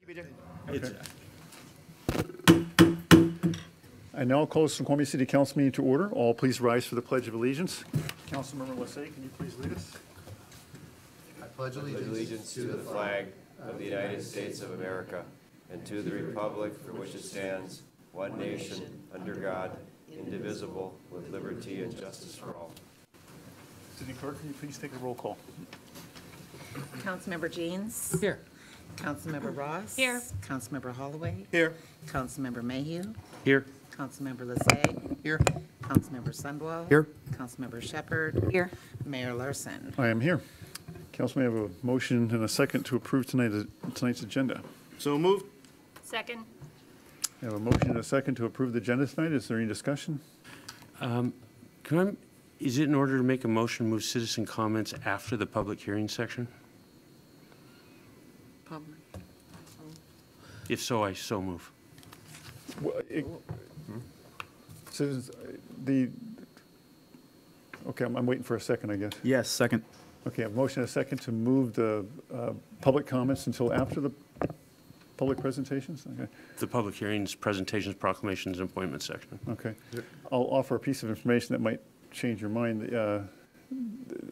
Okay. I now call the Snoqualmie City Council meeting to order. All please rise for the Pledge of Allegiance. Councilmember Lassay, can you please lead us? I pledge allegiance to the flag of the United States of America and to the republic for which it stands, one nation, under God, indivisible, with liberty and justice for all. City Clerk, can you please take a roll call? Councilmember Jeans. Here. Councilmember Ross. Here. Councilmember Holloway. Here. Councilmember Mayhew. Here. Councilmember Lassay. Here. Councilmember Sundwall. Here. Councilmember Shepherd. Here. Mayor Larson. I am here. Council, may I have a motion and a second to approve tonight's agenda? So moved. Second. I have a motion and a second to approve the agenda tonight. Is there any discussion? Is it in order to make a motion, move citizen comments after the public hearing section? If so, I so move. Well, Citizens, okay, I'm waiting for a second, I guess. Yes, second. Okay, a motion and a second to move the public comments until after the public presentations? Okay. The public hearings, presentations, proclamations, and appointments section. Okay. I'll offer a piece of information that might change your mind.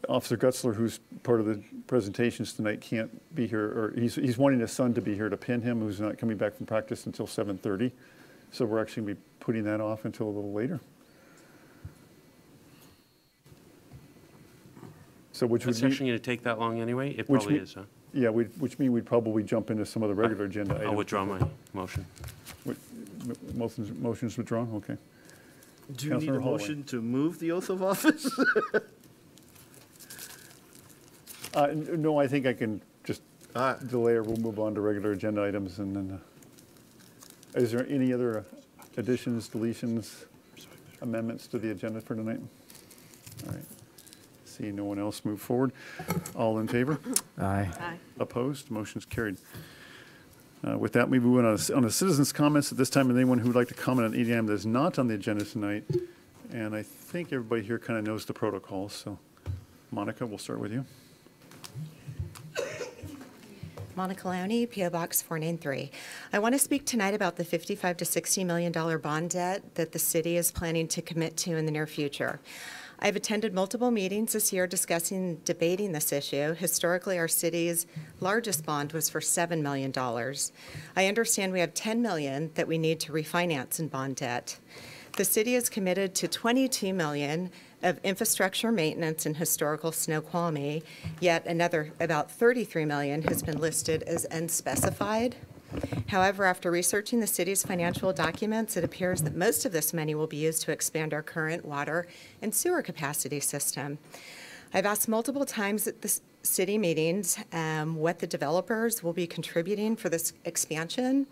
Officer Gutzler, who's part of the presentations tonight, can't be here, or he's wanting his son to be here to pin him, who's not coming back from practice until 7:30. So we're actually going to be putting that off until a little later. So which would That's actually going to take that long anyway? It Which probably we- is, huh? Yeah, which means we'd probably jump into some of the regular agenda items. I'll withdraw my motion. Motion's withdrawn, okay. Do you need Councilmember a Holloway. motion to move the oath of office? No, I think I can just All right. delay, or we'll move on to regular agenda items, and then, is there any other additions, deletions, amendments to the agenda for tonight? All right. See no one else move forward. All in favor? Aye. Aye. Opposed? Motion's carried. With that, we move on the citizens' comments at this time, and anyone who would like to comment on any item that is not on the agenda tonight. And I think everybody here kind of knows the protocol, so Monica, we'll start with you. Monica Lowney, P.O. Box 493. I want to speak tonight about the $55 to $60 million bond debt that the city is planning to commit to in the near future. I've attended multiple meetings this year debating this issue. Historically, our city's largest bond was for $7 million. I understand we have $10 million that we need to refinance in bond debt. The city is committed to $22 million of infrastructure maintenance in historical Snoqualmie, yet another about $33 million has been listed as unspecified. However, after researching the city's financial documents, it appears that most of this money will be used to expand our current water and sewer capacity system. I've asked multiple times at the city meetings what the developers will be contributing for this expansion.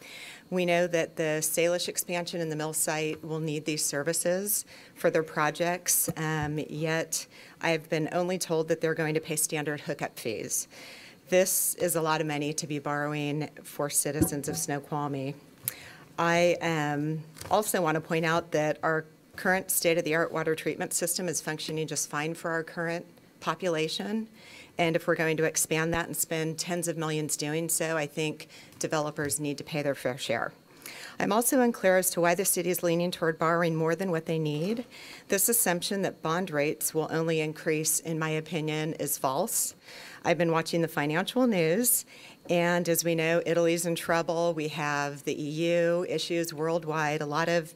We know that the Salish expansion and the mill site will need these services for their projects, yet I've been only told that they're going to pay standard hookup fees. This is a lot of money to be borrowing for citizens of Snoqualmie. I also want to point out that our current state-of-the-art water treatment system is functioning just fine for our current population. And if we're going to expand that and spend tens of millions doing so, I think developers need to pay their fair share. I'm also unclear as to why the city is leaning toward borrowing more than what they need. This assumption that bond rates will only increase, in my opinion, is false. I've been watching the financial news, and as we know, Italy's in trouble. We have the EU issues worldwide. A lot of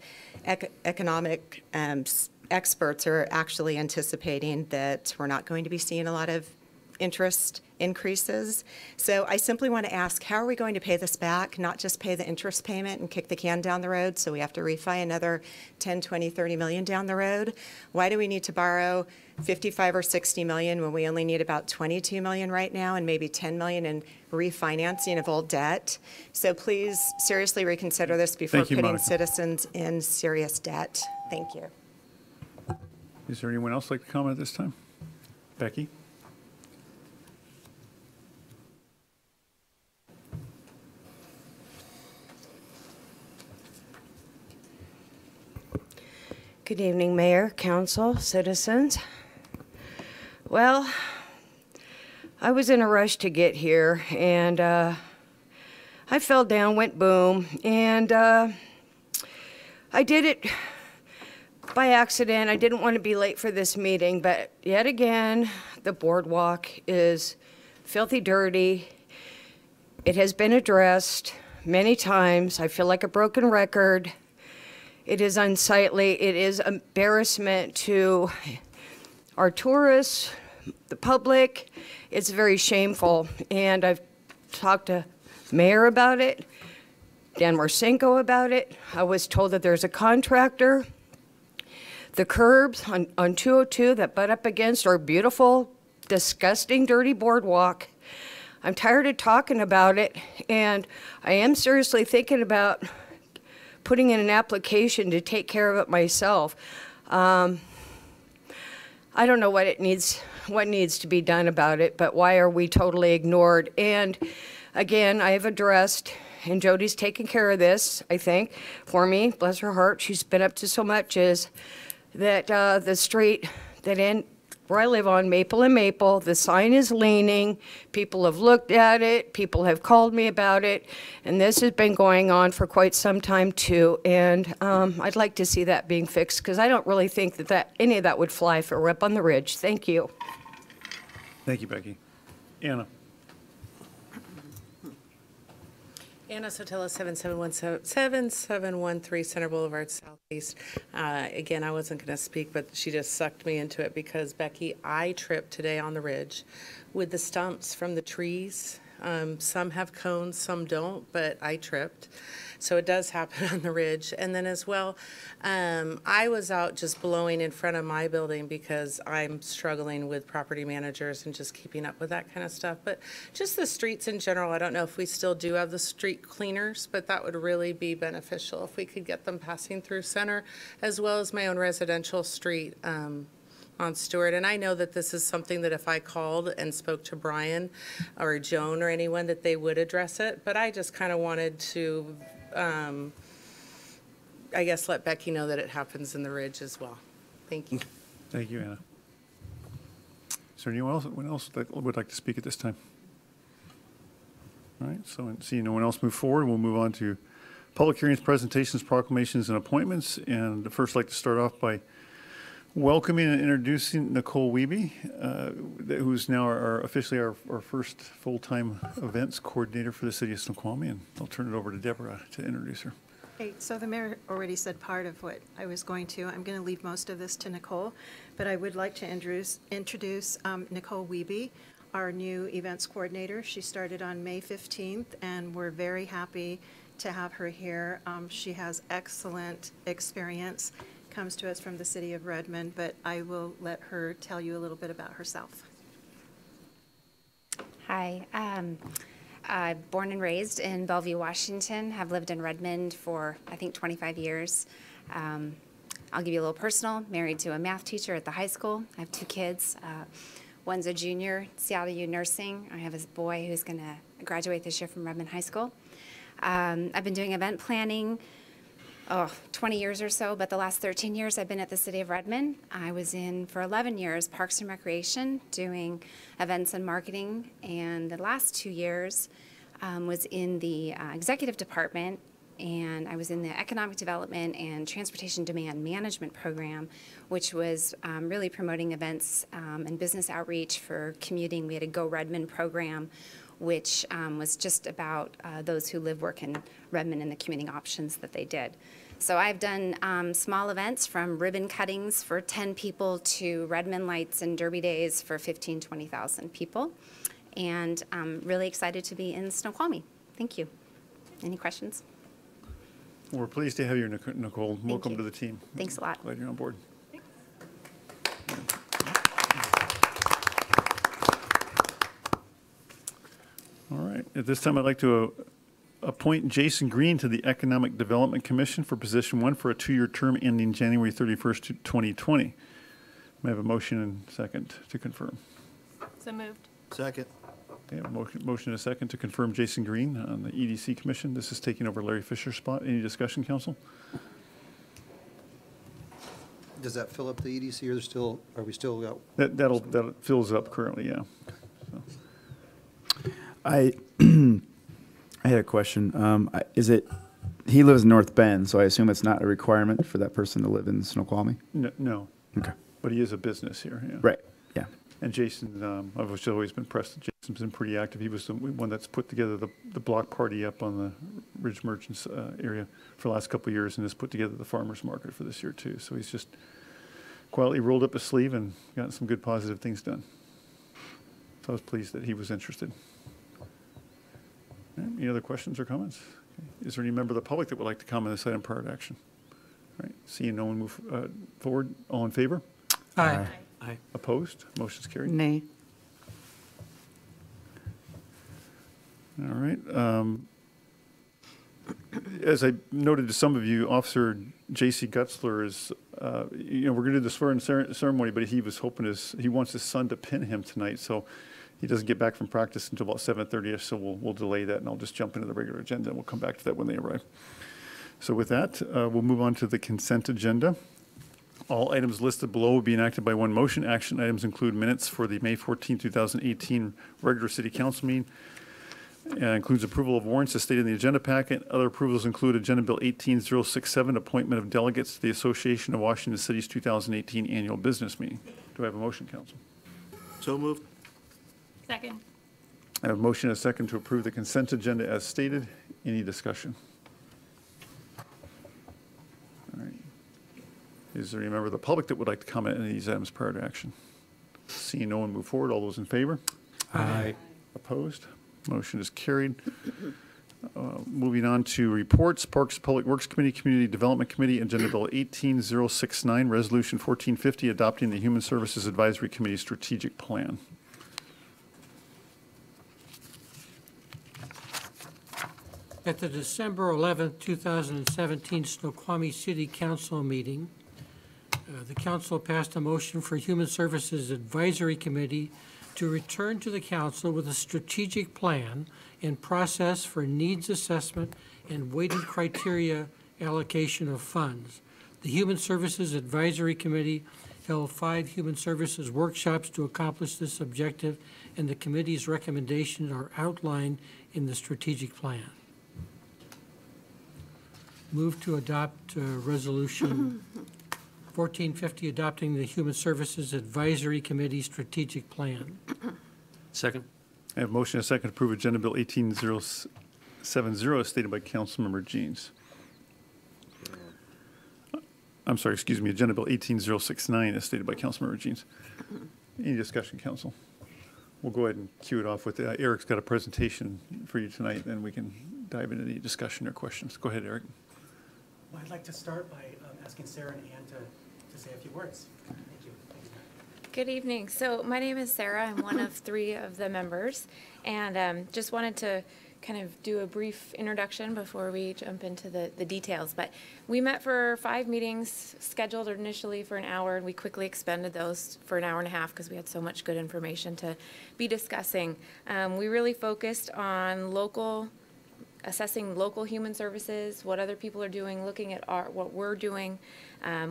economic experts are actually anticipating that we're not going to be seeing a lot of interest increases. So I simply want to ask, how are we going to pay this back, not just pay the interest payment and kick the can down the road so we have to refi another 10, 20, 30 million down the road? Why do we need to borrow 55 or 60 million when we only need about 22 million right now and maybe 10 million in refinancing of old debt? So please seriously reconsider this before Thank you, putting Monica. citizens in serious debt. Thank you. Is there anyone else like to comment at this time? Becky? Good evening, Mayor, Council, citizens. Well, I was in a rush to get here, and I fell down, went boom, and I did it by accident. I didn't want to be late for this meeting, but yet again, the boardwalk is filthy dirty. It has been addressed many times. I feel like a broken record. It is unsightly. It is embarrassment to our tourists, the public. It's very shameful. And I've talked to the mayor about it, Dan Marcinko about it. I was told that there's a contractor. The curbs on 202 that butt up against our beautiful, disgusting, dirty boardwalk. I'm tired of talking about it, and I am seriously thinking about putting in an application to take care of it myself. I don't know what needs to be done about it, but why are we totally ignored? And again, I have addressed, and Jody's taken care of this, I think, for me. Bless her heart, she's been up to so much, is that the street that where I live on, Maple and Maple, the sign is leaning. People have looked at it. People have called me about it. And this has been going on for quite some time, too. And I'd like to see that being fixed, because I don't really think that any of that would fly if it were up on the ridge. Thank you. Thank you, Becky. Anna? Anna Sotelo, 7713 Center Boulevard Southeast. Again, I wasn't going to speak, but she just sucked me into it because, Becky, I tripped today on the ridge with the stumps from the trees. Some have cones, some don't, but I tripped. So it does happen on the ridge. And then as well, I was out just blowing in front of my building because I'm struggling with property managers and just keeping up with that kind of stuff. But just the streets in general, I don't know if we still do have the street cleaners, but that would really be beneficial if we could get them passing through Center, as well as my own residential street on Stewart. And I know that this is something that if I called and spoke to Brian or Joan or anyone, that they would address it. But I just kind of wanted to, I guess, let Becky know that it happens in the ridge as well. Thank you. Thank you, Anna. Is there anyone else that would like to speak at this time? All right, so seeing no one else move forward, we'll move on to public hearings, presentations, proclamations, and appointments. And first, I'd like to start off by welcoming and introducing Nicole Wiebe, who's now officially our first full-time events coordinator for the city of Snoqualmie. And I'll turn it over to Deborah to introduce her. Okay, so the mayor already said part of what I was going to. I'm going to leave most of this to Nicole, but I would like to introduce Nicole Wiebe, our new events coordinator. She started on May 15th, and we're very happy to have her here. She has excellent experience, comes to us from the city of Redmond, but I will let her tell you a little bit about herself. Hi, born and raised in Bellevue, Washington. Have lived in Redmond for, I think, 25 years. I'll give you a little personal. Married to a math teacher at the high school. I have 2 kids. One's a junior, Seattle U Nursing. I have a boy who's going to graduate this year from Redmond High School. I've been doing event planning 20 years or so, but the last 13 years I've been at the City of Redmond. I was in, for 11 years, Parks and Recreation, doing events and marketing, and the last 2 years was in the executive department, and I was in the Economic Development and Transportation Demand Management program, which was really promoting events and business outreach for commuting. We had a Go Redmond program, which was just about those who live, work in Redmond and the commuting options that they did. So I've done small events from ribbon cuttings for 10 people to Redmond Lights and Derby Days for 15,000, 20,000 people. And I'm really excited to be in Snoqualmie. Thank you. Any questions? Well, we're pleased to have you, Nicole. Welcome you. to the team. Thanks a lot. Glad you're on board. All right. At this time, I'd like to appoint Jason Green to the Economic Development Commission for position 1 for a 2-year term ending January 31st, 2020. May I have a motion and second to confirm? So moved. Second. Okay, a motion and a second to confirm Jason Green on the EDC Commission. This is taking over Larry Fisher's spot. Any discussion, council? Does that fill up the EDC, or are we still got? That fills up currently, yeah. So. I I had a question. He lives in North Bend, so I assume it's not a requirement for that person to live in Snoqualmie? No, Okay. but he is a business here, yeah. Right, yeah. And Jason, I've always been impressed that Jason's been pretty active. He was the one that's put together the block party up on the Ridge Merchants area for the last couple of years and has put together the farmer's market for this year too. So he's just quietly rolled up his sleeve and gotten some good positive things done. So I was pleased that he was interested. Any other questions or comments? Okay. Is there any member of the public that would like to comment on this item prior to action? All right, seeing no one move forward, all in favor? Aye. Aye. Opposed? Motion's carried. Nay. All right. As I noted to some of you, Officer J.C. Gutzler is, we're going to do the swearing ceremony, but he was hoping he wants his son to pin him tonight, so he doesn't get back from practice until about 7:30ish, so we'll delay that, and I'll just jump into the regular agenda, and we'll come back to that when they arrive. So with that, we'll move on to the consent agenda. All items listed below will be enacted by one motion. Action items include minutes for the May 14, 2018 regular city council meeting. Includes approval of warrants as stated in the agenda packet. Other approvals include Agenda Bill 18067, appointment of delegates to the Association of Washington Cities 2018 annual business meeting. Do I have a motion, council? So moved. Second. I have a motion and a second to approve the consent agenda as stated. Any discussion? All right. Is there any member of the public that would like to comment on these items prior to action? Seeing no one move forward, all those in favor? Aye. Opposed? Motion is carried. Moving on to reports, Parks Public Works Committee, Community Development Committee, Agenda Bill 18069, Resolution 1450, adopting the Human Services Advisory Committee strategic plan. At the December 11th, 2017 Snoqualmie City Council meeting, the council passed a motion for Human Services Advisory Committee to return to the council with a strategic plan and process for needs assessment and weighted criteria allocation of funds. The Human Services Advisory Committee held 5 human services workshops to accomplish this objective, and the committee's recommendations are outlined in the strategic plan. Move to adopt Resolution 1450, adopting the Human Services Advisory Committee strategic plan. Second. I have a motion and a second to approve Agenda Bill 18070 as stated by Councilmember Jeans. I'm sorry, excuse me, Agenda Bill 18069 as stated by Councilmember Jeans. Any discussion, council? We'll go ahead and cue it off with, Eric's got a presentation for you tonight, and we can dive into any discussion or questions. Go ahead, Eric. Well, I'd like to start by asking Sarah and Ann to say a few words. Thank you. Good evening. So my name is Sarah. I'm one of 3 of the members, and just wanted to kind of do a brief introduction before we jump into the details. But we met for 5 meetings, scheduled initially for an hour, and we quickly expended those for an hour and a half because we had so much good information to be discussing. We really focused on assessing local human services, what other people are doing, looking at what we're doing.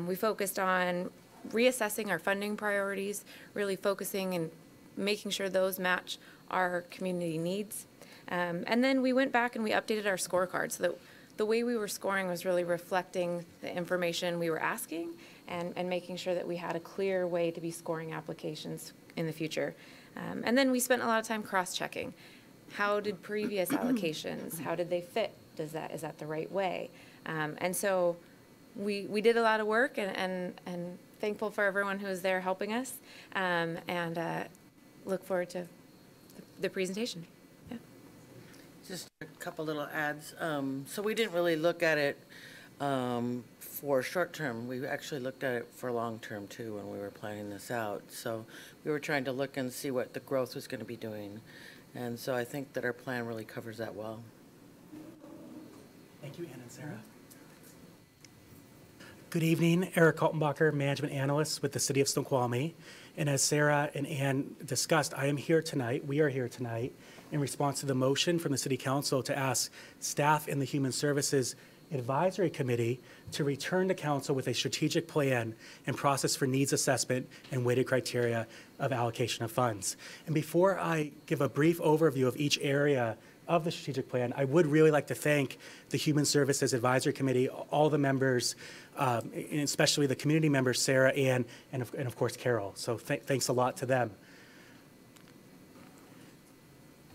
We focused on reassessing our funding priorities, really focusing and making sure those match our community needs. And then we went back and we updated our scorecard so that the way we were scoring was really reflecting the information we were asking and making sure that we had a clear way to be scoring applications in the future. And then we spent a lot of time cross-checking. How did previous allocations, how did they fit? Is that the right way? And so we did a lot of work and thankful for everyone who was there helping us, and look forward to the presentation. Yeah. Just a couple little adds. So we didn't really look at it for short term. We actually looked at it for long term too when we were planning this out. So we were trying to look and see what the growth was going to be doing. And so I think that our plan really covers that well. Thank you, Ann and Sarah. Good evening, Eric Kaltenbacher, Management Analyst with the City of Snoqualmie. And as Sarah and Ann discussed, we are here tonight in response to the motion from the City Council to ask staff in the Human Services Advisory Committee to return to council with a strategic plan and process for needs assessment and weighted criteria of allocation of funds. And before I give a brief overview of each area of the strategic plan, I would really like to thank the Human Services Advisory Committee, all the members, and especially the community members, Sarah, Ann, and of course Carol. So thanks a lot to them.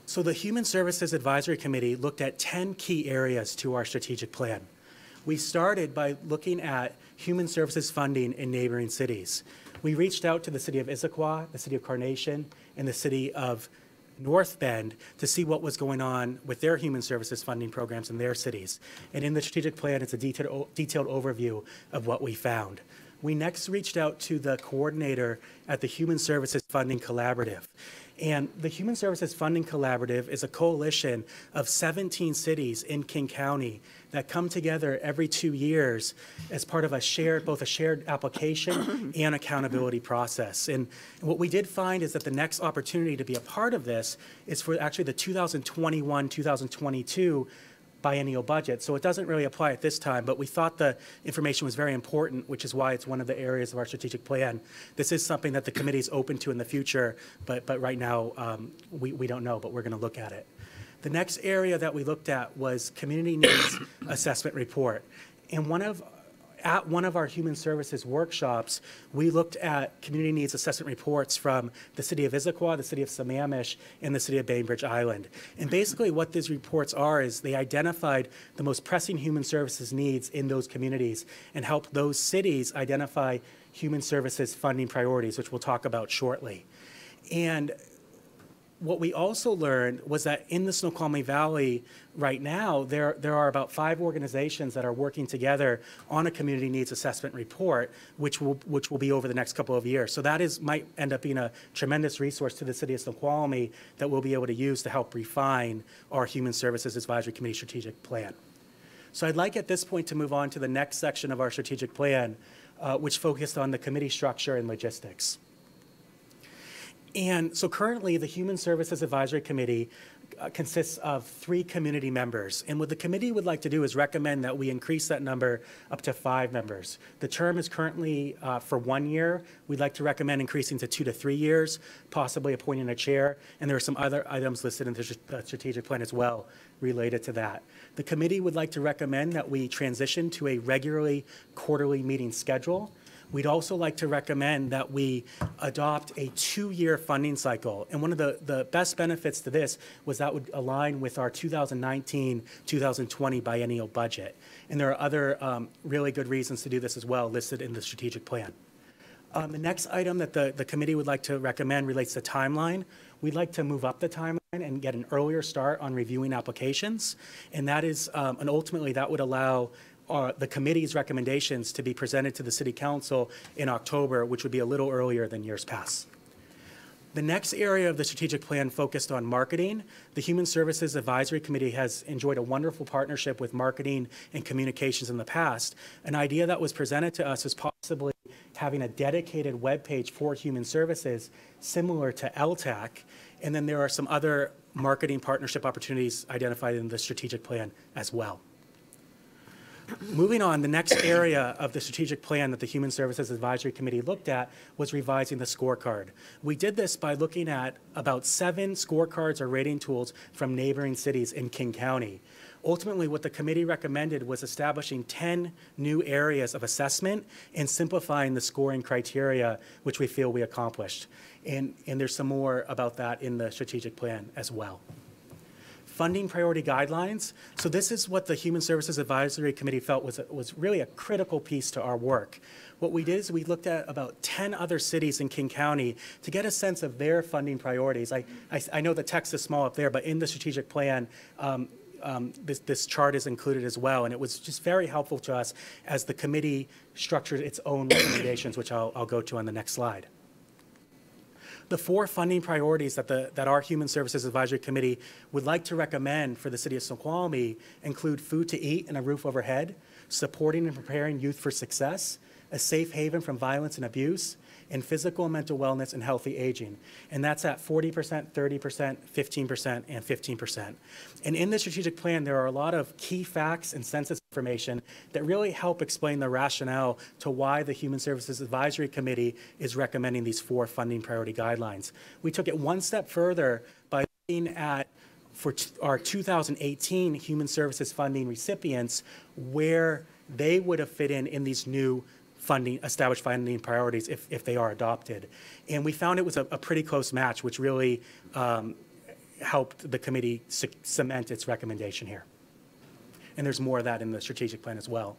So the Human Services Advisory Committee looked at 10 key areas to our strategic plan. We started by looking at human services funding in neighboring cities. We reached out to the city of Issaquah, the city of Carnation, and the city of North Bend to see what was going on with their human services funding programs in their cities. And in the strategic plan, it's a detailed overview of what we found. We next reached out to the coordinator at the Human Services Funding Collaborative. And the Human Services Funding Collaborative is a coalition of 17 cities in King County that come together every 2 years as part of both a shared application and accountability process. And what we did find is that the next opportunity to be a part of this is for actually the 2021-2022 biennial budget. So it doesn't really apply at this time, but we thought the information was very important, which is why it's one of the areas of our strategic plan. This is something that the committee is open to in the future, but right now we don't know, but we're going to look at it. The next area that we looked at was community needs assessment report. And at one of our human services workshops, we looked at community needs assessment reports from the city of Issaquah, the city of Sammamish, and the city of Bainbridge Island. And basically what these reports are is they identified the most pressing human services needs in those communities and helped those cities identify human services funding priorities, which we'll talk about shortly. And what we also learned was that in the Snoqualmie Valley right now, there are about 5 organizations that are working together on a community needs assessment report, which will be over the next couple of years. So that might end up being a tremendous resource to the city of Snoqualmie that we'll be able to use to help refine our Human Services Advisory Committee strategic plan. So I'd like at this point to move on to the next section of our strategic plan, which focused on the committee structure and logistics. And so currently, the Human Services Advisory Committee consists of 3 community members. And what the committee would like to do is recommend that we increase that number up to 5 members. The term is currently for 1 year. We'd like to recommend increasing to 2 to 3 years, possibly appointing a chair. And there are some other items listed in the strategic plan as well related to that. The committee would like to recommend that we transition to a regularly quarterly meeting schedule. We'd also like to recommend that we adopt a 2-year funding cycle. And one of the best benefits to this was that would align with our 2019-2020 biennial budget. And there are other really good reasons to do this as well listed in the strategic plan. The next item that the committee would like to recommend relates to timeline. We'd like to move up the timeline and get an earlier start on reviewing applications. And that is, and ultimately that would allow the committee's recommendations to be presented to the City Council in October, which would be a little earlier than years past. The next area of the strategic plan focused on marketing. The Human Services Advisory Committee has enjoyed a wonderful partnership with marketing and communications in the past. An idea that was presented to us is possibly having a dedicated webpage for human services similar to LTAC. And then there are some other marketing partnership opportunities identified in the strategic plan as well. Moving on, the next area of the strategic plan that the Human Services Advisory Committee looked at was revising the scorecard. We did this by looking at about 7 scorecards or rating tools from neighboring cities in King County. Ultimately, what the committee recommended was establishing 10 new areas of assessment and simplifying the scoring criteria, which we feel we accomplished. And there's some more about that in the strategic plan as well. Funding priority guidelines. So this is what the Human Services Advisory Committee felt was really a critical piece to our work. What we did is we looked at about 10 other cities in King County to get a sense of their funding priorities. I know the text is small up there, but in the strategic plan, this chart is included as well, and it was just very helpful to us as the committee structured its own recommendations, which I'll go to on the next slide. The 4 funding priorities that our Human Services Advisory Committee would like to recommend for the city of Snoqualmie include food to eat and a roof overhead, supporting and preparing youth for success, a safe haven from violence and abuse, and physical and mental wellness and healthy aging. And that's at 40%, 30%, 15%, and 15%. And in the strategic plan, there are a lot of key facts and census information that really help explain the rationale to why the Human Services Advisory Committee is recommending these 4 funding priority guidelines. We took it one step further by looking at, for our 2018 Human Services funding recipients, where they would have fit in these new established funding priorities if they are adopted. And we found it was a pretty close match, which really helped the committee cement its recommendation here. And there's more of that in the strategic plan as well.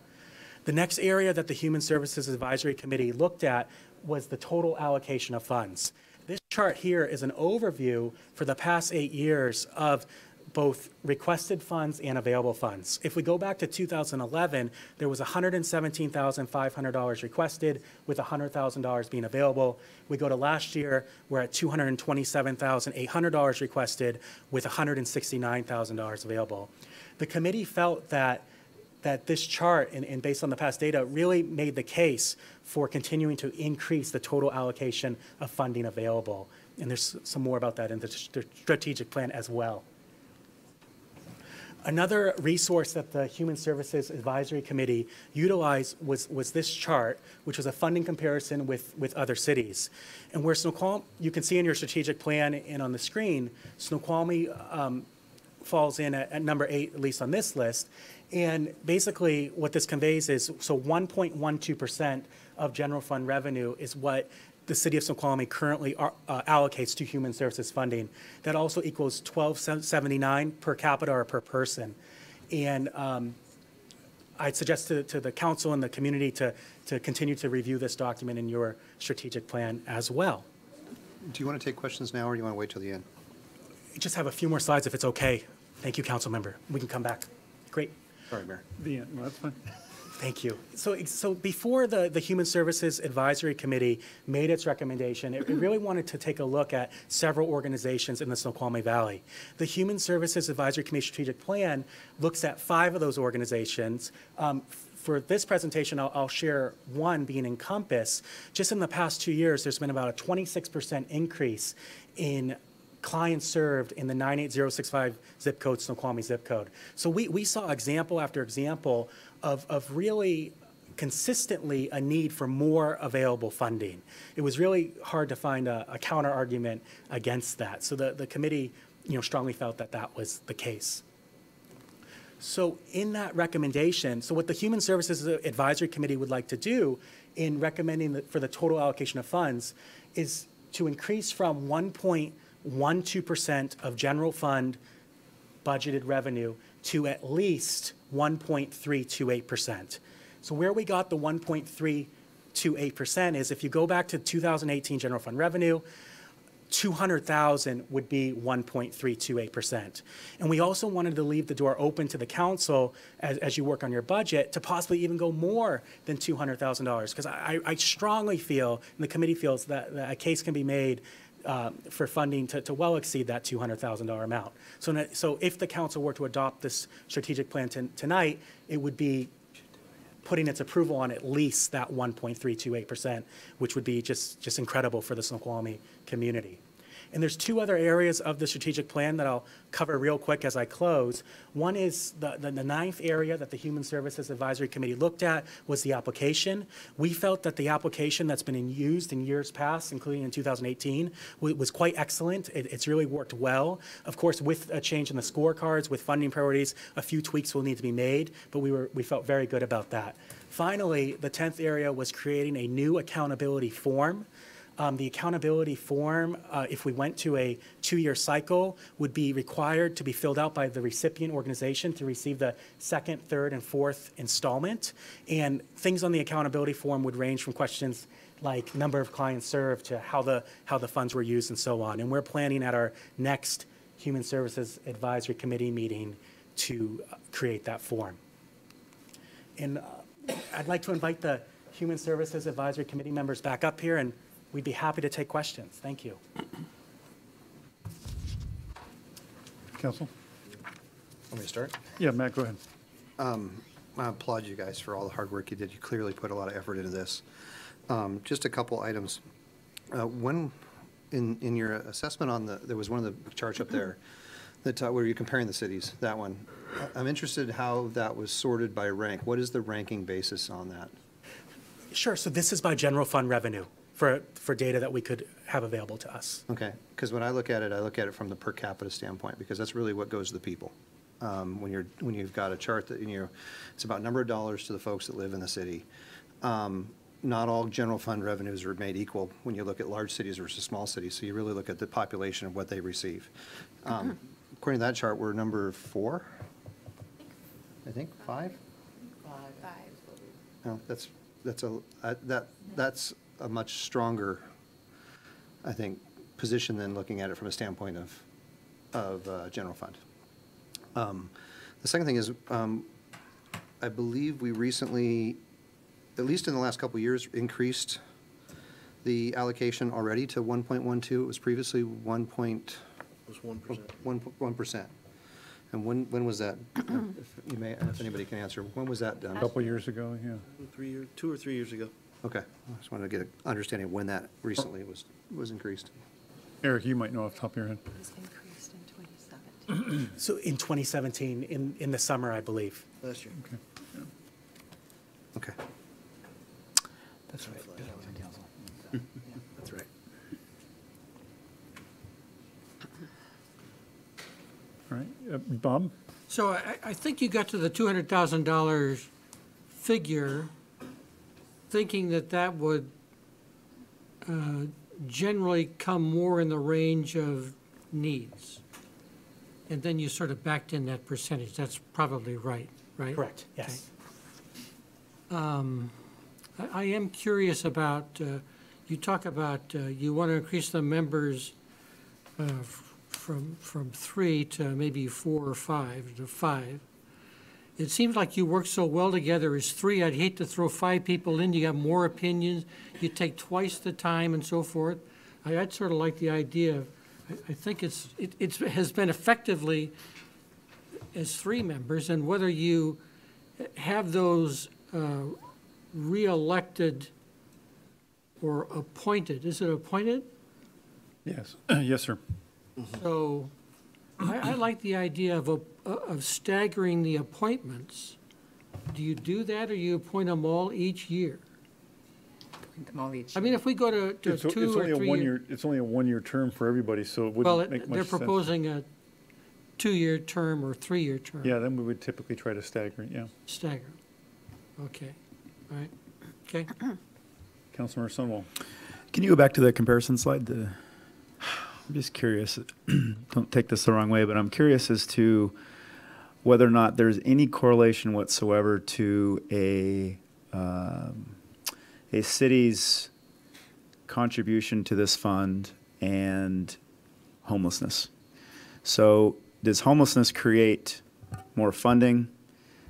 The next area that the Human Services Advisory Committee looked at was the total allocation of funds. This chart here is an overview for the past 8 years of both requested funds and available funds. If we go back to 2011, there was $117,500 requested with $100,000 being available. We go to last year, we're at $227,800 requested with $169,000 available. The committee felt that this chart, and based on the past data, really made the case for continuing to increase the total allocation of funding available. And there's some more about that in the strategic plan as well. Another resource that the Human Services Advisory Committee utilized was this chart, which was a funding comparison with other cities. And where Snoqualmie, you can see in your strategic plan and on the screen, Snoqualmie falls in at number 8, at least on this list. And basically what this conveys is, so 1.12% of general fund revenue is what the city of Snoqualmie currently allocates to human services funding. That also equals $12.79 per capita or per person. And I'd suggest to the council and the community to continue to review this document in your strategic plan as well. Do you want to take questions now, or do you want to wait till the end? Just have a few more slides if it's okay. Thank you, council member. We can come back. Great. Sorry, Mayor. The end, well, that's fine. Thank you. So before the Human Services Advisory Committee made its recommendation, it really wanted to take a look at several organizations in the Snoqualmie Valley. The Human Services Advisory Committee Strategic Plan looks at 5 of those organizations. For this presentation, I'll share one being Encompass. Just in the past 2 years, there's been about a 26% increase in clients served in the 98065 zip code, Snoqualmie zip code. So we saw example after example of really consistently a need for more available funding. It was really hard to find a counter argument against that. So the committee, strongly felt that that was the case. So in that recommendation, so what the Human Services Advisory Committee would like to do in recommending for the total allocation of funds is to increase from 1.12% of general fund budgeted revenue to at least 1.328%. So where we got the 1.328% is, if you go back to 2018 general fund revenue, 200,000 would be 1.328%. And we also wanted to leave the door open to the council as you work on your budget to possibly even go more than $200,000. Because I strongly feel, and the committee feels, that a case can be made for funding to well exceed that $200,000 amount. So if the council were to adopt this strategic plan tonight, it would be putting its approval on at least that 1.328%, which would be just incredible for the Snoqualmie community. And there's 2 other areas of the strategic plan that I'll cover real quick as I close. One is the 9th area that the Human Services Advisory Committee looked at was the application. We felt that the application that's been used in years past, including in 2018, was quite excellent. It's really worked well. Of course, with a change in the scorecards, with funding priorities, a few tweaks will need to be made, but we felt very good about that. Finally, the 10th area was creating a new accountability form. The accountability form, if we went to a 2-year cycle, would be required to be filled out by the recipient organization to receive the 2nd, 3rd, and 4th installment. And things on the accountability form would range from questions like number of clients served to how the funds were used and so on. And we're planning at our next Human Services Advisory Committee meeting to create that form. And I'd like to invite the Human Services Advisory Committee members back up here, and we'd be happy to take questions. Thank you. Council? Want me to start? Yeah, Matt, go ahead. I applaud you guys for all the hard work you did. You clearly put a lot of effort into this. Just a couple items. When, in your assessment on there was one of the charts up there that where you're comparing the cities, that one. I'm interested how that was sorted by rank. What is the ranking basis on that? Sure, so this is by general fund revenue for data that we could have available to us. Okay, because when I look at it from the per capita standpoint, because that's really what goes to the people. When you've got a chart that it's about number of dollars to the folks that live in the city. Not all general fund revenues are made equal when you look at large cities versus small cities. So you really look at the population of what they receive. According to that chart, we're number 4. I think 5. No, that's a much stronger, I think, position than looking at it from a standpoint of general fund. The second thing is, I believe we recently, at least in the last couple of years, increased the allocation already to 1.12. It was previously 1%. And when was that? If anybody can answer, when was that done? A couple years ago, yeah. 2 or 3 years ago. Okay, I just wanted to get an understanding of when that recently was increased. Eric, you might know off the top of your head. It was increased in 2017. So in 2017, in the summer, I believe. Last year. Okay. Okay. That's right. That's right. All right, Bob? So I think you got to the $200,000 figure thinking that would generally come more in the range of needs. And then you sort of backed in that percentage. That's probably right? Correct, yes. Okay. I am curious about, you talk about you want to increase the members from 3 to maybe 4 or 5 to 5. It seems like you work so well together as 3. I'd hate to throw 5 people in. You have more opinions. You take twice the time and so forth. I'd sort of like the idea of, I think it has been effectively as 3 members, and whether you have those re-elected or appointed. Is it appointed? Yes. Yes, sir. So I like the idea of staggering the appointments. Do you do that, or you appoint them all each year? Appoint them all each I mean, if we go to It's 2 or only 3 a year. it's only a 1-year term for everybody, so it Well, wouldn't make much they're sense. proposing a 2-year term or 3-year term. Yeah, then we would typically try to stagger it, yeah. Stagger. Okay, all right, okay. Councilmember Sunwall. Can you go back to the comparison slide? I'm just curious, don't take this the wrong way, but I'm curious as to whether or not there's any correlation whatsoever to a city's contribution to this fund and homelessness. So does homelessness create more funding?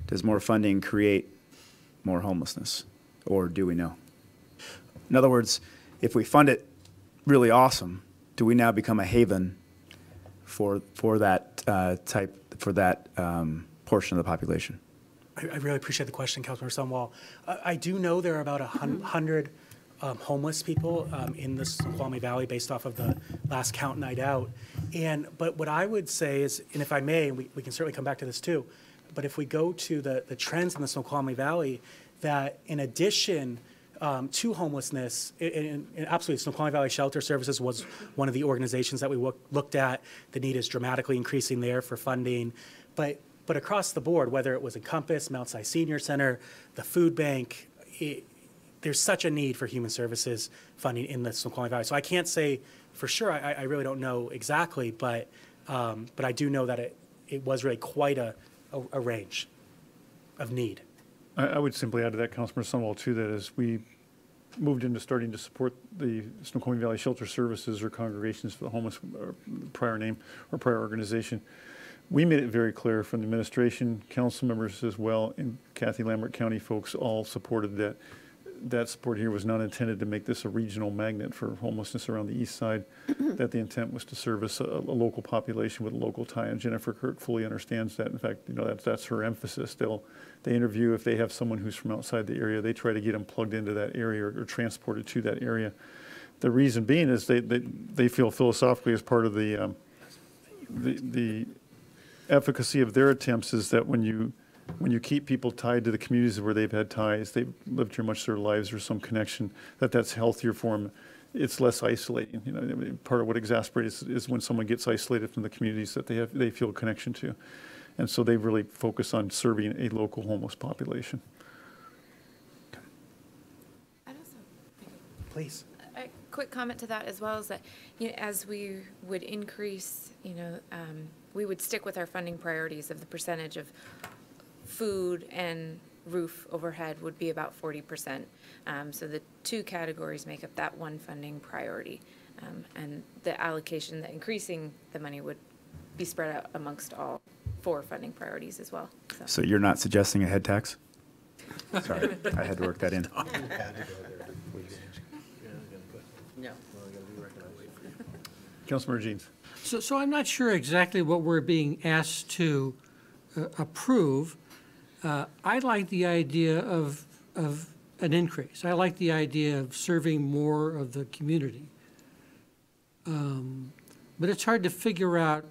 Does more funding create more homelessness? Or do we know? In other words, if we fund it really awesome, do we now become a haven for that portion of the population? I really appreciate the question, Councilmember Sunwall. I do know there are about 100 homeless people in the Snoqualmie Valley based off of the last count night out. But what I would say is, and if I may, we can certainly come back to this too, but if we go to the trends in the Snoqualmie Valley, that in addition to homelessness, and absolutely, Snoqualmie Valley Shelter Services was one of the organizations that we looked at. The need is dramatically increasing there for funding. But across the board, whether it was Encompass, Mount Si Senior Center, the food bank, there's such a need for human services funding in the Snoqualmie Valley. So I can't say for sure, I really don't know exactly, but I do know that it was really quite a range of need. I would simply add to that, Councilmember Sunwall, too, that as we moved into starting to support the Snoqualmie Valley Shelter Services or Congregations for the Homeless, or prior name or prior organization, we made it very clear from the administration, council members as well, and Kathy Lambert County folks all supported that that support here was not intended to make this a regional magnet for homelessness around the east side, that the intent was to service a local population with a local tie, and Jennifer Kirk fully understands that. In fact, that's her emphasis. They interview, if they have someone who's from outside the area, they try to get them plugged into that area or transported to that area. The reason being is they feel philosophically, as part of the efficacy of their attempts, is that when you keep people tied to the communities where they've had ties, they've lived here much of their lives, or some connection, that's healthier for them. It's less isolating. Part of what exasperates is when someone gets isolated from the communities that they feel a connection to. And so they really focus on serving a local homeless population. Please. A quick comment to that as well is that, as we would increase, we would stick with our funding priorities of the percentage of food and roof overhead would be about 40%. So the two categories make up that one funding priority. And the allocation, the increasing the money would be spread out amongst all 4 funding priorities as well. So you're not suggesting a head tax? Sorry, I had to work that in. No. Councilmember Jeans. So I'm not sure exactly what we're being asked to approve. I like the idea of an increase. I like the idea of serving more of the community. But it's hard to figure out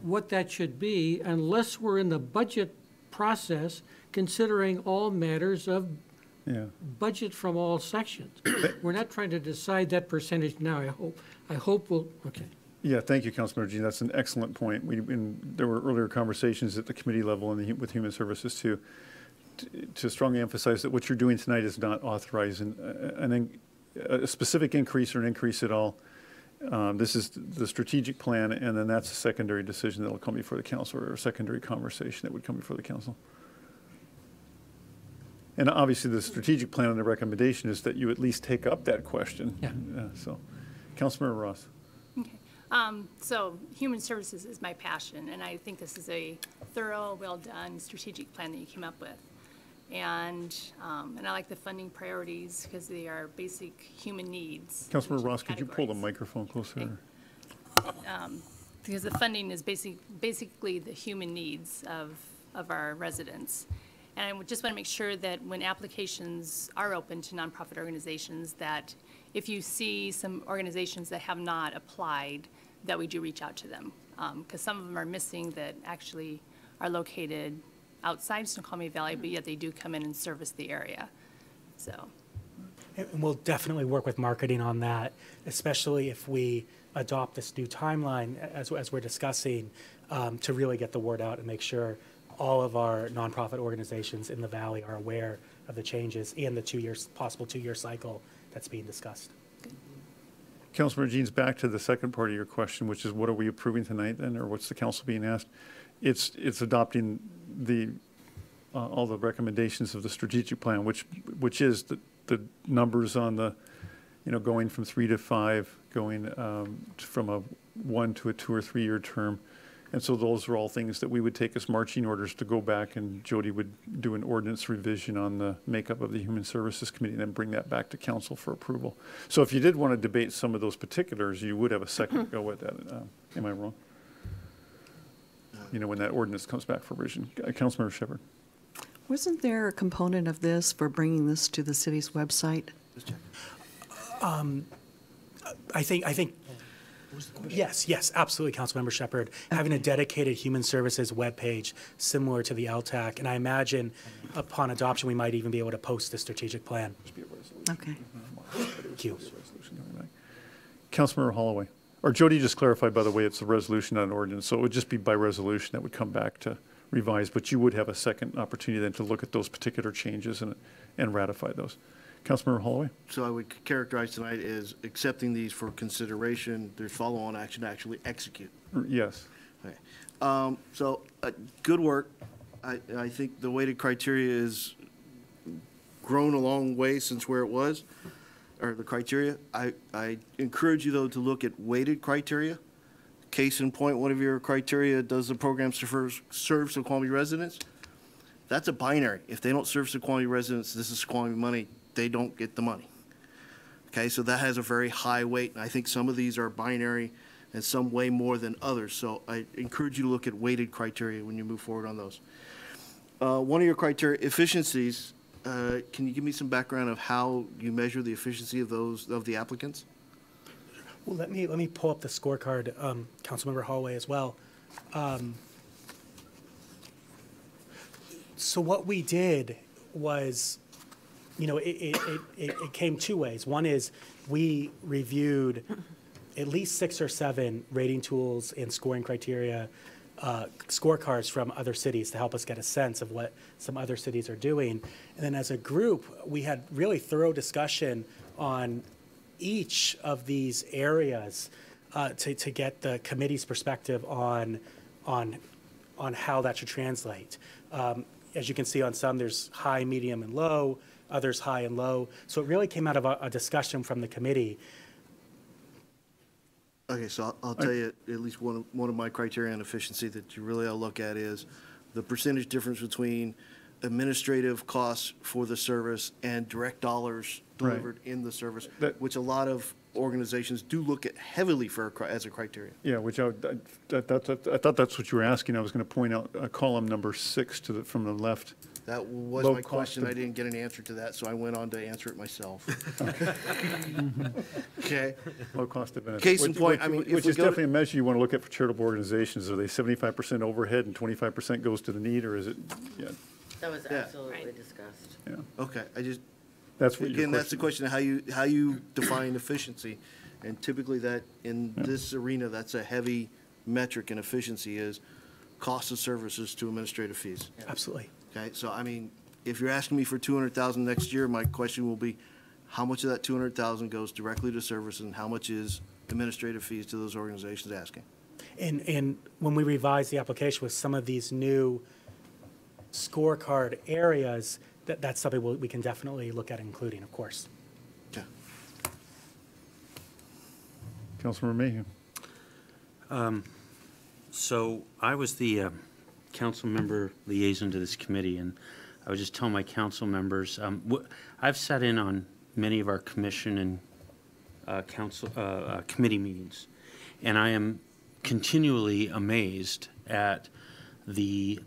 what that should be unless we're in the budget process considering all matters of budget from all sections. We're not trying to decide that percentage now, I hope we'll, okay. Yeah, thank you, Councilmember Jean. That's an excellent point. There were earlier conversations at the committee level and with Human Services to strongly emphasize that what you're doing tonight is not authorizing a specific increase or an increase at all. This is the strategic plan, and then that's a secondary decision that will come before the council, or a secondary conversation that would come before the council. And obviously, the strategic plan and the recommendation is that you at least take up that question. Yeah. So, Councilmember Ross. Okay. So Human Services is my passion, and I think this is a thorough, well-done strategic plan that you came up with. And I like the funding priorities because they are basic human needs. Councilmember Ross, could you pull the microphone closer? Because the funding is basically the human needs of our residents. And I just want to make sure that when applications are open to nonprofit organizations, that if you see some organizations that have not applied, that we do reach out to them. Because some of them are missing that actually are located outside Snoqualmie Valley, but yet they do come in and service the area. So. And we'll definitely work with marketing on that, especially if we adopt this new timeline as we're discussing, to really get the word out and make sure all of our nonprofit organizations in the Valley are aware of the changes and the possible two-year cycle that's being discussed. Councilmember Jeans, back to the second part of your question, which is what are we approving tonight then, or what's the council being asked? It's adopting all the recommendations of the strategic plan, which is the numbers on the, going from 3 to 5, going from a 1 to a 2 or 3 year term. And so those are all things that we would take as marching orders to go back, and Jody would do an ordinance revision on the makeup of the Human Services Committee and then bring that back to council for approval. So if you did want to debate some of those particulars, you would have a second go with that. Am I wrong? When that ordinance comes back for revision. Councilmember Shepherd. Wasn't there a component of this for bringing this to the city's website? I think. Yes, absolutely, Councilmember Shepherd. Having a dedicated Human Services webpage similar to the LTAC, and I imagine upon adoption, we might even be able to post the strategic plan. Okay. Thank you. Councilmember Holloway. Or Jody just clarified, by the way, it's a resolution, not an ordinance, so it would just be by resolution that would come back to revise, but you would have a second opportunity then to look at those particular changes and ratify those. Councilmember Holloway? So I would characterize tonight as accepting these for consideration. There's follow-on action to actually execute. Yes. Okay. So good work. I think the weighted criteria is grown a long way since where it was, or the criteria. I encourage you, though, to look at weighted criteria. Case in point, one of your criteria, does the program serve Snoqualmie residents? That's a binary. If they don't serve Snoqualmie residents, this is Snoqualmie money. they don't get the money. Okay, so that has a very high weight, and I think some of these are binary and some weigh more than others. So I encourage you to look at weighted criteria when you move forward on those. One of your criteria, efficiencies, can you give me some background of how you measure the efficiency of those, of the applicants? Well, let me pull up the scorecard, Councilmember Holloway, as well. So what we did was, you know, it came two ways. One is we reviewed at least 6 or 7 rating tools and scoring criteria, scorecards from other cities to help us get a sense of what some other cities are doing. And then as a group, we had really thorough discussion on each of these areas to get the committee's perspective on how that should translate. As you can see on some, there's high, medium, and low, others high and low. So it really came out of a discussion from the committee. Okay, so I'll tell you at least one of my criteria on efficiency that you really ought to look at is the percentage difference between administrative costs for the service and direct dollars delivered in the service, which a lot of organizations do look at heavily for as a criteria. Yeah, which I thought that's what you were asking. I was going to point out column number 6 from the left. That was my question. I didn't get an answer to that, so I went on to answer it myself. Okay. Low cost of benefit. Case in point, I mean, which is definitely a measure you want to look at for charitable organizations. Are they 75% overhead and 25% goes to the need, or is it? Yeah. That was absolutely discussed. Yeah. Okay, that's what again, that's the question of how you define efficiency, and typically that in this arena, that's a heavy metric in efficiency is cost of services to administrative fees. Absolutely. Okay, so I mean, if you're asking me for $200,000 next year, my question will be, how much of that $200,000 goes directly to services, and how much is administrative fees to those organizations asking? And when we revise the application with some of these new scorecard areas, that's something we can definitely look at including, of course. Okay. Councilmember Mayhew. So I was the council member liaison to this committee, and I would just tell my council members, I've sat in on many of our commission and committee meetings, and I am continually amazed at the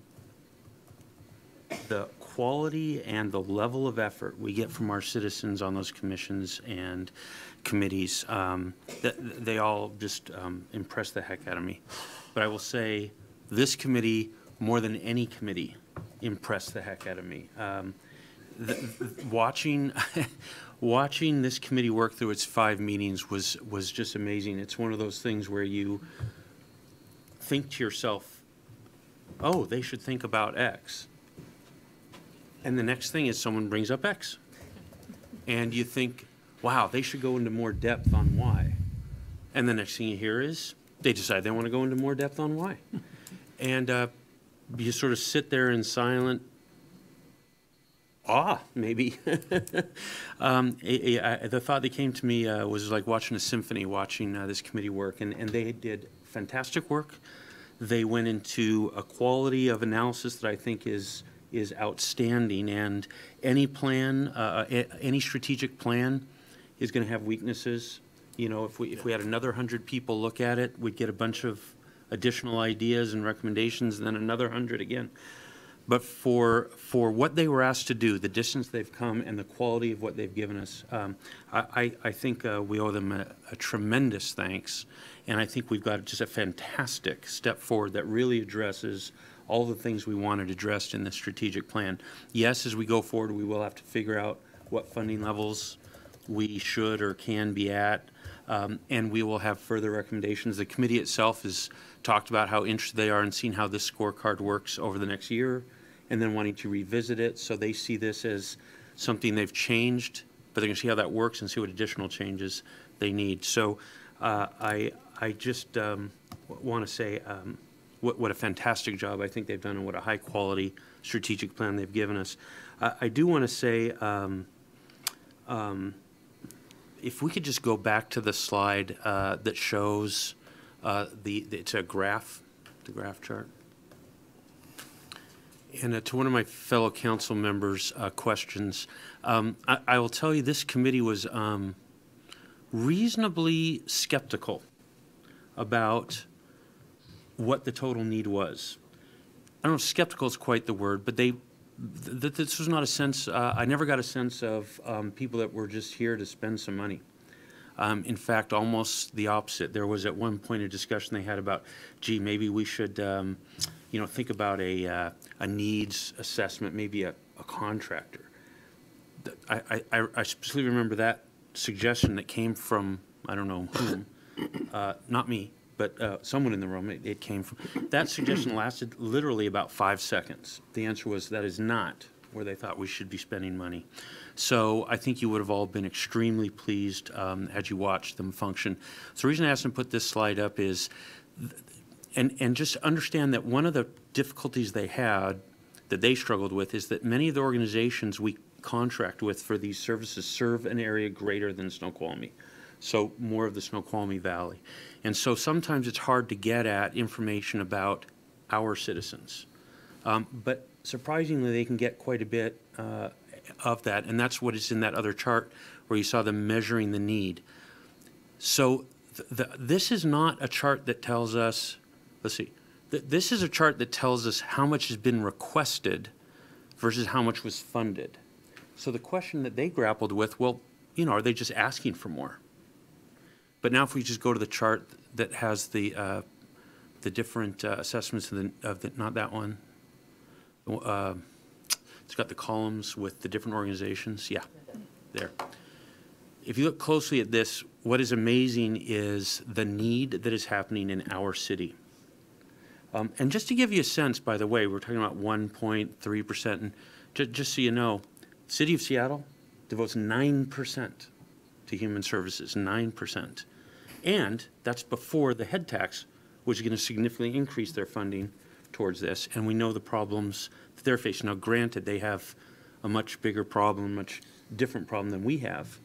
quality and the level of effort we get from our citizens on those commissions and committees. They all just impress the heck out of me. But I will say this committee, more than any committee, impressed the heck out of me. Watching this committee work through its 5 meetings was just amazing. It's one of those things where you think to yourself, oh, they should think about X. And the next thing is someone brings up X. And you think, wow, they should go into more depth on Y. And the next thing you hear is they decide they want to go into more depth on Y. And you sort of sit there in silent awe, maybe. The thought that came to me was like watching a symphony, watching this committee work. And they did fantastic work. They went into a quality of analysis that I think is outstanding, and any plan, any strategic plan is going to have weaknesses. You know, if we had another 100 people look at it, we'd get a bunch of additional ideas and recommendations, and then another 100 again. But for what they were asked to do, the distance they've come and the quality of what they've given us, I think we owe them a tremendous thanks, and I think we've got just a fantastic step forward that really addresses all the things we wanted addressed in the strategic plan. Yes, as we go forward, we will have to figure out what funding levels we should or can be at, and we will have further recommendations. The committee itself has talked about how interested they are in seeing how this scorecard works over the next year, and then wanting to revisit it, so they see this as something they've changed, but they're going to see how that works and see what additional changes they need. So I just want to say what a fantastic job I think they've done, and what a high-quality strategic plan they've given us. I do want to say, if we could just go back to the slide that shows it's a graph, the graph chart. And to one of my fellow council members' questions, I will tell you this committee was reasonably skeptical about what the total need was. I don't know if skeptical is quite the word, but this was not a sense, I never got a sense of people that were just here to spend some money. In fact, almost the opposite. There was at one point a discussion they had about, gee, maybe we should, think about a needs assessment, maybe a contractor. I specifically remember that suggestion that came from, I don't know whom, not me, but someone in the room, it came from. That suggestion lasted literally about 5 seconds. The answer was that is not where they thought we should be spending money. So I think you would have all been extremely pleased had you watched them function. So the reason I asked them to put this slide up is, and just understand that one of the difficulties they had, that they struggled with, is that many of the organizations we contract with for these services serve an area greater than Snoqualmie. So more of the Snoqualmie Valley. And so sometimes it's hard to get at information about our citizens. But surprisingly, they can get quite a bit of that, and that's what is in that other chart where you saw them measuring the need. So this is not a chart that tells us, let's see, this is a chart that tells us how much has been requested versus how much was funded. So the question that they grappled with, well, are they just asking for more? But now if we just go to the chart that has the different assessments of the, not that one, it's got the columns with the different organizations. Yeah, there. If you look closely at this, what is amazing is the need that is happening in our city. And just to give you a sense, by the way, we're talking about 1.3%. And just so you know, the City of Seattle devotes 9% to human services, 9%. And that's before the head tax, which is going to significantly increase their funding towards this. And we know the problems that they're facing. Now, granted, they have a much bigger problem, much different problem than we have.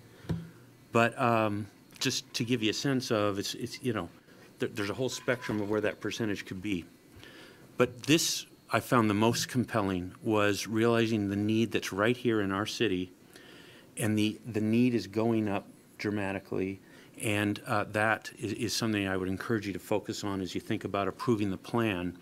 But just to give you a sense of, it's there's a whole spectrum of where that percentage could be. But this, I found the most compelling, was realizing the need that's right here in our city, and the need is going up dramatically, and that is something I would encourage you to focus on as you think about approving the plan.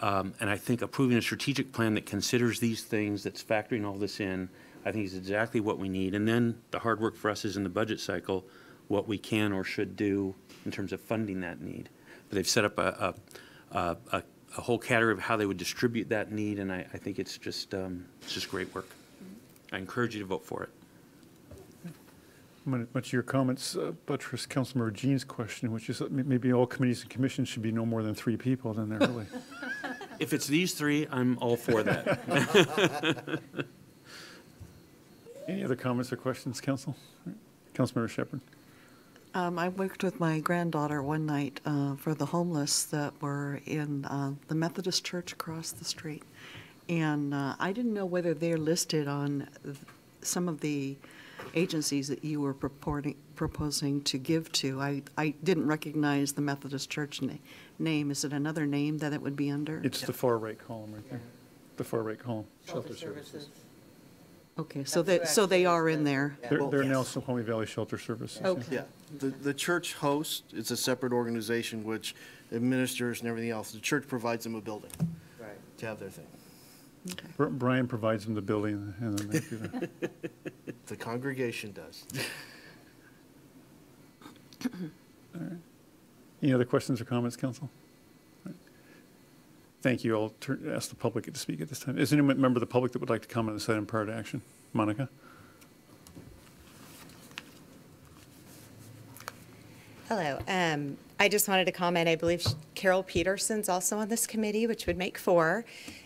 And I think approving a strategic plan that considers these things, that's factoring all this in, I think is exactly what we need. And then the hard work for us is in the budget cycle, what we can or should do in terms of funding that need. But they've set up a whole category of how they would distribute that need, and I think it's just great work. I encourage you to vote for it. Much of your comments buttress Councilmember Jean's question, which is that maybe all committees and commissions should be no more than 3 people, then they're really. If it's these 3, I'm all for that. Any other comments or questions, Council? Councilmember Shepherd. I worked with my granddaughter one night for the homeless that were in the Methodist church across the street. And I didn't know whether they're listed on some of the agencies that you were proposing to give to. I didn't recognize the Methodist church name. Is it another name that it would be under? It's the far right column right there. The far right column. Shelter services. Okay, so they are in there. They're now Snoqualmie Valley Shelter Services. Okay. Yeah, the church host, it's a separate organization which administers and everything else. The church provides them a building to have their thing. Okay. Brian provides them the building, and then they do that. The congregation does. All right. Any other questions or comments, Council? Right. Thank you. I'll ask the public to speak at this time. Is there any member of the public that would like to comment on this item prior to action? Monica? Hello. I just wanted to comment, I believe Carol Peterson's also on this committee, which would make 4,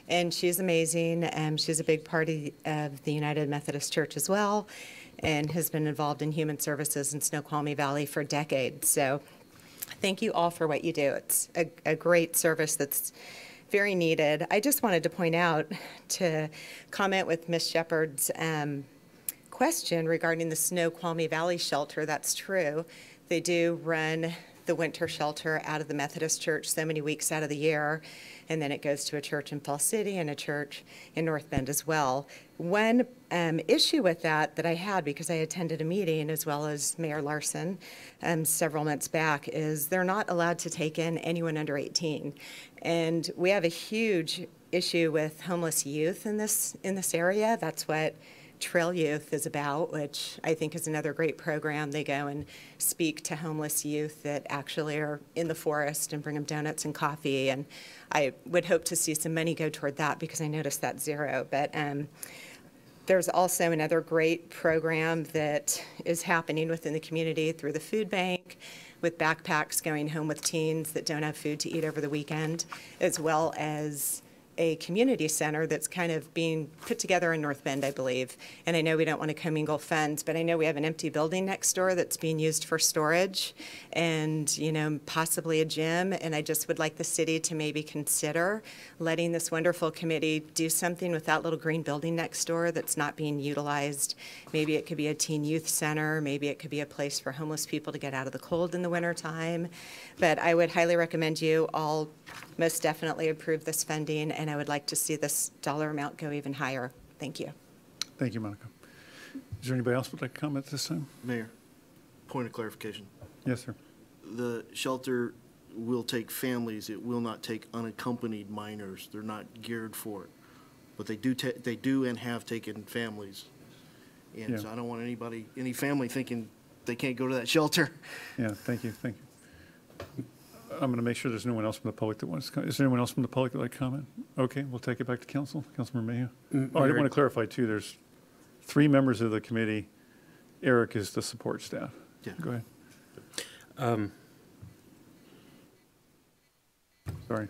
and she's amazing. She's a big part of the United Methodist Church as well, and has been involved in human services in Snoqualmie Valley for decades. So thank you all for what you do. It's a great service that's very needed. I just wanted to point out, to comment with Ms. Shepherd's question regarding the Snoqualmie Valley Shelter. That's true. They do run the winter shelter out of the Methodist church so many weeks out of the year, and then it goes to a church in Fall City and a church in North Bend as well. One issue with that I had, because I attended a meeting as well as Mayor Larson several months back, is they're not allowed to take in anyone under 18. And we have a huge issue with homeless youth in this area. That's what Trail Youth is about, which I think is another great program. They go and speak to homeless youth that actually are in the forest and bring them donuts and coffee. And I would hope to see some money go toward that, because I noticed that's zero. But there's also another great program that is happening within the community through the food bank, with backpacks going home with teens that don't have food to eat over the weekend, as well as a community center that's kind of being put together in North Bend, I believe. And I know we don't want to commingle funds, but I know we have an empty building next door that's being used for storage and, you know, possibly a gym. And I just would like the city to maybe consider letting this wonderful committee do something with that little green building next door that's not being utilized. Maybe it could be a teen youth center. Maybe it could be a place for homeless people to get out of the cold in the wintertime. But I would highly recommend you all most definitely approve this funding, and I would like to see this dollar amount go even higher. Thank you. Thank you, Monica. Is there anybody else who would like to comment this time? Mayor, point of clarification. Yes, sir. The shelter will take families. It will not take unaccompanied minors. They're not geared for it. But they do and have taken families. And Yeah. so I don't want any family thinking they can't go to that shelter. Yeah, thank you. I'm going to make sure there's no one else from the public that wants to comment. Is there anyone else from the public that would like to comment? Okay, we'll take it back to council. Councilmember Mayhew. Oh, I did want to clarify too, there's 3 members of the committee. Eric is the support staff. Yeah. Go ahead. Sorry.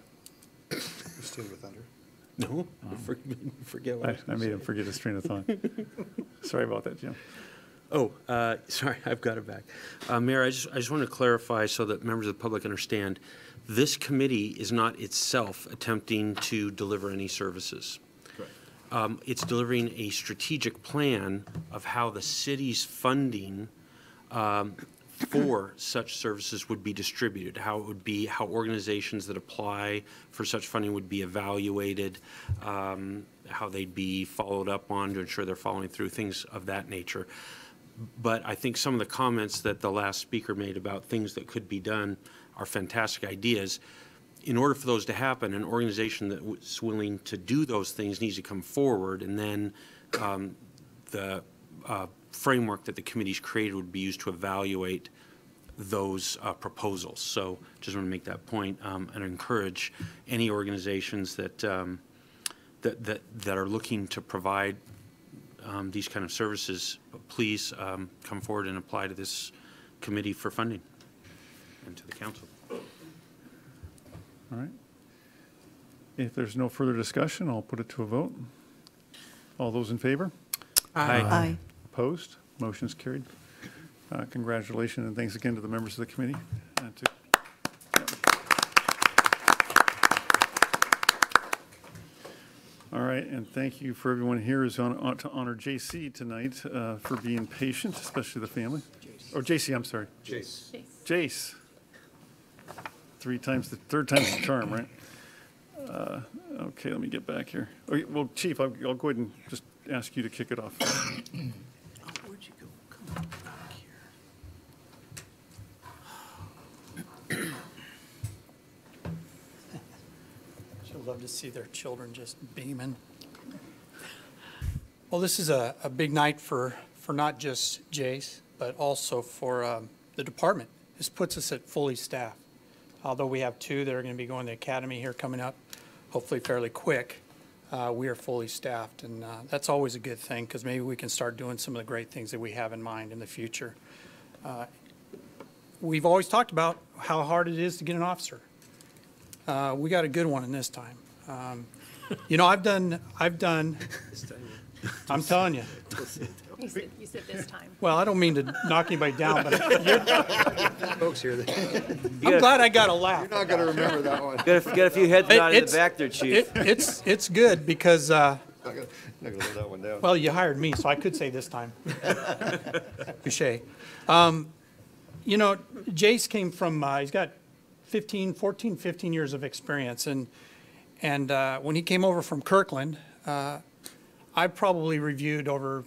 Steal your thunder. No, forget what I made him forget his train of thought. Sorry about that, Jim. Oh, sorry, I've got it back. Mayor, I just want to clarify so that members of the public understand, this committee is not itself attempting to deliver any services. Correct. It's delivering a strategic plan of how the city's funding for such services would be distributed, how organizations that apply for such funding would be evaluated, how they'd be followed up on to ensure they're following through, things of that nature. But I think some of the comments that the last speaker made about things that could be done are fantastic ideas. In order for those to happen, an organization that's willing to do those things needs to come forward, and then the framework that the committee's created would be used to evaluate those proposals. So just want to make that point and encourage any organizations that that are looking to provide these kind of services, please come forward and apply to this committee for funding and to the council. All right. If there's no further discussion, I'll put it to a vote. All those in favor? Aye. Aye. Opposed? Motion's carried. Congratulations and thanks again to the members of the committee. All right, and thank you for everyone here who's on to honor JC tonight for being patient, especially the family. Or JC, I'm sorry. Jace. Third time's the charm, right? Okay, let me get back here. Okay, well, Chief, I'll go ahead and just ask you to kick it off. Where'd you go? Come on back here. She'll love to see their children just beaming. Well, this is a big night for not just Jace, but also for the department. This puts us at fully staffed. Although we have 2 that are going to be going to the academy here coming up, hopefully fairly quick, we are fully staffed. And that's always a good thing, because maybe we can start doing some of the great things that we have in mind in the future. We've always talked about how hard it is to get an officer. We got a good one in this time. You know, I've done, I'm telling you. You said this time. Well, I don't mean to knock anybody down, but Folks here, I'm glad I got a laugh. you're not going to remember that one. Got a few heads nodding in the back there, Chief. It's good because, Not going to let that one down. well, you hired me, so I could say this time. Touche. You know, Jace came from, he's got 15 years of experience. And when he came over from Kirkland, I probably reviewed over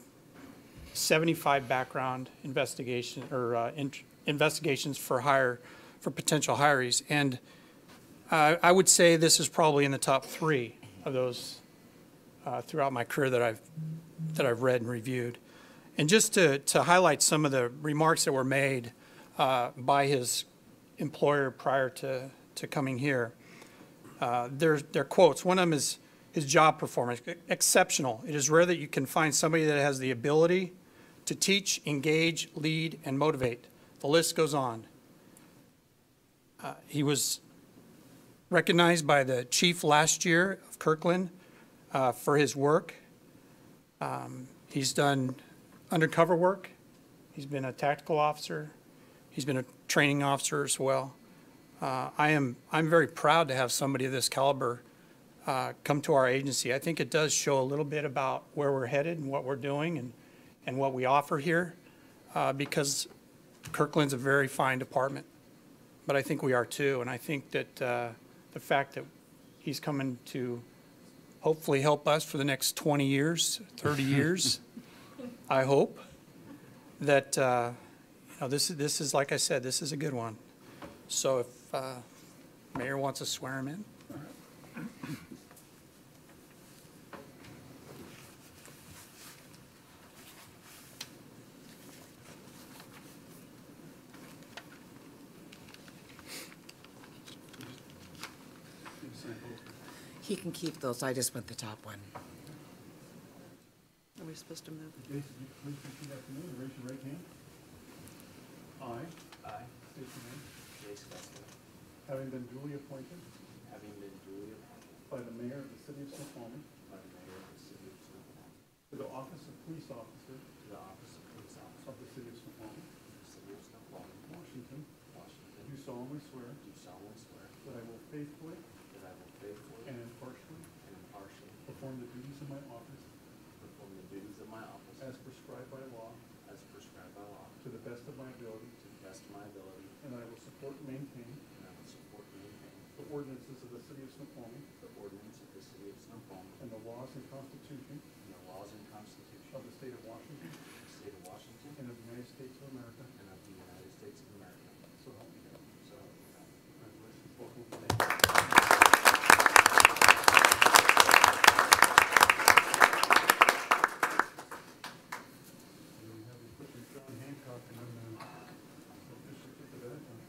75 background investigation or investigations for potential hirees. And I would say this is probably in the top 3 of those throughout my career that I've read and reviewed. And just to highlight some of the remarks that were made by his employer prior to coming here, they're quotes. One of them is his job performance, exceptional. It is rare that you can find somebody that has the ability to teach, engage, lead, and motivate. The list goes on. He was recognized by the chief last year of Kirkland for his work. He's done undercover work. He's been a tactical officer. He's been a training officer as well. I'm very proud to have somebody of this caliber come to our agency. I think it does show a little bit about where we're headed and what we're doing and what we offer here, because Kirkland's a very fine department, but I think we are too. And I think that the fact that he's coming to hopefully help us for the next 20 years, 30 years, I hope that this is, like I said, this is a good one. So if Mayor wants to swear him in. He can keep those. I just want the top one. Are we supposed to move? Jason, please repeat after me and raise your right hand. I state your name. Jason Kessler, Having been duly appointed having been duly appointed by the mayor of the city of Snoqualmie by the mayor of the city of Snoqualmie to the office of police officer to the office of police officer of the city of Snoqualmie, of the city of Snoqualmie, Washington, Washington, do solemnly swear do solemnly swear that I will faithfully that I will faithfully and impartially and impartially perform the duties of my office perform the duties of my office as prescribed by law as prescribed by law to the best of my ability, to the best of my ability, and I will support and maintain and I will support and maintain the ordinances of the city of Snoqualmie the ordinance of the city of Snoqualmie and the laws and constitution and the laws and constitution of the state of Washington of the state of Washington and of the United States of America. and of the United States of America. So help me God. So help me God. Congratulations. Welcome to the John Hancock and then officially put the badge on.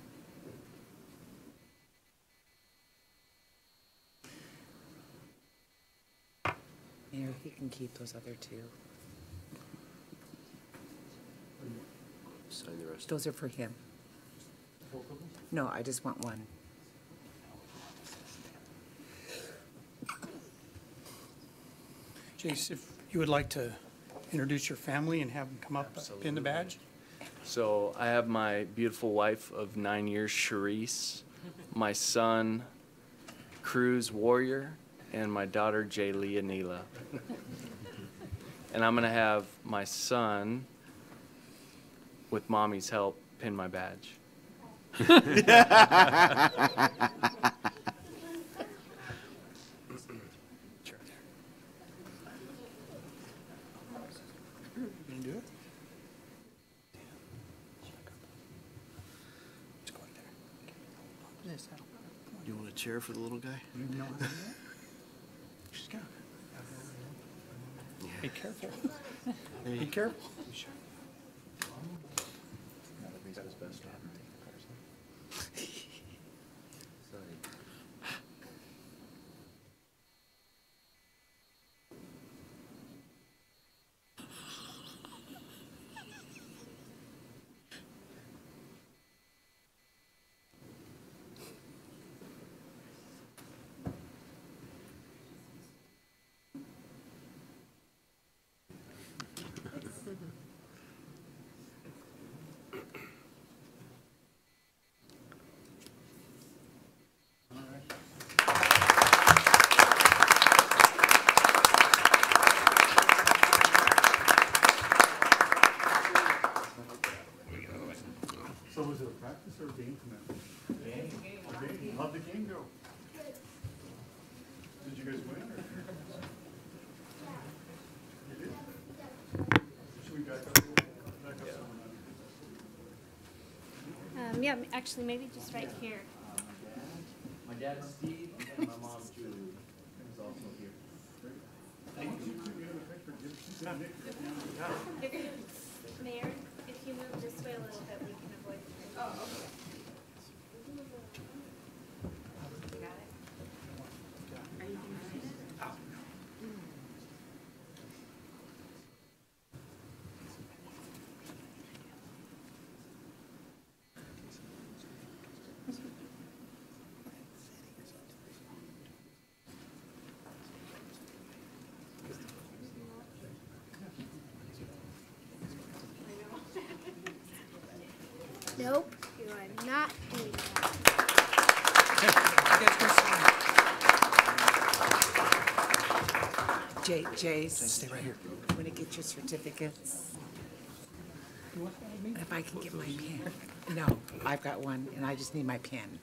Mayor, he can keep those other 2. Sign the rest. Those are for him. No, I just want one. Jace, if you would like to introduce your family and have them come up, pin the badge. So I have my beautiful wife of 9 years, Charisse, my son, Cruz Warrior, and my daughter, Jay Leonila. And I'm going to have my son, with mommy's help, pin my badge. You gonna do it? You want a chair for the little guy? No. She's got it. Be careful. Be careful. Yeah, actually, maybe just right here. My dad is Steve, and my mom Julie is also here. Mayor, if you move this way a little bit, we can avoid the. Oh, okay. Nope, you are not doing that. Jace. Stay right here. I'm gonna get your certificates. If I can get my pen. No, I've got one, and I just need my pen.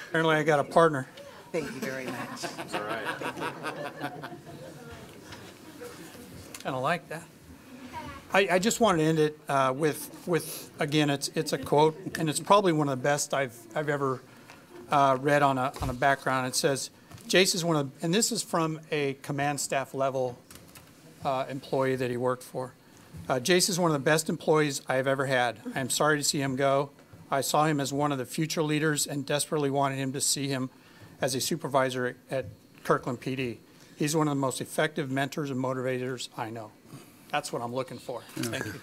Apparently I got a partner. Thank you very much. All right. Kind of like that. I just wanted to end it with again, it's a quote, and it's probably one of the best I've ever read on a background. It says, Jace is one of, and this is from a command staff level employee that he worked for. Jace is one of the best employees I have ever had. I am sorry to see him go. I saw him as one of the future leaders and desperately wanted him to see him as a supervisor at Kirkland PD. He's one of the most effective mentors and motivators I know. That's what I'm looking for. Thank you.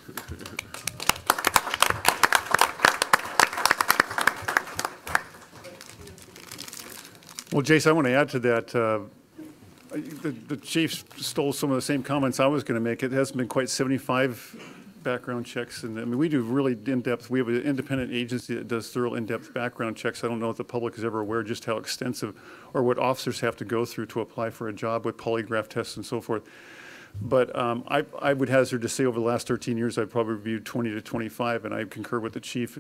Well, Jace, I want to add to that. The chief stole some of the same comments I was going to make. It hasn't been quite 75 background checks, and I mean, we do really in-depth. We have an independent agency that does thorough in-depth background checks. I don't know if the public is ever aware just how extensive, or what officers have to go through to apply for a job with polygraph tests and so forth. But I would hazard to say over the last 13 years, I've probably reviewed 20 to 25, and I concur with the chief.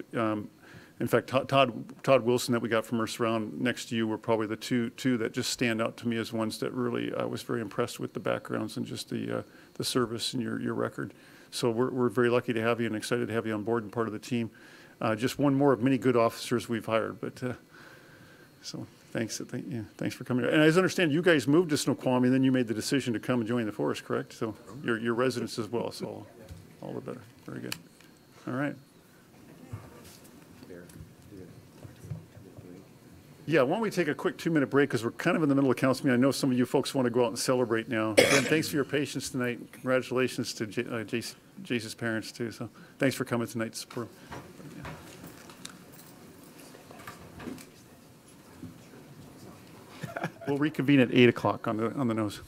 In fact, Todd Wilson that we got from Mercer Round next to you were probably the two that just stand out to me as ones that really I was very impressed with the backgrounds and just the service and your record. So we're very lucky to have you and excited to have you on board and part of the team. Just one more of many good officers we've hired. But so thanks for coming. And as I understand, you guys moved to Snoqualmie, and then you made the decision to come and join the force, correct? So you're residents as well. So all the better. Very good. All right. Yeah, why don't we take a quick 2-minute break because we're kind of in the middle of council meeting. I know some of you folks want to go out and celebrate now. Again, thanks for your patience tonight. Congratulations to Jace's parents too. So thanks for coming tonight to support. We'll reconvene at 8 o'clock on the nose.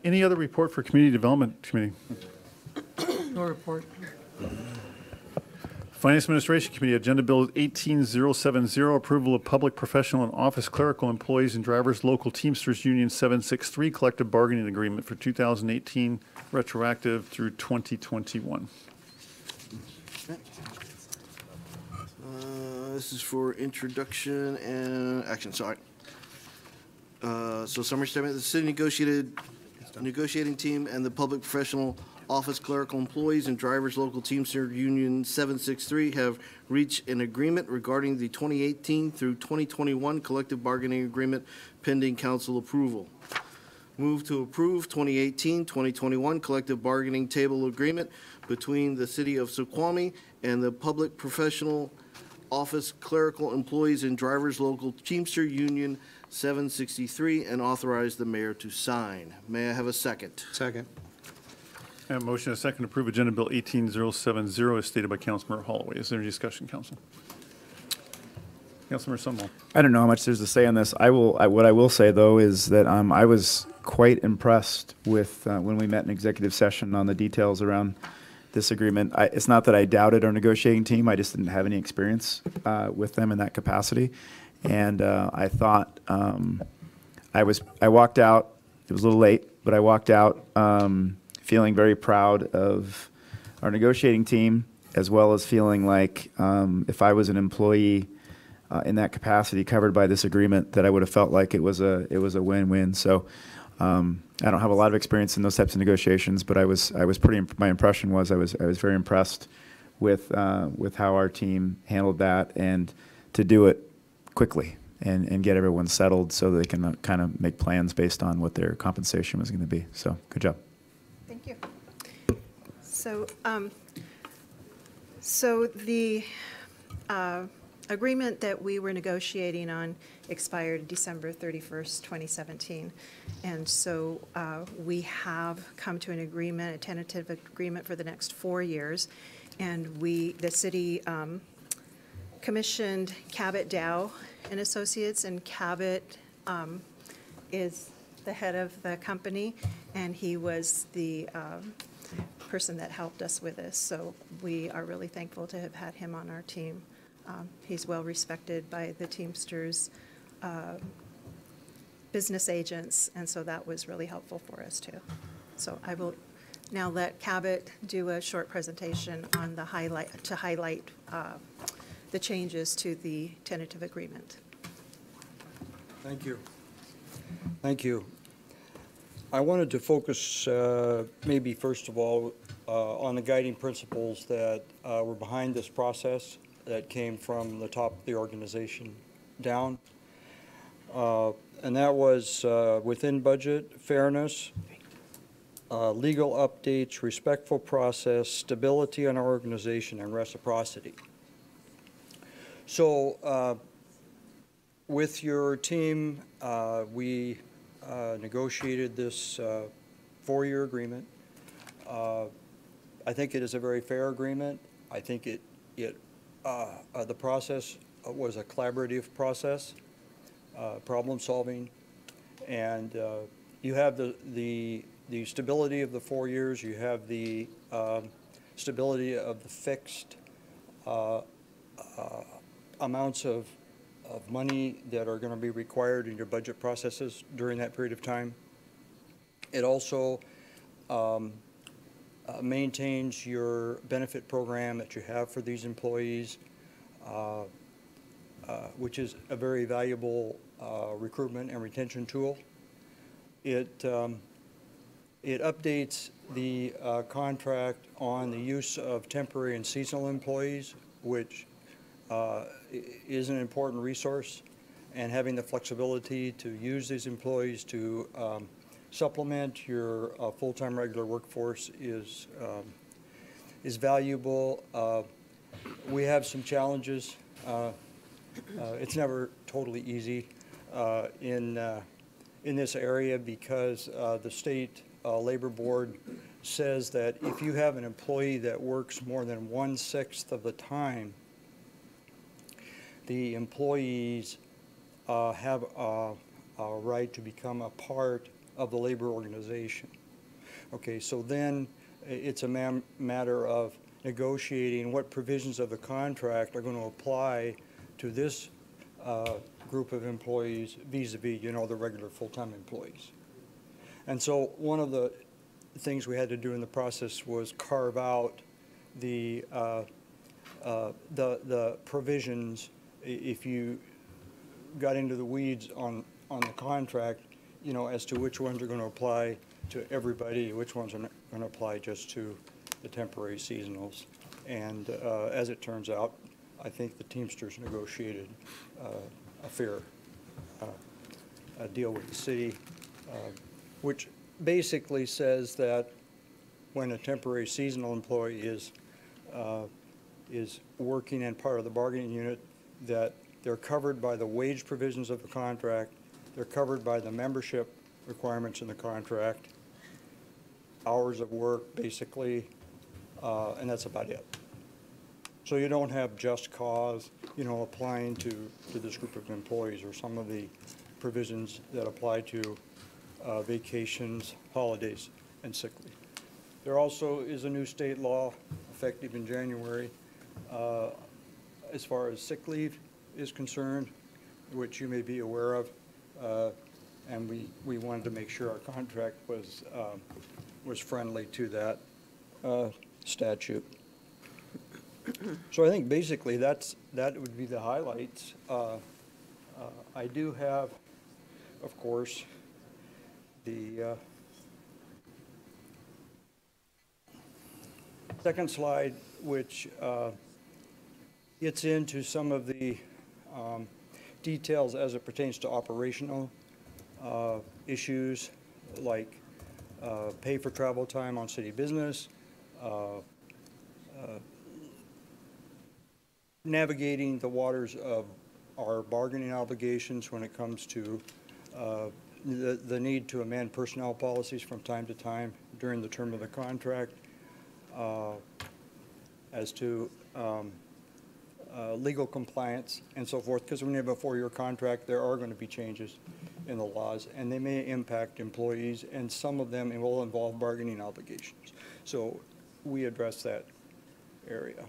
Any other report for Community Development Committee? No report. Finance Administration Committee, Agenda Bill 18070, approval of public professional and office clerical employees and drivers local Teamsters Union 763 collective bargaining agreement for 2018, retroactive through 2021. This is for introduction and action, sorry. So summary statement, the city negotiating team and the public professional office clerical employees and drivers local Teamster Union 763 have reached an agreement regarding the 2018 through 2021 collective bargaining agreement pending council approval. Move to approve 2018-2021 collective bargaining table agreement between the city of Snoqualmie and the public professional office clerical employees and drivers local Teamster Union 763 and authorize the mayor to sign. May I have a second? Second. I have a motion and a second to approve Agenda Bill 18070 as stated by Councilmember Holloway. Is there any discussion, Council? Councilmember Sunwell. I don't know how much there's to say on this. What I will say, though, is that I was quite impressed with when we met in executive session on the details around this agreement. It's not that I doubted our negotiating team. I just didn't have any experience with them in that capacity. And I thought I walked out. It was a little late, but I walked out feeling very proud of our negotiating team, as well as feeling like if I was an employee in that capacity covered by this agreement, that I would have felt like it was a win-win. So I don't have a lot of experience in those types of negotiations, but my impression was I was very impressed with how our team handled that, and to do it quickly and get everyone settled so that they can kind of make plans based on what their compensation was going to be. So good job. Thank you. So the agreement that we were negotiating on expired December 31st, 2017. And so we have come to an agreement, a tentative agreement for the next 4 years. And the city commissioned Cabot Dow and Associates, and Cabot is the head of the company, and he was the person that helped us with this. So we are really thankful to have had him on our team. He's well respected by the Teamsters business agents, and so that was really helpful for us too. So I will now let Cabot do a short presentation on the highlight the changes to the tentative agreement. Thank you. Thank you. I wanted to focus maybe first of all on the guiding principles that were behind this process that came from the top of the organization down. And that was within budget, fairness, legal updates, respectful process, stability in our organization, and reciprocity. So with your team, we negotiated this 4-year agreement. I think it is a very fair agreement. I think the process was a collaborative process, problem solving, and you have the stability of the 4 years. You have the stability of the fixed amounts of money that are going to be required in your budget processes during that period of time. It also maintains your benefit program that you have for these employees, which is a very valuable recruitment and retention tool. It updates the contract on the use of temporary and seasonal employees, which is an important resource, and having the flexibility to use these employees to supplement your full-time regular workforce is valuable. We have some challenges. It's never totally easy in this area because the state labor board says that if you have an employee that works more than 1/6 of the time, the employees have a right to become a part of the labor organization. Okay, so then it's a matter of negotiating what provisions of the contract are going to apply to this group of employees vis-a-vis, you know, the regular full-time employees. And so one of the things we had to do in the process was carve out the provisions. If you got into the weeds on the contract, you know, as to which ones are going to apply to everybody, which ones are going to apply just to the temporary seasonals. And as it turns out, I think the Teamsters negotiated a fair deal with the city, which basically says that when a temporary seasonal employee is working and part of the bargaining unit, that they're covered by the wage provisions of the contract, they're covered by the membership requirements in the contract, hours of work, basically, and that's about it. So you don't have just cause, you know, applying to this group of employees, or some of the provisions that apply to vacations, holidays, and sick leave. There also is a new state law effective in January as far as sick leave is concerned, which you may be aware of, and we wanted to make sure our contract was friendly to that statute. So I think basically that would be the highlights. I do have, of course, the second slide, which gets into some of the details as it pertains to operational issues, like pay for travel time on city business, navigating the waters of our bargaining obligations when it comes to the need to amend personnel policies from time to time during the term of the contract, as to legal compliance and so forth, because when you have a 4-year contract, there are going to be changes in the laws, and they may impact employees, and some of them will involve bargaining obligations. So we address that area.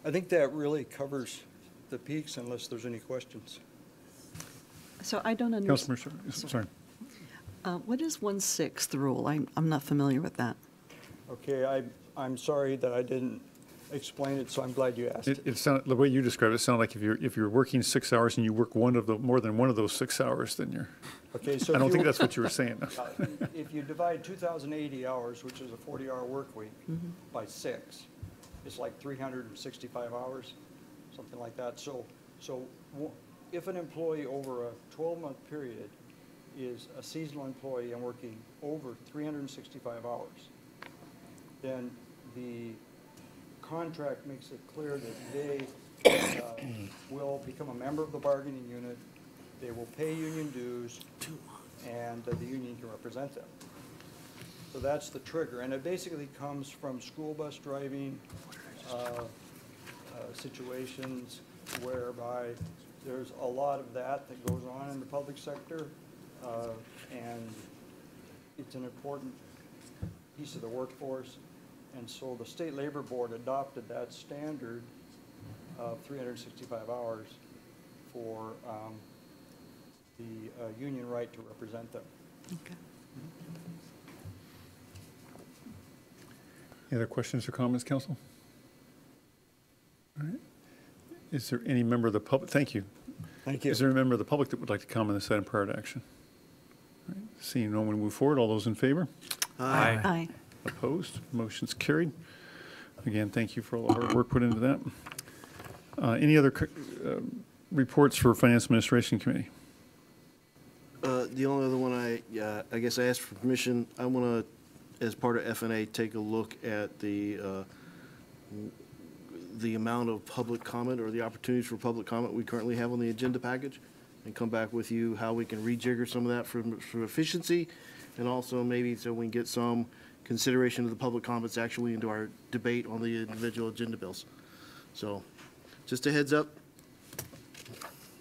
I think that really covers the peaks, unless there's any questions. So I don't understand. Councilman, sorry. What is 1/6 rule? I'm not familiar with that. Okay, I'm sorry that I didn't explain it, so I'm glad you asked. It sounded, the way you described it, sounded like if you're working 6 hours and you work more than one of those 6 hours, then you're. Okay, so I don't think that's what you were saying. If you divide 2,080 hours, which is a 40-hour work week, by 6, it's like 365 hours, something like that. So if an employee over a 12-month period is a seasonal employee and working over 365 hours, then the contract makes it clear that they will become a member of the bargaining unit, they will pay union dues, and the union can represent them. So that's the trigger, and it basically comes from school bus driving situations whereby there's a lot of that goes on in the public sector, and it's an important piece of the workforce. And so the State Labor Board adopted that standard of 365 hours for the union right to represent them. Okay. Any other questions or comments, council? All right. Is there any member of the public? Thank you. Thank you. Is there a member of the public that would like to comment on this item prior to action? All right. Seeing no one move forward, all those in favor? Aye. Aye. Opposed? Motion's carried. Again, thank you for all the hard work put into that. Any other reports for Finance Administration Committee? The only other one I guess I asked for permission. I want to, as part of FNA, take a look at the amount of public comment or the opportunities for public comment we currently have on the agenda package, and come back with you how we can rejigger some of that for efficiency, and also maybe so we can get some consideration of the public comments actually into our debate on the individual agenda bills. So just a heads up.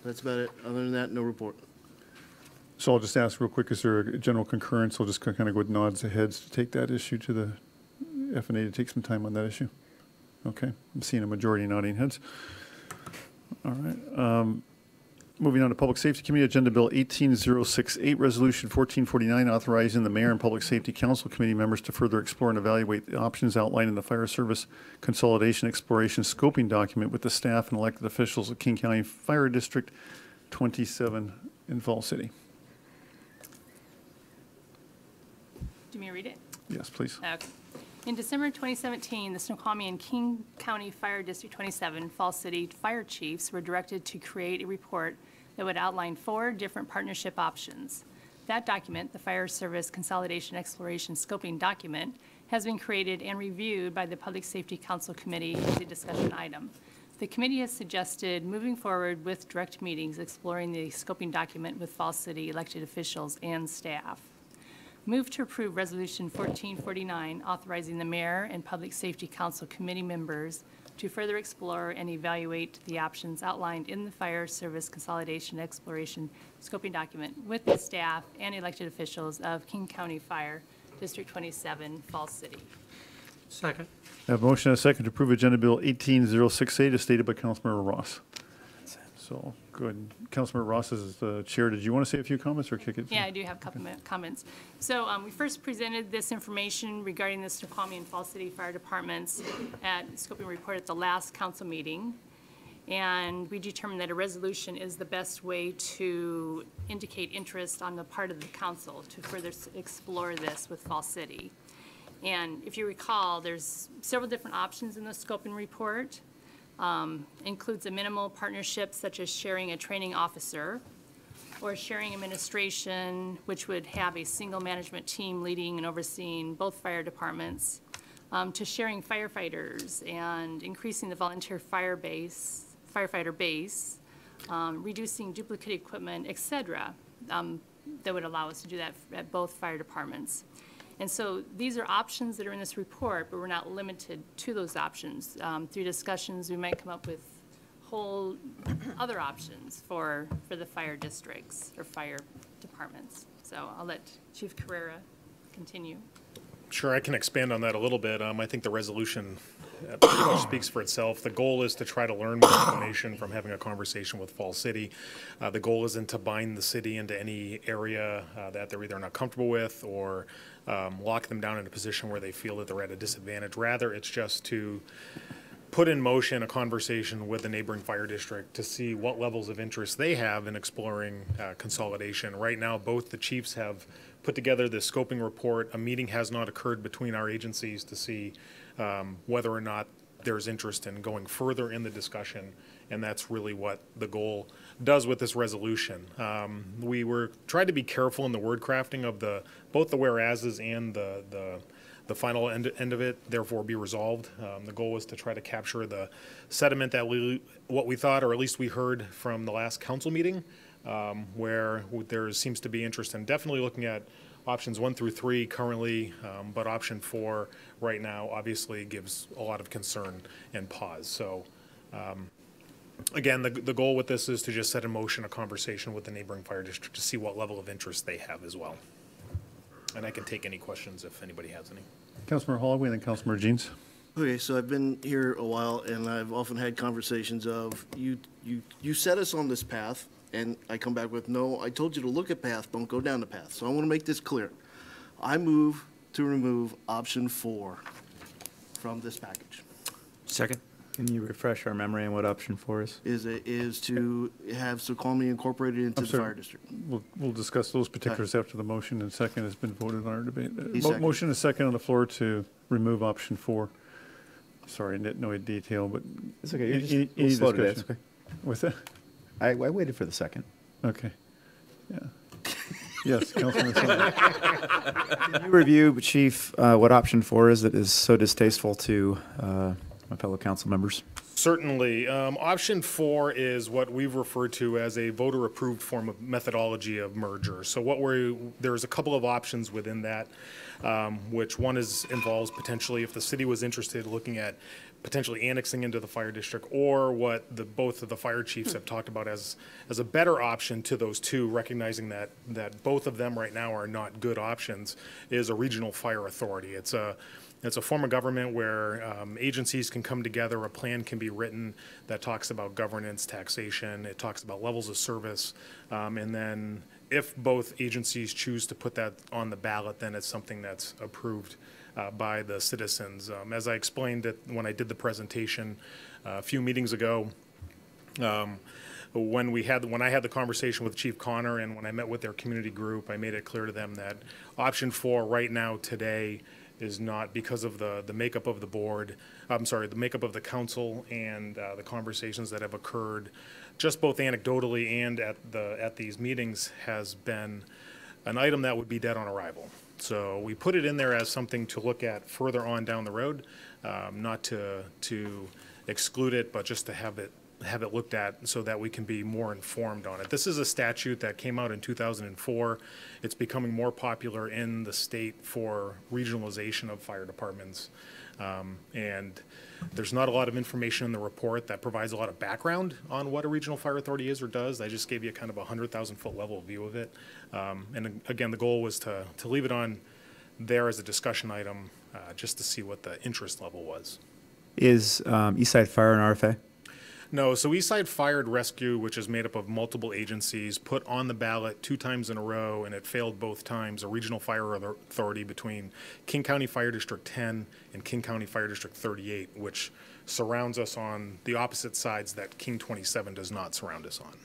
That's about it. Other than that, no report. So I'll just ask real quick, is there a general concurrence? I'll just kind of go with nods of heads to take that issue to the F&A to take some time on that issue. Okay, I'm seeing a majority nodding heads. All right. Moving on to Public Safety Committee, Agenda Bill 18068, Resolution 1449, authorizing the Mayor and Public Safety Council Committee members to further explore and evaluate the options outlined in the Fire Service Consolidation Exploration Scoping Document with the staff and elected officials of King County Fire District 27 in Fall City. Do you want me to read it? Yes, please. Okay. In December 2017, the Snoqualmie and King County Fire District 27 Fall City fire chiefs were directed to create a report that would outline 4 different partnership options. That document, the Fire Service Consolidation Exploration Scoping Document, has been created and reviewed by the Public Safety Council Committee as a discussion item. The committee has suggested moving forward with direct meetings exploring the scoping document with Fall City elected officials and staff. Move to approve Resolution 1449, authorizing the Mayor and Public Safety Council Committee members to further explore and evaluate the options outlined in the Fire Service Consolidation Exploration Scoping Document with the staff and elected officials of King County Fire District 27, Fall City. Second. I have a motion and a second to approve Agenda Bill 18068 as stated by Councilmember Ross. So, good. Councilmember Ross is the chair. Did you want to say a few comments or kick it? Yeah, I do have a couple comments. So we first presented this information regarding the Snoqualmie and Fall City Fire Departments at scoping report at the last council meeting. And we determined that a resolution is the best way to indicate interest on the part of the council to further explore this with Fall City. And if you recall, there's several different options in the scoping report. Includes a minimal partnership such as sharing a training officer or sharing administration, which would have a single management team leading and overseeing both fire departments, to sharing firefighters and increasing the volunteer firefighter base, reducing duplicate equipment, et cetera, that would allow us to do that at both fire departments. And so these are options that are in this report, but we're not limited to those options. Through discussions, we might come up with whole other options for the fire districts or fire departments. So I'll let Chief Carrera continue. Sure, I can expand on that a little bit. I think the resolution pretty much speaks for itself. The goal is to try to learn more information from having a conversation with Fall City. The goal isn't to bind the city into any area that they're either not comfortable with or lock them down in a position where they feel that they're at a disadvantage. Rather, it's just to put in motion a conversation with the neighboring fire district to see what levels of interest they have in exploring consolidation. Right now, both the chiefs have put together this scoping report. A meeting has not occurred between our agencies to see whether or not there's interest in going further in the discussion, and that's really what the goal does with this resolution. We were trying to be careful in the word crafting of both the whereases and the final end of it, therefore be resolved. The goal was to try to capture the sentiment that what we thought, or at least we heard from the last council meeting, where there seems to be interest in definitely looking at options 1 through 3 currently, but option 4 right now obviously gives a lot of concern and pause. So again, the goal with this is to just set in motion a conversation with the neighboring fire district to see what level of interest they have as well. And I can take any questions if anybody has any. Councilmember Holloway and then Councilmember Jeans. Okay, so I've been here a while, and I've often had conversations of, you set us on this path, and I come back with, no, I told you to look at path, don't go down the path. So I want to make this clear. I move to remove option 4 from this package. Second. Can you refresh our memory on what option 4 is? Is to have Snoqualmie incorporated into the fire district. We'll discuss those particulars after the motion and second has been voted on our debate. Second. Motion is second on the floor to remove option 4. Sorry, no detail, but It's okay. Any Slow today. discussion? It's okay. What's that? I waited for the second. Okay. Yeah. Yes, Councilman Sanders. Can you review, Chief, what option 4 is that is so distasteful to my fellow council members? Certainly. Option 4 is what we've referred to as a voter-approved form of methodology of merger. So there's a couple of options within that, which one involves potentially, if the city was interested, looking at potentially annexing into the fire district, or what both of the fire chiefs have talked about as a better option to those two, recognizing that both of them right now are not good options, is a regional fire authority. It's a form of government where agencies can come together, a plan can be written that talks about governance, taxation, it talks about levels of service, and then if both agencies choose to put that on the ballot, then it's something that's approved by the citizens. As I explained it when I did the presentation a few meetings ago, when I had the conversation with Chief Connor and when I met with their community group, I made it clear to them that option 4 right now today is not, because of the makeup of the board, the makeup of the council and the conversations that have occurred, just both anecdotally and at these meetings, has been an item that would be dead on arrival. So we put it in there as something to look at further on down the road, not to exclude it, but just to have it looked at so that we can be more informed on it. This is a statute that came out in 2004. It's becoming more popular in the state for regionalization of fire departments. And there's not a lot of information in the report that provides a lot of background on what a regional fire authority is or does. I just gave you kind of a 100,000-foot level view of it. And again, the goal was to leave it on there as a discussion item, just to see what the interest level was. Is Eastside Fire an RFA? No, so Eastside Fire and Rescue, which is made up of multiple agencies, put on the ballot 2 times in a row, and it failed both times, a regional fire authority between King County Fire District 10 and King County Fire District 38, which surrounds us on the opposite sides that King 27 does not surround us on.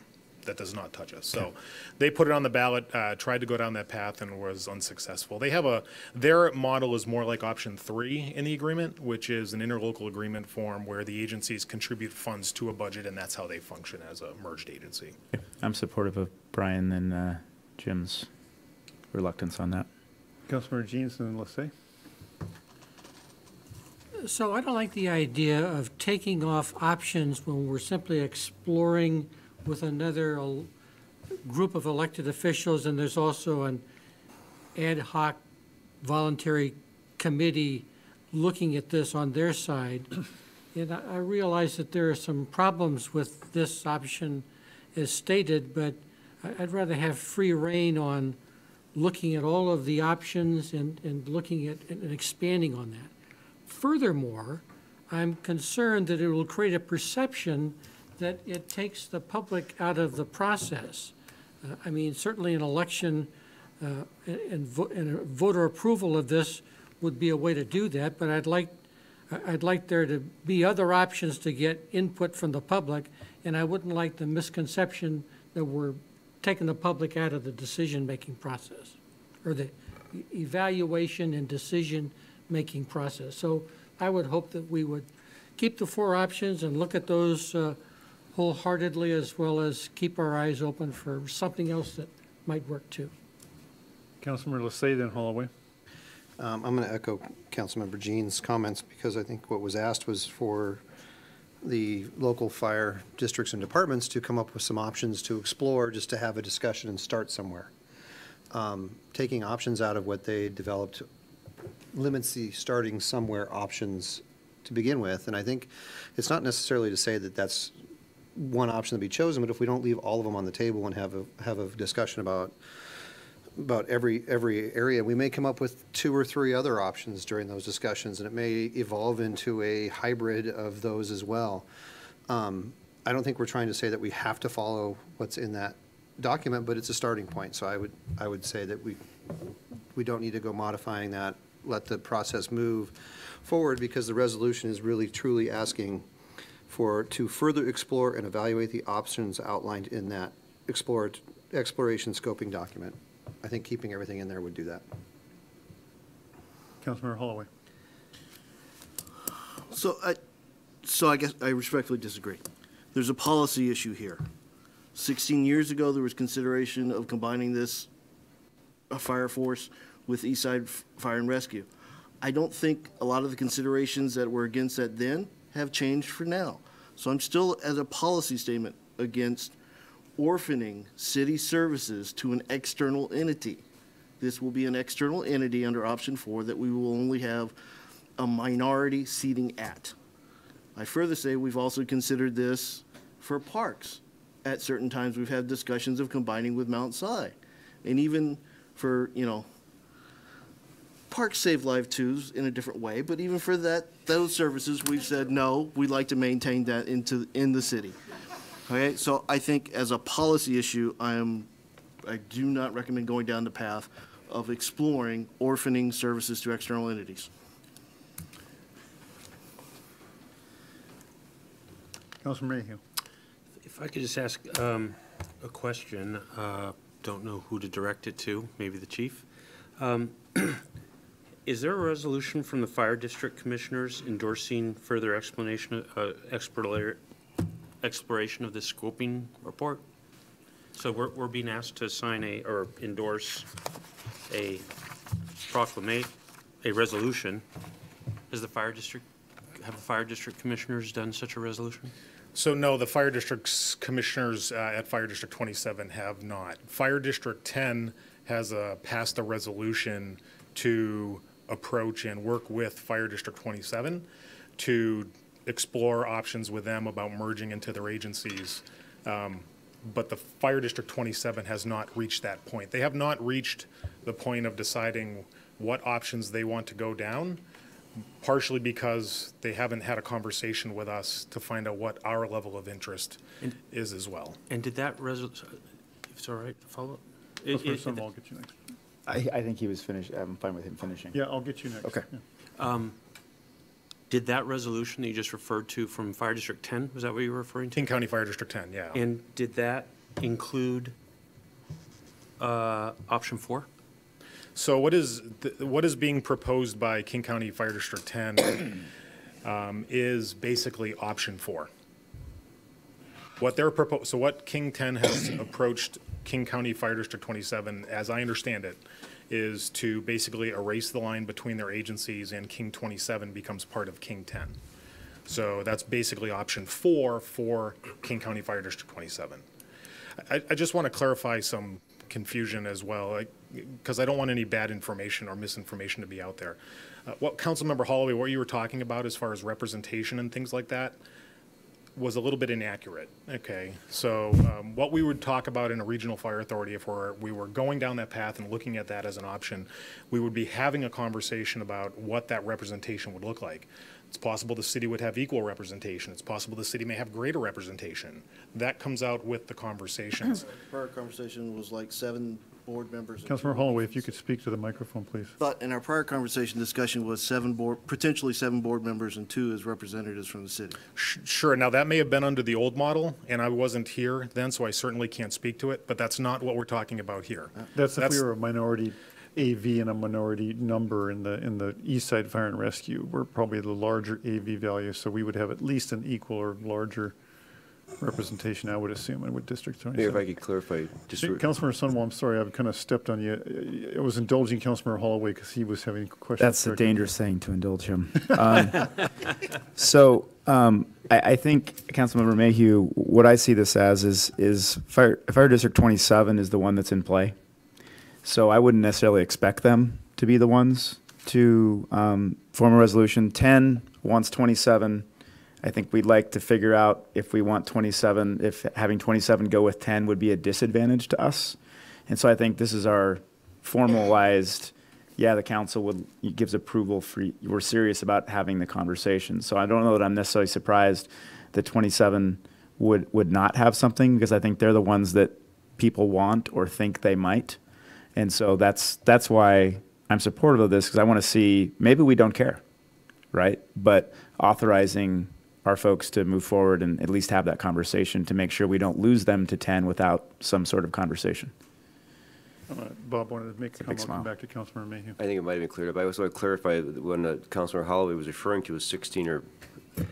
That does not touch us. So they put it on the ballot, tried to go down that path, and was unsuccessful. They have their model is more like option 3 in the agreement, which is an interlocal agreement form where the agencies contribute funds to a budget, and that's how they function as a merged agency. I'm supportive of Brian and Jim's reluctance on that. Councilmember Jeans and Lassay. So I don't like the idea of taking off options when we're simply exploring with another group of elected officials, and there's also an ad hoc voluntary committee looking at this on their side. And I realize that there are some problems with this option as stated, but I'd rather have free rein on looking at all of the options and looking at and expanding on that. Furthermore, I'm concerned that it will create a perception that it takes the public out of the process. I mean, certainly an election and voter approval of this would be a way to do that, but I'd like there to be other options to get input from the public, and I wouldn't like the misconception that we're taking the public out of the decision-making process, or the evaluation and decision-making process. So I would hope that we would keep the 4 options and look at those wholeheartedly, as well as keep our eyes open for something else that might work too. Councilmember Lassay, then Holloway. I'm going to echo Councilmember Jean's comments, because I think what was asked was for the local fire districts and departments to come up with some options to explore, just to have a discussion and start somewhere. Taking options out of what they developed limits the starting somewhere options to begin with. And I think it's not necessarily to say that that's one option to be chosen, but if we don't leave all of them on the table and have a discussion about every area, we may come up with 2 or 3 other options during those discussions, and it may evolve into a hybrid of those as well. I don't think we're trying to say that we have to follow what's in that document, but it's a starting point. So I would say that we don't need to go modifying that. Let the process move forward, because the resolution is really truly asking to further explore and evaluate the options outlined in that exploration scoping document. I think keeping everything in there would do that. Councilmember Holloway. So I guess I respectfully disagree. There's a policy issue here. 16 years ago, there was consideration of combining this fire force with Eastside Fire and Rescue. I don't think a lot of the considerations that were against that then have changed for now. So I'm still, as a policy statement, against orphaning city services to an external entity. This will be an external entity under option 4 that we will only have a minority seating at. I further say we've also considered this for parks. At certain times, we've had discussions of combining with Mount Si. And even for, parks save life too in a different way, but even for those services, we've said, no, we'd like to maintain that in the city. Okay, so I think as a policy issue, I do not recommend going down the path of exploring orphaning services to external entities. Councilor Mayhew. If I could just ask a question, don't know who to direct it to, maybe the chief. Is there a resolution from the fire district commissioners endorsing further exploration of this scoping report? So we're being asked to sign or endorse a resolution. Have the fire district commissioners done such a resolution? So no, the fire district's commissioners at Fire District 27 have not. Fire District 10 has passed a resolution to approach and work with Fire District 27 to explore options with them about merging into their agencies. But the Fire District 27 has not reached that point. They have not reached the point of deciding what options they want to go down, partially because they haven't had a conversation with us to find out what our level of interest is as well. And did that if it's all right, follow up? I'll get you next. I think he was finished. I'm fine with him finishing. Yeah, I'll get you next. Okay. Yeah. Did that resolution that you just referred to from Fire District 10, was that what you were referring to? King County Fire District 10, yeah. And did that include option 4? So what is being proposed by King County Fire District 10 is basically option 4. What King 10 has approached King County Fire District 27, as I understand it, is to basically erase the line between their agencies, and King 27 becomes part of King 10. So that's basically option 4 for King County Fire District 27. I just want to clarify some confusion as well, because I don't want any bad information or misinformation to be out there. What Councilmember Holloway, what you were talking about as far as representation and things like that, was a little bit inaccurate. Okay, so what we would talk about in a regional fire authority, if we were going down that path and looking at that as an option, we would be having a conversation about what that representation would look like. It's possible the city would have equal representation. It's possible the city may have greater representation. That comes out with the conversations. Our conversation was like 7 board members. Councilor Holloway, if you could speak to the microphone, please. But in our prior conversation, discussion was potentially 7 board members and 2 as representatives from the city. Sure. Now, that may have been under the old model, and I wasn't here then, so I certainly can't speak to it, but that's not what we're talking about here. That's if we were a minority AV and a minority number in the East Side Fire and Rescue. We're probably the larger AV value, so we would have at least an equal or larger representation, I would assume, in District 27. Maybe if I could clarify. Councilmember Sunwell, I'm sorry, I've kind of stepped on you. I was indulging Councilmember Holloway because he was having questions. That's a dangerous thing to indulge him. I think, Councilmember Mayhew, what I see this as is Fire District 27 is the one that's in play. So I wouldn't necessarily expect them to be the ones to form a resolution. 10 wants 27. I think we'd like to figure out if we want 27, if having 27 go with 10 would be a disadvantage to us. And so I think this is our formalized, the council gives approval for, we're serious about having the conversation. So I don't know that I'm necessarily surprised that 27 would not have something, because I think they're the ones that people want or think they might. And so that's why I'm supportive of this, because I want to see, maybe we don't care, right? But authorizing our folks to move forward and at least have that conversation to make sure we don't lose them to 10 without some sort of conversation. Bob wanted to make a comment. Come back to Councilmember Mayhew. I think it might have been cleared up. I also want to clarify when Councilor Holloway was referring to was 16 or it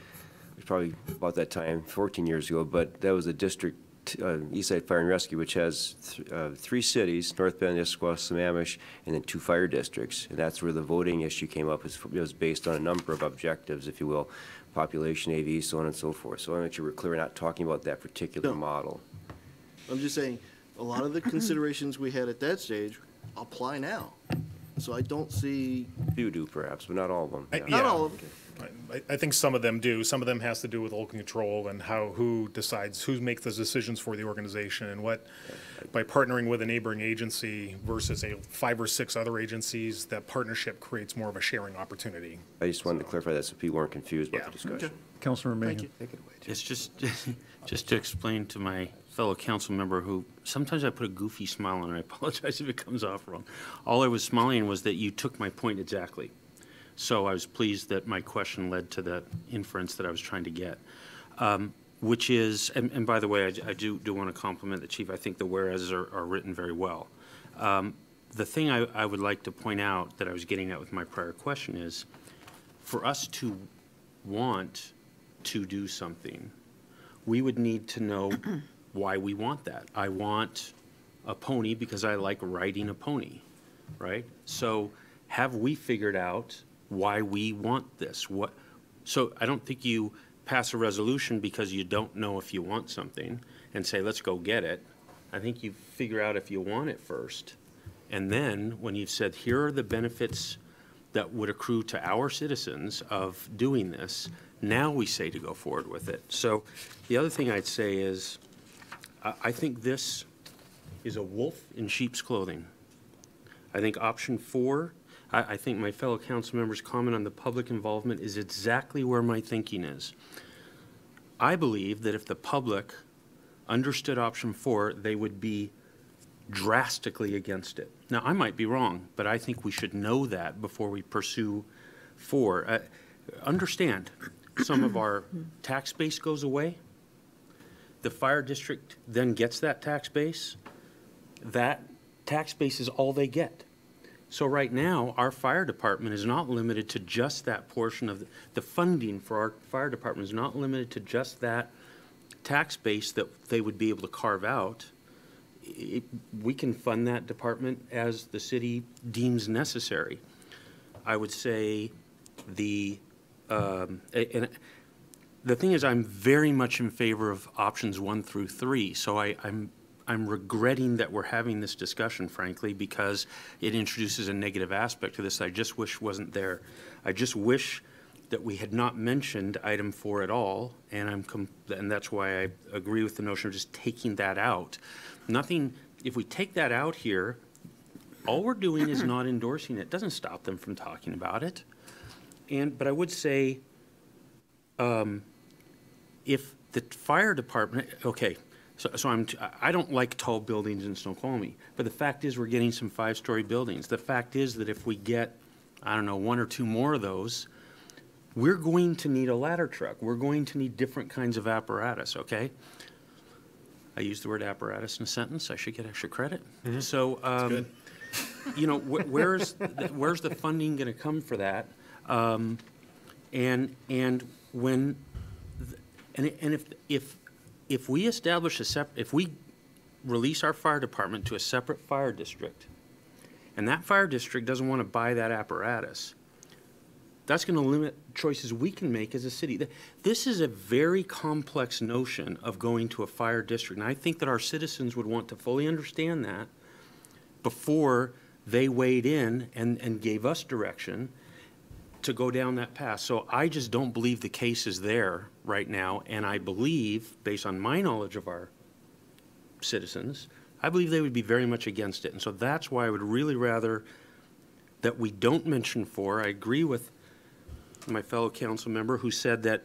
was probably about that time, 14 years ago, but that was the district Eastside Fire and Rescue, which has 3 cities, North Bend, Issaquah, Sammamish, and then 2 fire districts. And that's where the voting issue came up. It was based on a number of objectives, if you will, population, AV, so on and so forth. So I want to make sure we're clear, we're not talking about that particular model. I'm just saying, a lot of the considerations we had at that stage apply now. So I don't see. Few do perhaps, but not all of them. Not all of them. I think some of them do. Some of them has to do with local control and who decides, who makes those decisions for the organization, and what, by partnering with a neighboring agency versus 5 or 6 other agencies, that partnership creates more of a sharing opportunity. I just wanted to clarify that so people weren't confused about the discussion. Councilor Mayhew. Take it away, Jim. It's just to explain to my fellow council member who, sometimes I put a goofy smile on, and I apologize if it comes off wrong. All I was smiling was that you took my point exactly. So I was pleased that my question led to the inference that I was trying to get, which is, and by the way, I do want to compliment the chief. I think the whereas are written very well. The thing I would like to point out that I was getting at with my prior question is, for us to want to do something, we would need to know why we want that. I want a pony because I like riding a pony, right? So have we figured out why we want this? So I don't think you pass a resolution because you don't know if you want something and say, let's go get it. I think you figure out if you want it first. And then when you've said, here are the benefits that would accrue to our citizens of doing this, now we say to go forward with it. So the other thing I'd say is, I think this is a wolf in sheep's clothing. I think option 4, I think my fellow council members' comment on the public involvement is exactly where my thinking is. I believe that if the public understood option 4, they would be drastically against it. Now, I might be wrong, but I think we should know that before we pursue 4. Understand, some of our tax base goes away. The fire district then gets that tax base. That tax base is all they get. So right now, our fire department is not limited to just that portion of the funding for our fire department is not limited to just that tax base that they would be able to carve out. We can fund that department as the city deems necessary. I would say and the thing is, I'm very much in favor of options 1 through 3. So I'm regretting that we're having this discussion, frankly, because it introduces a negative aspect to this I just wish wasn't there. I just wish that we had not mentioned item 4 at all, and that's why I agree with the notion of just taking that out. Nothing, if we take that out here, all we're doing is not endorsing it. It doesn't stop them from talking about it. But I would say, if the fire department, okay, so I don't like tall buildings in Snoqualmie, but the fact is we're getting some 5-story buildings. The fact is that if we get, I don't know, 1 or 2 more of those, we're going to need a ladder truck. We're going to need different kinds of apparatus, okay? I used the word apparatus in a sentence. I should get extra credit. Mm-hmm. So, you know, where's the funding going to come for that? If we establish if we release our fire department to a separate fire district, and that fire district doesn't want to buy that apparatus, that's going to limit choices we can make as a city. This is a very complex notion of going to a fire district, and I think that our citizens would want to fully understand that before they weighed in and gave us direction to go down that path. So I just don't believe the case is there right now, and I believe, based on my knowledge of our citizens, I believe they would be very much against it. And so that's why I would really rather that we don't mention 4. I agree with my fellow council member who said that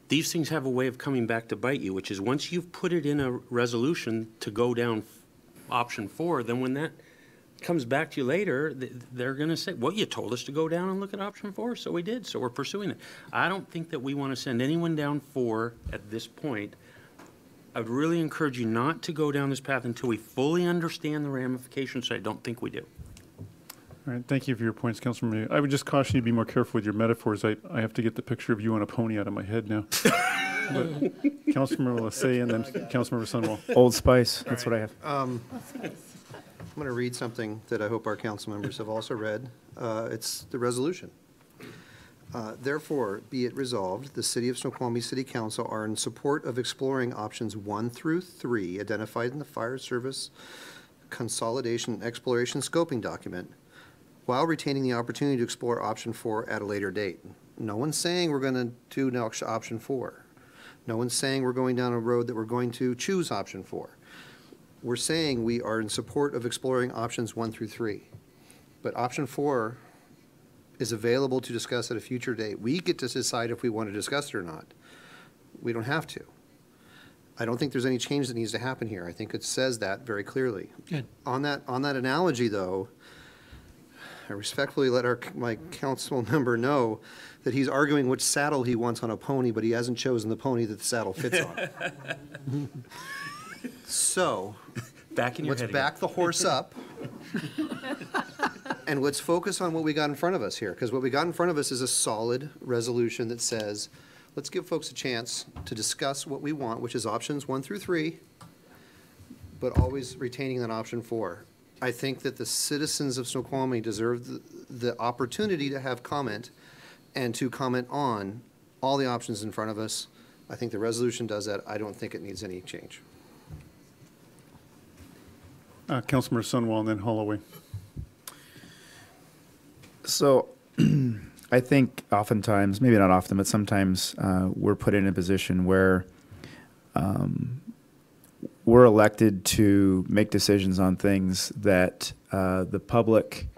these things have a way of coming back to bite you, which is once you've put it in a resolution to go down option 4, then when that comes back to you later, they're going to say, well, you told us to go down and look at option 4, so we did, so we're pursuing it. I don't think that we want to send anyone down 4 at this point. I would really encourage you not to go down this path until we fully understand the ramifications, so I don't think we do. All right, thank you for your points, Councilman Mayhew. I would just caution you to be more careful with your metaphors. I have to get the picture of you on a pony out of my head now. But Councilmember Lassay and then Councilmember Sunwall. Old Spice, that's what I have. I'm going to read something that I hope our council members have also read. It's the resolution. Therefore, be it resolved, the City of Snoqualmie City Council are in support of exploring options 1 through 3 identified in the Fire Service Consolidation and Exploration Scoping document, while retaining the opportunity to explore option 4 at a later date. No one's saying we're going to do now option 4. No one's saying we're going down a road that we're going to choose option 4. We're saying we are in support of exploring options 1 through 3. But option 4 is available to discuss at a future date. We get to decide if we want to discuss it or not. We don't have to. I don't think there's any change that needs to happen here. I think it says that very clearly. Good. On that analogy, though, I respectfully let my council member know that he's arguing which saddle he wants on a pony, but he hasn't chosen the pony that the saddle fits on. So, let's back the horse up, and let's focus on what we got in front of us here, because what we got in front of us is a solid resolution that says, let's give folks a chance to discuss what we want, which is options 1 through 3, but always retaining that option 4. I think that the citizens of Snoqualmie deserve the opportunity to have comment and to comment on all the options in front of us. I think the resolution does that. I don't think it needs any change. Councilmember Sunwell and then Holloway. So I think oftentimes, maybe not often, but sometimes we're put in a position where we're elected to make decisions on things that the public,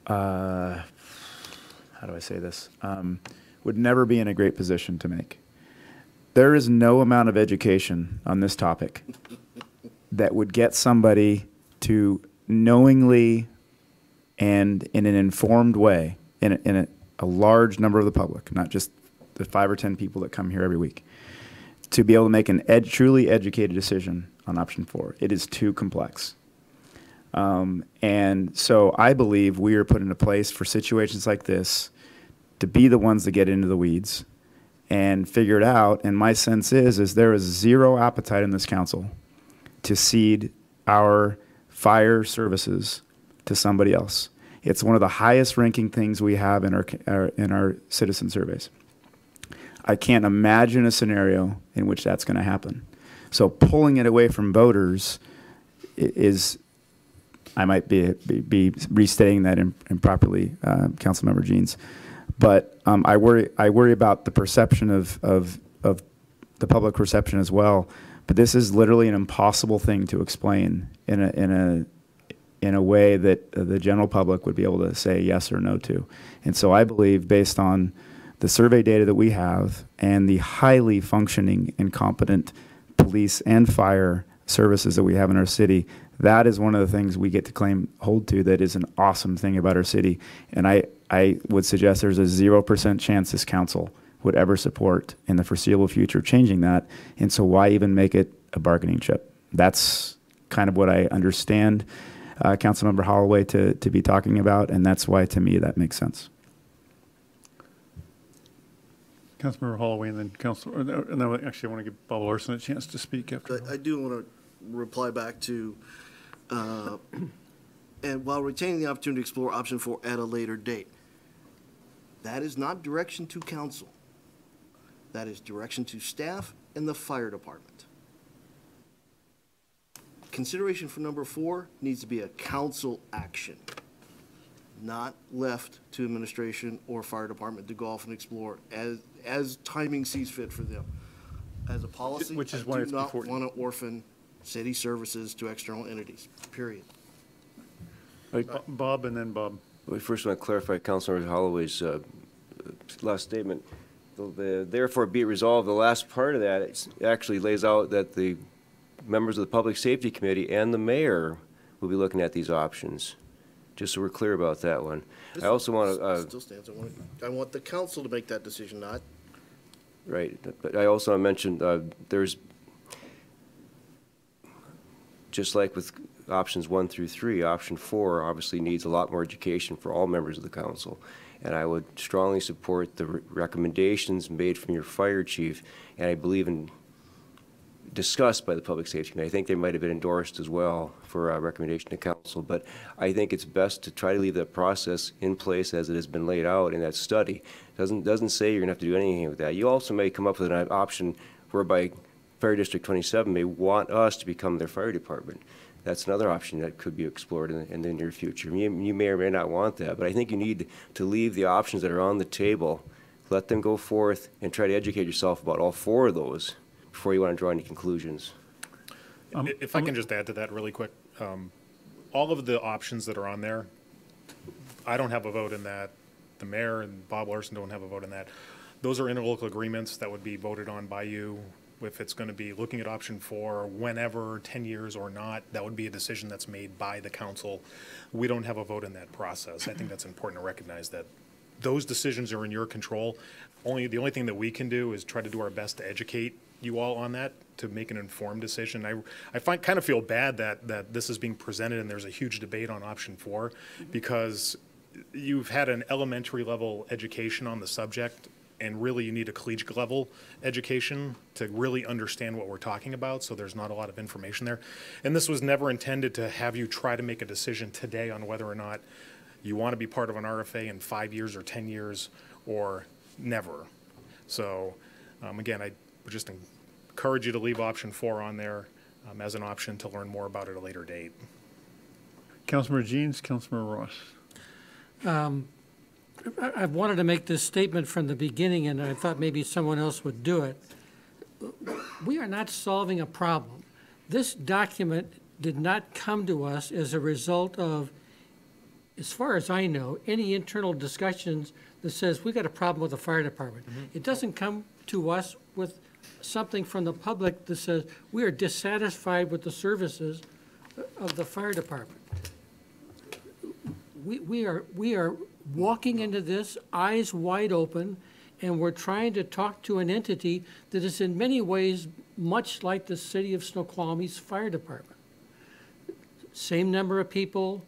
how do I say this, would never be in a great position to make. There is no amount of education on this topic that would get somebody to knowingly and in an informed way, in a large number of the public, not just the 5 or 10 people that come here every week, to be able to make an truly educated decision on option 4. It is too complex. And so I believe we are put in a place for situations like this to be the ones that get into the weeds and figure it out. And my sense is there is zero appetite in this council to cede our fire services to somebody else. It's one of the highest ranking things we have in our citizen surveys. I can't imagine a scenario in which that's going to happen. So pulling it away from voters is, I might be restating that improperly, Councilmember Jeans, but I worry about the perception of the public perception as well. But this is literally an impossible thing to explain in a way that the general public would be able to say yes or no to. And so I believe, based on the survey data that we have and the highly functioning and competent police and fire services that we have in our city, that is one of the things we get to hold to that is an awesome thing about our city. And I would suggest there's a 0% chance this council would ever support in the foreseeable future changing that. And so why even make it a bargaining chip? That's kind of what I understand Councilmember Holloway to be talking about, and that's why, to me, that makes sense. Councilmember Holloway and then and then actually I want to give Bob Larson a chance to speak after. I do want to reply back to, and while retaining the opportunity to explore option 4 at a later date, that is not direction to council. That is direction to staff and the fire department. Consideration for number 4 needs to be a council action, not left to administration or fire department to go off and explore as timing sees fit for them. As a policy, which is I why do it's not before want to orphan city services to external entities, period. Bob and then Bob. We first want to clarify Councilor Holloway's last statement. Therefore, be it resolved, the last part of that actually lays out that the members of the Public Safety Committee and the mayor will be looking at these options, just so we're clear about that one. I also want to... Still stands. I want the council to make that decision, not... Right, but I also mentioned there's, just like with options 1 through 3, option 4 obviously needs a lot more education for all members of the council. And I would strongly support the recommendations made from your fire chief, and I believe in discussed by the Public Safety Committee. I think they might have been endorsed as well for a recommendation to council, but I think it's best to try to leave that process in place as it has been laid out in that study. Doesn't say you're gonna have to do anything with that. You also may come up with an option whereby Fire District 27 may want us to become their fire department. that's another option that could be explored in the near future. You may or may not want that, but I think you need to leave the options that are on the table, let them go forth, and try to educate yourself about all 4 of those before you want to draw any conclusions. If I can just add to that really quick, all of the options that are on there, I don't have a vote in that. The mayor and Bob Larson don't have a vote in that. Those are interlocal agreements that would be voted on by you. If it's going to be looking at option 4, whenever, 10 years or not, that would be a decision that's made by the council. We don't have a vote in that process. I think that's important to recognize that those decisions are in your control. The only thing that we can do is try to do our best to educate you all on that, to make an informed decision. I kind of feel bad that this is being presented and there's a huge debate on option 4, because you've had an elementary level education on the subject, and really you need a collegiate level education to really understand what we're talking about, so there's not a lot of information there. And this was never intended to have you try to make a decision today on whether or not you want to be part of an RFA in 5 years or 10 years or never. So again, I would just encourage you to leave option 4 on there as an option to learn more about it at a later date. Councilmember Jeans, Councilmember Ross. I've wanted to make this statement from the beginning, and I thought maybe someone else would do it. We are not solving a problem. This document did not come to us as a result of, as far as I know, any internal discussions that says we got a problem with the fire department. It doesn't come to us with something from the public that says we are dissatisfied with the services of the fire department. We are walking into this eyes wide open, and we're trying to talk to an entity that is in many ways much like the city of Snoqualmie's fire department. Same number of people,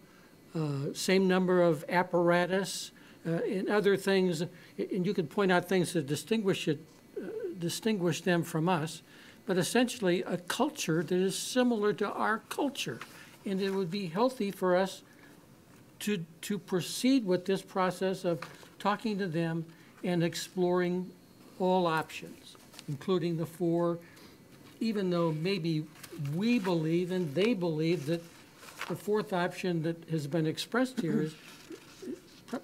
same number of apparatus, and other things, and you could point out things that distinguish them from us, but essentially a culture that is similar to our culture. And it would be healthy for us to proceed with this process of talking to them and exploring all options, including the 4, even though maybe we believe and they believe that the 4th option that has been expressed here is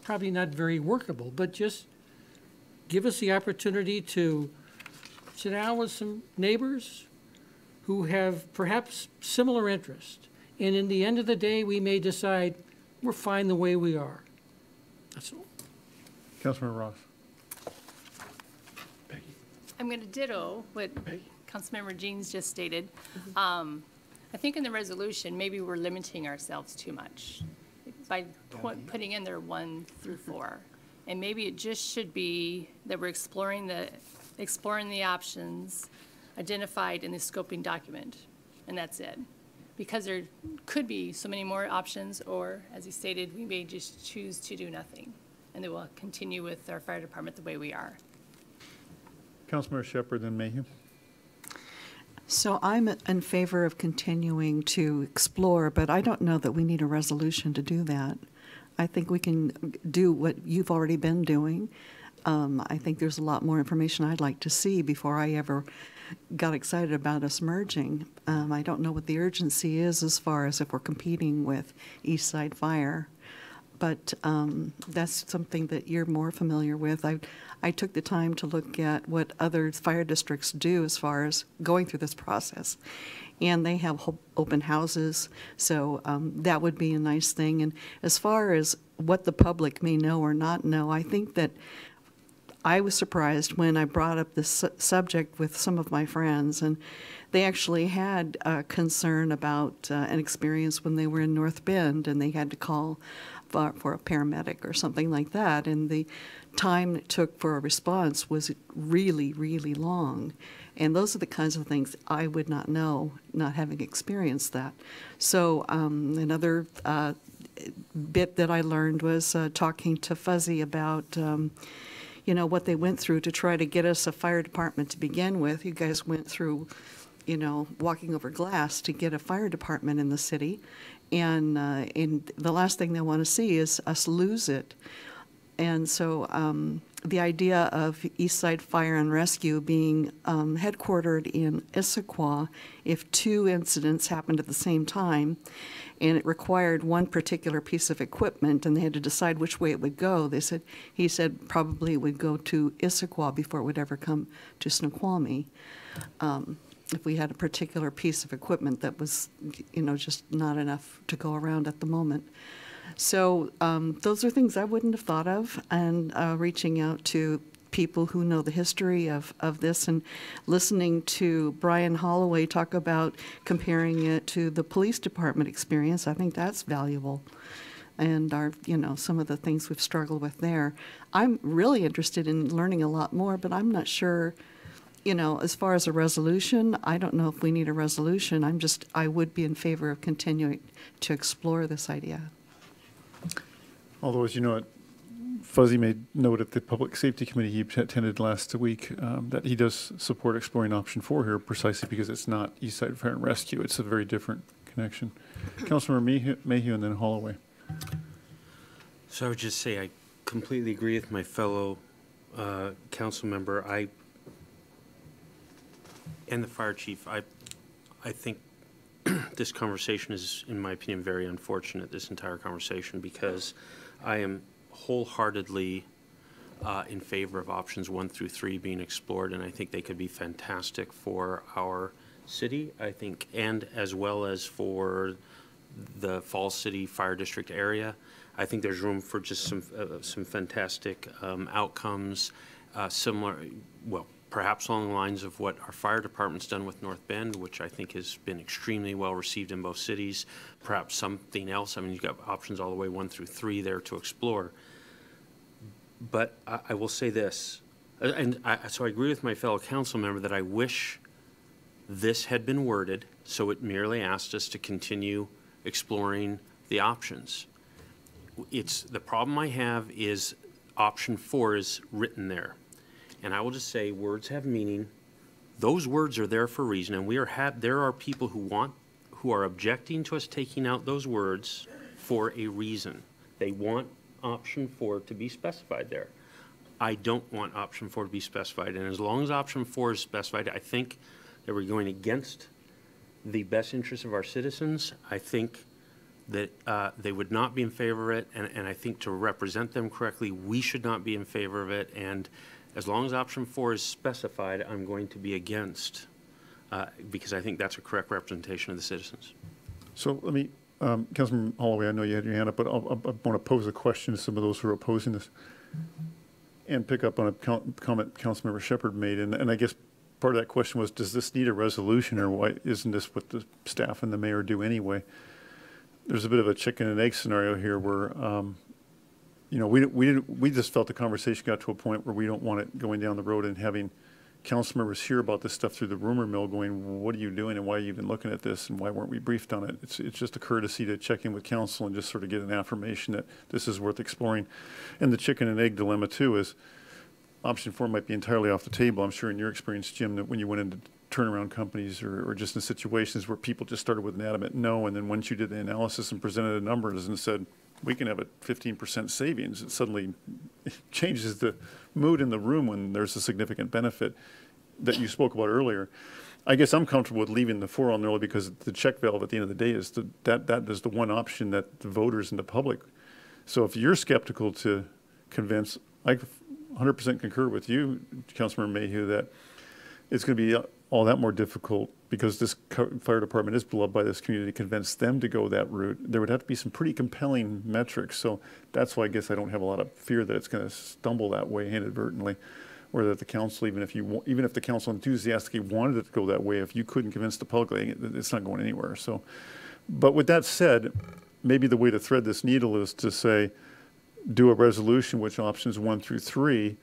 probably not very workable. But just give us the opportunity to sit down with some neighbors who have perhaps similar interests. And in the end of the day, we may decide we're fine the way we are. That's all. Councilmember Ross. I'm going to ditto what Councilmember Jeans just stated. I think in the resolution, maybe we're limiting ourselves too much by putting in there 1 through 4. And maybe it just should be that we're exploring the options identified in the scoping document, and that's it. Because there could be so many more options, or, as he stated, we may just choose to do nothing, and then we'll continue with our fire department the way we are. Councilmember Shepherd, then Mayhew. So I'm in favor of continuing to explore, but I don't know that we need a resolution to do that. I think we can do what you've already been doing. I think there's a lot more information I'd like to see before I ever got excited about us merging. I don't know what the urgency is as far as if we're competing with East Side Fire, but that's something that you're more familiar with. I took the time to look at what other fire districts do as far as going through this process, and they have open houses, so that would be a nice thing. And as far as what the public may know or not know, I think that I was surprised when I brought up this subject with some of my friends, and they actually had concern about an experience when they were in North Bend and they had to call for a paramedic or something like that, and the time it took for a response was really, really long. And those are the kinds of things I would not know, not having experienced that. So another bit that I learned was talking to Fuzzy about you know, what they went through to try to get us a fire department to begin with. You guys went through, you know, walking over glass to get a fire department in the city. And the last thing they want to see is us lose it. And so the idea of East Side Fire and Rescue being headquartered in Issaquah, if two incidents happened at the same time, and it required one particular piece of equipment, and they had to decide which way it would go, he said probably it would go to Issaquah before it would ever come to Snoqualmie. If we had a particular piece of equipment that was, just not enough to go around at the moment. So those are things I wouldn't have thought of, and reaching out to people who know the history of this and listening to Brian Holloway talk about comparing it to the police department experience, I think that's valuable. And some of the things we've struggled with there. I'm really interested in learning a lot more, but I'm not sure, as far as a resolution, I don't know if we need a resolution. I would be in favor of continuing to explore this idea. Although, as you know, Fuzzy made note at the Public Safety Committee he attended last week that he does support exploring option 4 here precisely because it's not East Side Fire and Rescue. It's a very different connection. Councilmember Mayhew and then Holloway. So I would just say I completely agree with my fellow council member. And the fire chief. I think this conversation is, in my opinion, very unfortunate, this entire conversation, because I am wholeheartedly in favor of options 1 through 3 being explored, and I think they could be fantastic for our city, I think, and as well as for the Falls City Fire District area. I think there's room for just some fantastic outcomes, similar, well, perhaps along the lines of what our fire department's done with North Bend, which I think has been extremely well received in both cities. Perhaps something else. I mean, you've got options all the way 1 through 3 there to explore. But I will say this, so I agree with my fellow council member that I wish this had been worded so it merely asked us to continue exploring the options. The problem I have is option 4 is written there. And I will just say words have meaning. Those words are there for a reason, and there are people who are objecting to us taking out those words for a reason. They want option 4 to be specified there. I don't want option 4 to be specified, and as long as option 4 is specified, I think that we're going against the best interests of our citizens. I think that they would not be in favor of it, and I think to represent them correctly, we should not be in favor of it, and as long as option 4 is specified, I'm going to be against, because I think that's a correct representation of the citizens. So let me, Councilman Holloway, I know you had your hand up, but I want to pose a question to some of those who are opposing this and pick up on a comment Councilmember Shepherd made. And I guess part of that question was, does this need a resolution, or why isn't this what the staff and the mayor do anyway? There's a bit of a chicken and egg scenario here where, we just felt the conversation got to a point where we don't want it going down the road and having council members hear about this stuff through the rumor mill going, what are you doing and why are you even looking at this and why weren't we briefed on it? It's just a courtesy to check in with council and just sort of get an affirmation that this is worth exploring. And the chicken and egg dilemma too is option 4 might be entirely off the table. I'm sure in your experience, Jim, that when you went into turnaround companies or just in situations where people just started with an adamant no, and then once you did the analysis and presented a numbers and said, we can have a 15% savings, it suddenly changes the mood in the room when there's a significant benefit that you spoke about earlier. I guess I'm comfortable with leaving the 4 on there because the check valve at the end of the day is that is the one option that the voters and the public. So if you're skeptical to convince, I 100% concur with you, Councilmember Mayhew, that it's going to be all that more difficult because this fire department is beloved by this community to convince them to go that route. There would have to be some pretty compelling metrics. So that's why I guess I don't have a lot of fear that it's going to stumble that way inadvertently, or that the council, even if the council enthusiastically wanted it to go that way, if you couldn't convince the public, it's not going anywhere. So, but with that said, maybe the way to thread this needle is to say, do a resolution which options 1 through 3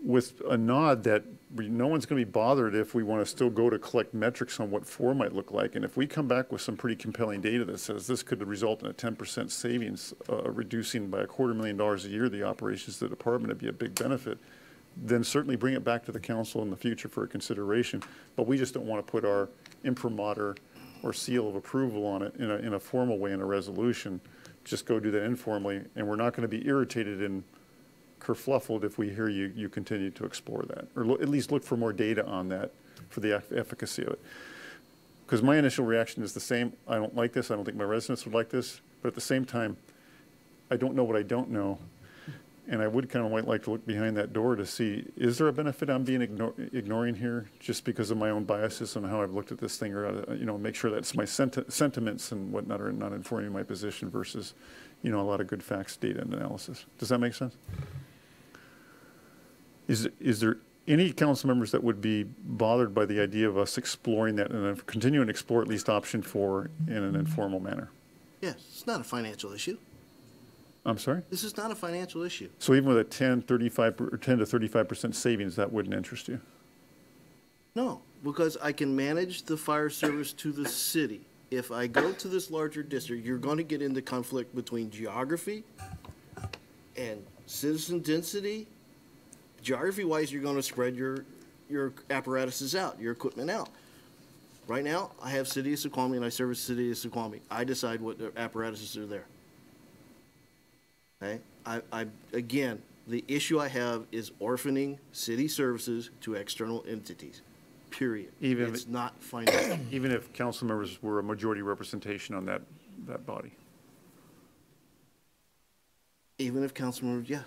with a nod that no one's going to be bothered if we want to still go to collect metrics on what 4 might look like. And if we come back with some pretty compelling data that says this could result in a 10% savings, reducing by $250,000 a year the operations of the department, it'd be a big benefit, then certainly bring it back to the council in the future for a consideration. But we just don't want to put our imprimatur or seal of approval on it in a formal way in a resolution. Just go do that informally, and we're not going to be irritated in kerfluffled if we hear you continue to explore that, or at least look for more data on that for the efficacy of it. Because my initial reaction is the same. I don't like this. I don't think my residents would like this. But at the same time, I don't know what I don't know. And I would kind of like to look behind that door to see, is there a benefit I'm being ignoring here just because of my own biases and how I've looked at this thing, or, make sure that's my sentiments and whatnot are not informing my position versus, a lot of good facts, data, and analysis. Does that make sense? Is there any council members that would be bothered by the idea of us exploring that and then continuing to explore at least option 4 in an informal manner? Yes, it's not a financial issue. I'm sorry? This is not a financial issue. So even with a 10 to 35% savings, that wouldn't interest you? No, because I can manage the fire service to the city. If I go to this larger district, you're going to get into conflict between geography and citizen density. Geography-wise, you're going to spread your apparatuses out, your equipment out. Right now, I have City of Snoqualmie and I service City of Snoqualmie. I decide what apparatuses are there. Okay? Again, the issue I have is orphaning city services to external entities, period. It's not financial. Even if council members were a majority representation on that body? Even if council members, yeah.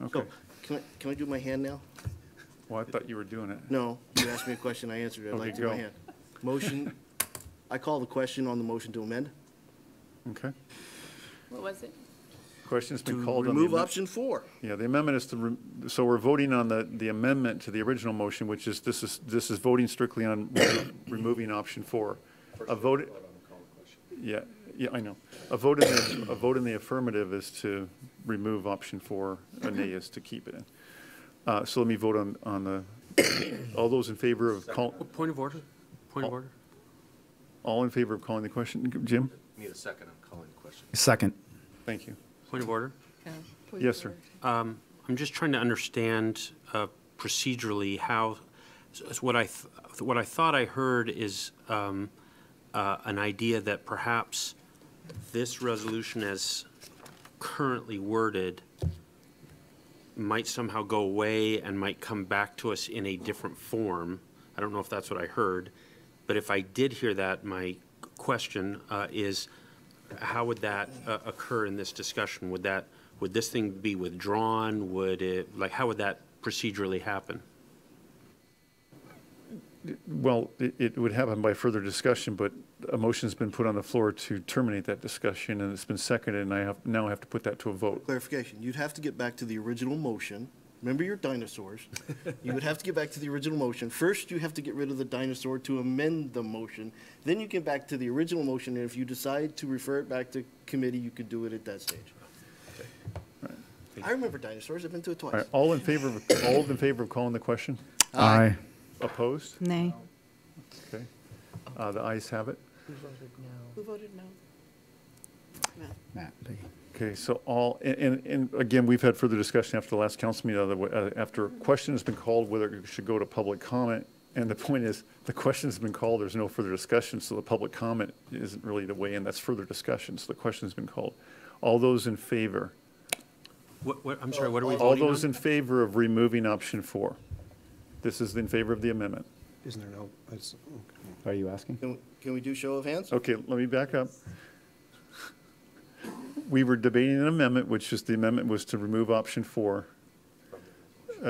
Okay. So, can I do my hand now? Well, I thought you were doing it. No, you asked me a question, I answered it. I'd like to do my hand. Motion, I call the question on the motion to amend. Okay. What was it? Question's been called on the remove option 4. Yeah, the amendment is to, so we're voting on the amendment to the original motion, which is, this is voting strictly on removing option 4. A vote, yeah, I know. A vote in the affirmative is to remove option 4, a nay is to keep it in. So let me vote on the, all those in favor of call. Point of order. Point of order. All in favor of calling the question, Jim? Need a second on calling the question. Second. Thank you. Point of order. Yes, sir. I'm just trying to understand procedurally how, what I thought I heard is an idea that perhaps this resolution as currently worded might somehow go away and might come back to us in a different form. I don't know if that's what I heard, but if I did hear that, my question is, how would that occur in this discussion? Would this thing be withdrawn? Would it, how would that procedurally happen? Well, it would happen by further discussion, but a motion's been put on the floor to terminate that discussion, and it's been seconded, and I now have to put that to a vote. Clarification, you'd have to get back to the original motion. Remember your dinosaurs. You would have to get back to the original motion. First, you have to get rid of the dinosaur to amend the motion. Then you get back to the original motion, and if you decide to refer it back to committee, you could do it at that stage. Right. I remember dinosaurs. I've been to it twice. All right, all in favor of calling the question? Aye. Opposed? Nay. Okay. The ayes have it. Who voted no? Who voted no? Matt. Okay, so and again, we've had further discussion after the last council meeting, after a question has been called, whether it should go to public comment. And the point is, the question has been called, there's no further discussion, so the public comment isn't really the way in, that's further discussion, so the question has been called. All those in favor? I'm sorry, what are we All voting on? those in favor of removing option 4? This is in favor of the amendment. Isn't there no, Are you asking? Can we do show of hands? Okay, let me back up. We were debating an amendment, which is the amendment was to remove option 4.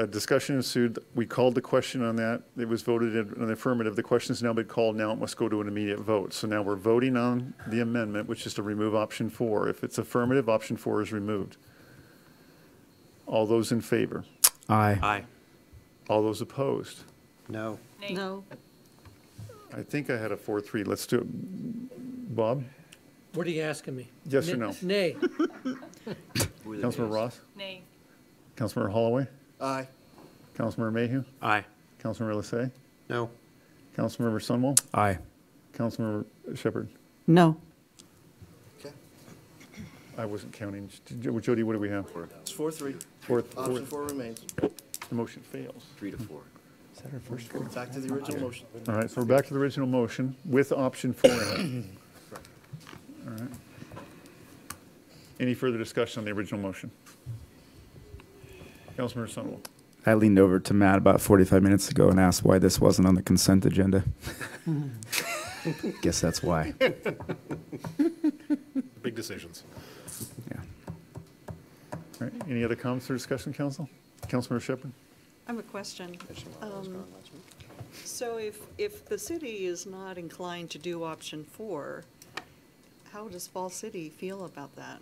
Discussion ensued. We called the question on that. It was voted in the affirmative. The question's now been called. Now it must go to an immediate vote. So now we're voting on the amendment, which is to remove option 4. If it's affirmative, option 4 is removed. All those in favor? Aye. Aye. All those opposed? No. Nay. No. I think I had a 4-3. Let's do it. Bob? What are you asking me? Yes or no? Nay. Councilmember Ross? Nay. Councilmember Holloway? Aye. Councilmember Mayhew? Aye. Councilmember Lissay? No. Councilmember Sunwell? Aye. Councilmember Shepherd? No. Okay. I wasn't counting. Jody, what do we have? It's 4-3. Option 4 remains. The motion fails. 3 to 4. Is that our first vote? Back to the original motion. All right, so we're back to the original motion with option 4 in it. All right. Any further discussion on the original motion? Councilmember Sunwell. I leaned over to Matt about 45 minutes ago and asked why this wasn't on the consent agenda. Guess that's why. Big decisions. All right, any other comments or discussion, Council? Councilmember Shepherd? I have a question. So if the city is not inclined to do option 4, how does Fall City feel about that?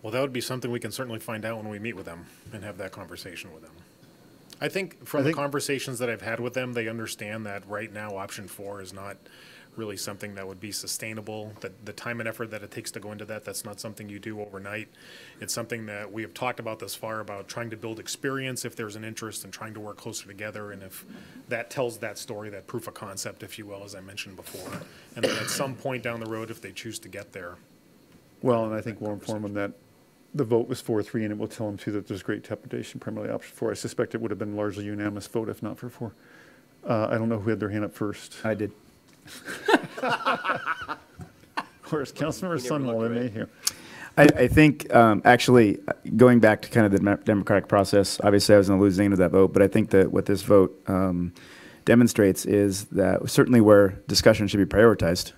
Well, that would be something we can certainly find out when we meet with them and have that conversation with them. I think from the conversations that I've had with them, they understand that right now option 4 is not really something that would be sustainable. That the time and effort that it takes to go into that, that's not something you do overnight. It's something that we have talked about thus far about trying to build experience if there's an interest and trying to work closer together. And if that tells that story, that proof of concept, if you will, as I mentioned before. And then at some point down the road, if they choose to get there. Well, and I think we'll inform them that the vote was 4-3, and it will tell them too that there's great trepidation, primarily option 4. I suspect it would have been largely unanimous vote if not for 4. I don't know who had their hand up first. I did. Where's Councilmember Sunwell in May here? I think, actually, going back to kind of the democratic process, obviously I was in the losing end of that vote, but I think that what this vote demonstrates is that certainly where discussion should be prioritized.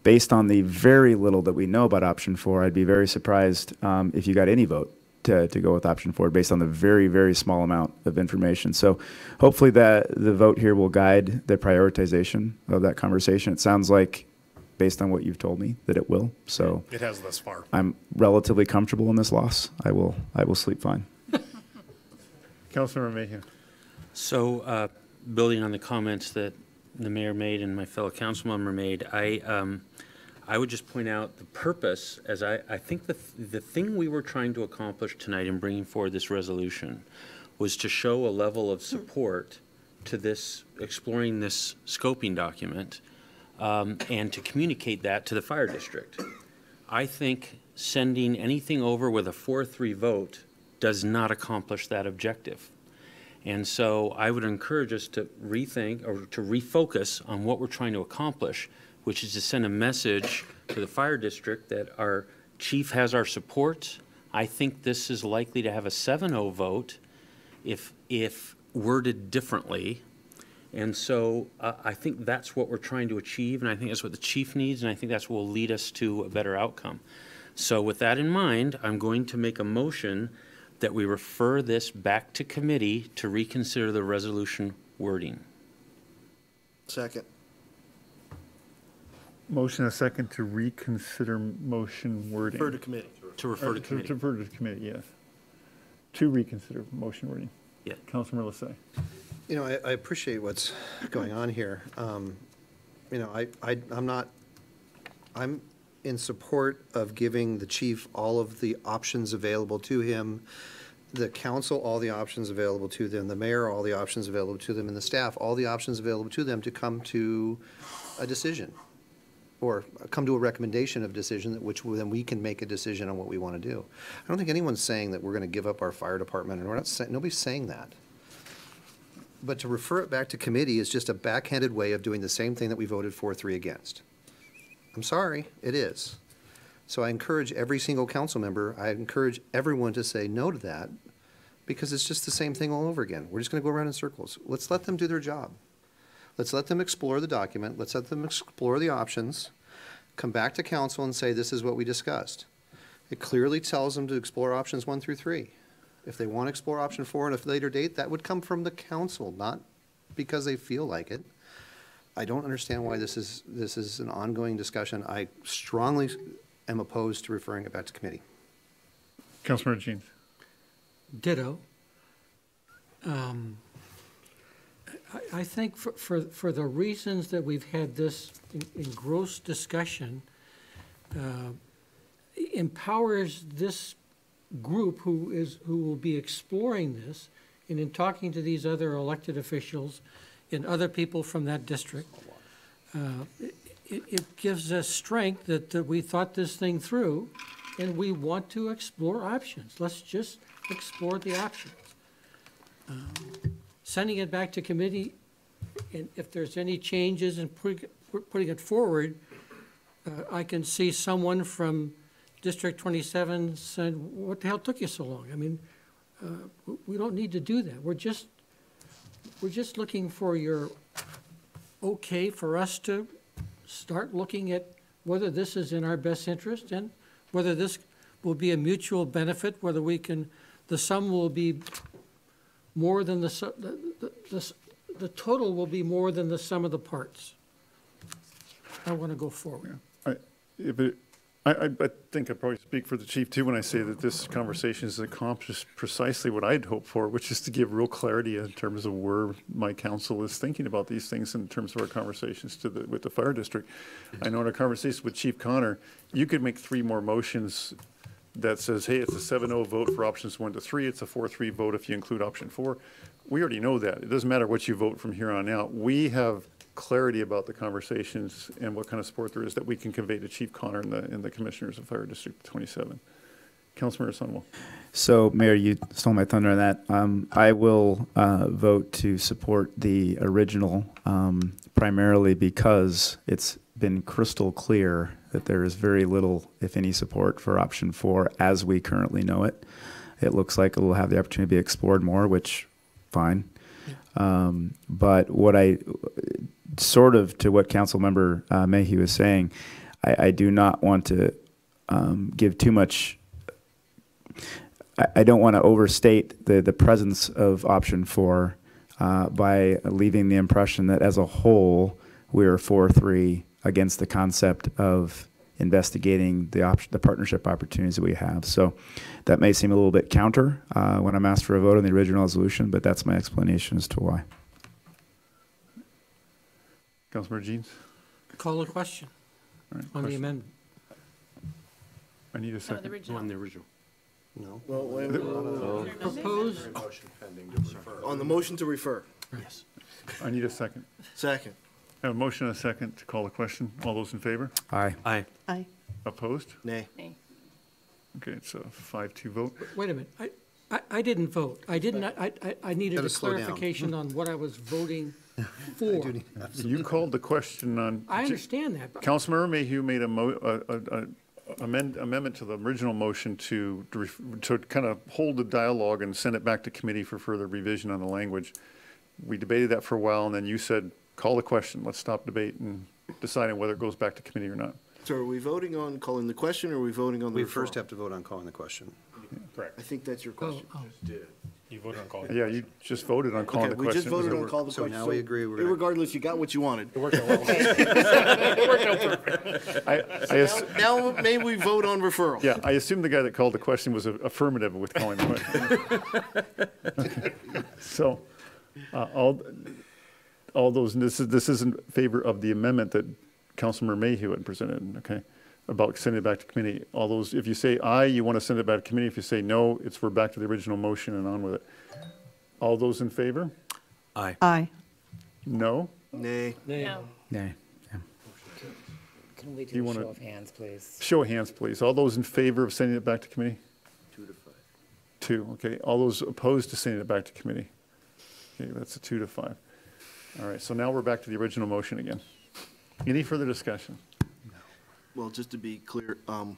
Based on the very little that we know about option 4, I'd be very surprised if you got any vote to go with option 4 based on the very, very small amount of information. So hopefully that the vote here will guide the prioritization of that conversation. It sounds like, based on what you've told me, that it will. So it has thus far. I'm relatively comfortable in this loss. I will sleep fine. Councilmember Mayhew. So building on the comments that the mayor made and my fellow council member made, I would just point out the purpose, as I think the thing we were trying to accomplish tonight in bringing forward this resolution was to show a level of support to this, exploring this scoping document, and to communicate that to the fire district. I think sending anything over with a 4-3 vote does not accomplish that objective. And so I would encourage us to rethink or to refocus on what we're trying to accomplish, which is to send a message to the fire district that our chief has our support. I think this is likely to have a 7-0 vote if worded differently. And so I think that's what we're trying to achieve, and I think that's what the chief needs, and I think that's what will lead us to a better outcome. So with that in mind, I'm going to make a motion that we refer this back to committee to reconsider the resolution wording. Second. Motion a second to reconsider motion wording. Refer to committee. To refer to committee. To refer to committee, yes. To reconsider motion wording. Yeah. Councilmember Lasay. You know, I appreciate what's going on here. You know, I'm in support of giving the chief all of the options available to him, the council all the options available to them, the mayor all the options available to them, and the staff all the options available to them to come to a decision or come to a recommendation of decision that which then we can make a decision on what we want to do. I don't think anyone's saying that we're going to give up our fire department, and we're not saying, nobody's saying that. But to refer it back to committee is just a backhanded way of doing the same thing that we voted 4-3 against. I'm sorry, it is. So I encourage every single council member, I encourage everyone to say no to that, because it's just the same thing all over again. We're just going to go around in circles. Let's let them do their job. Let's let them explore the document. Let's let them explore the options, come back to council and say this is what we discussed. It clearly tells them to explore options 1 through 3. If they want to explore option 4 at a later date, that would come from the council, not because they feel like it. I don't understand why this is an ongoing discussion. I strongly am opposed to referring it back to committee. Councilmember Jeans. Ditto. I think for the reasons that we've had this engrossed discussion, empowers this group who will be exploring this, and in talking to these other elected officials and other people from that district, it gives us strength that we thought this thing through, and we want to explore options. Let's just explore the options. Sending it back to committee, and if there's any changes in putting it forward, I can see someone from District 27 said, what the hell took you so long? I mean, we don't need to do that. We're just looking for your okay for us to start looking at whether this is in our best interest and whether this will be a mutual benefit, whether we can, the sum will be more than the total will be more than the sum of the parts. I want to go forward. I think I probably speak for the chief too when I say that this conversation has accomplished precisely what I'd hoped for, which is to give real clarity in terms of where my council is thinking about these things in terms of our conversations with the fire district. I know in our conversation with Chief Connor, you could make 3 more motions that says, hey, it's a 7-0 vote for options 1 to 3. It's a 4-3 vote if you include option 4. We already know that. It doesn't matter what you vote from here on out. We have clarity about the conversations and what kind of support there is that we can convey to Chief Connor and the commissioners of Fire District 27. Councilmember Sunwell. So, Mayor, you stole my thunder on that. I will vote to support the original, primarily because it's been crystal clear that there is very little, if any, support for option 4 as we currently know it. It looks like it will have the opportunity to be explored more, which, fine. But what I, sort of to what Councilmember Mayhew was saying, I do not want to give too much. I don't want to overstate the presence of option 4 by leaving the impression that as a whole we're 4-3 against the concept of investigating the partnership opportunities that we have. So that may seem a little bit counter when I'm asked for a vote on the original resolution, but that's my explanation as to why. Councilmember Jeans? Call the question on the amendment. I need a second. No, the original. On the original. No. Well, wait a minute. Propose. On the motion to refer. Yes. I need a second. Second. I have a motion and a second to call the question. All those in favor? Aye. Aye. Aye. Opposed? Nay. Nay. Okay, it's a 5-2 vote. Wait a minute. I didn't vote. I didn't. I needed Gotta a slow down. clarification on what I what voting for. You called the question on. I understand that. But Councilmember Mayhew made amendment to the original motion to kind of hold the dialogue and send it back to committee for further revision on the language. We debated that for a while, and then you said, call the question. Let's stop debate and deciding whether it goes back to committee or not. So are we voting on calling the question, or are we voting on the We referral? first have to vote on calling the question. Correct. I think that's your question. You voted on calling. Yeah, you just voted on calling the Okay, we question. just voted on call the So question. now we agree we're gonna- Irregardless, you got what you wanted. It worked out well. It worked out perfect. Now may we vote on referral? Yeah, I assume the guy that called the question was affirmative with calling the question. Okay. So, all those, this is in favor of the amendment that Councilmember Mayhew had presented, okay, about sending it back to committee. All those, if you say aye, you want to send it back to committee. If you say no, we're back to the original motion and on with it. All those in favor? Aye. Aye. No? Nay. No. Nay. Yeah. Can we You do a wanna- show of hands, please? Show of hands, please. All those in favor of sending it back to committee? 2 to 5. 2, okay. All those opposed to sending it back to committee? Okay, that's a 2 to 5. All right, so now we're back to the original motion again. Any further discussion? Well, just to be clear, I'm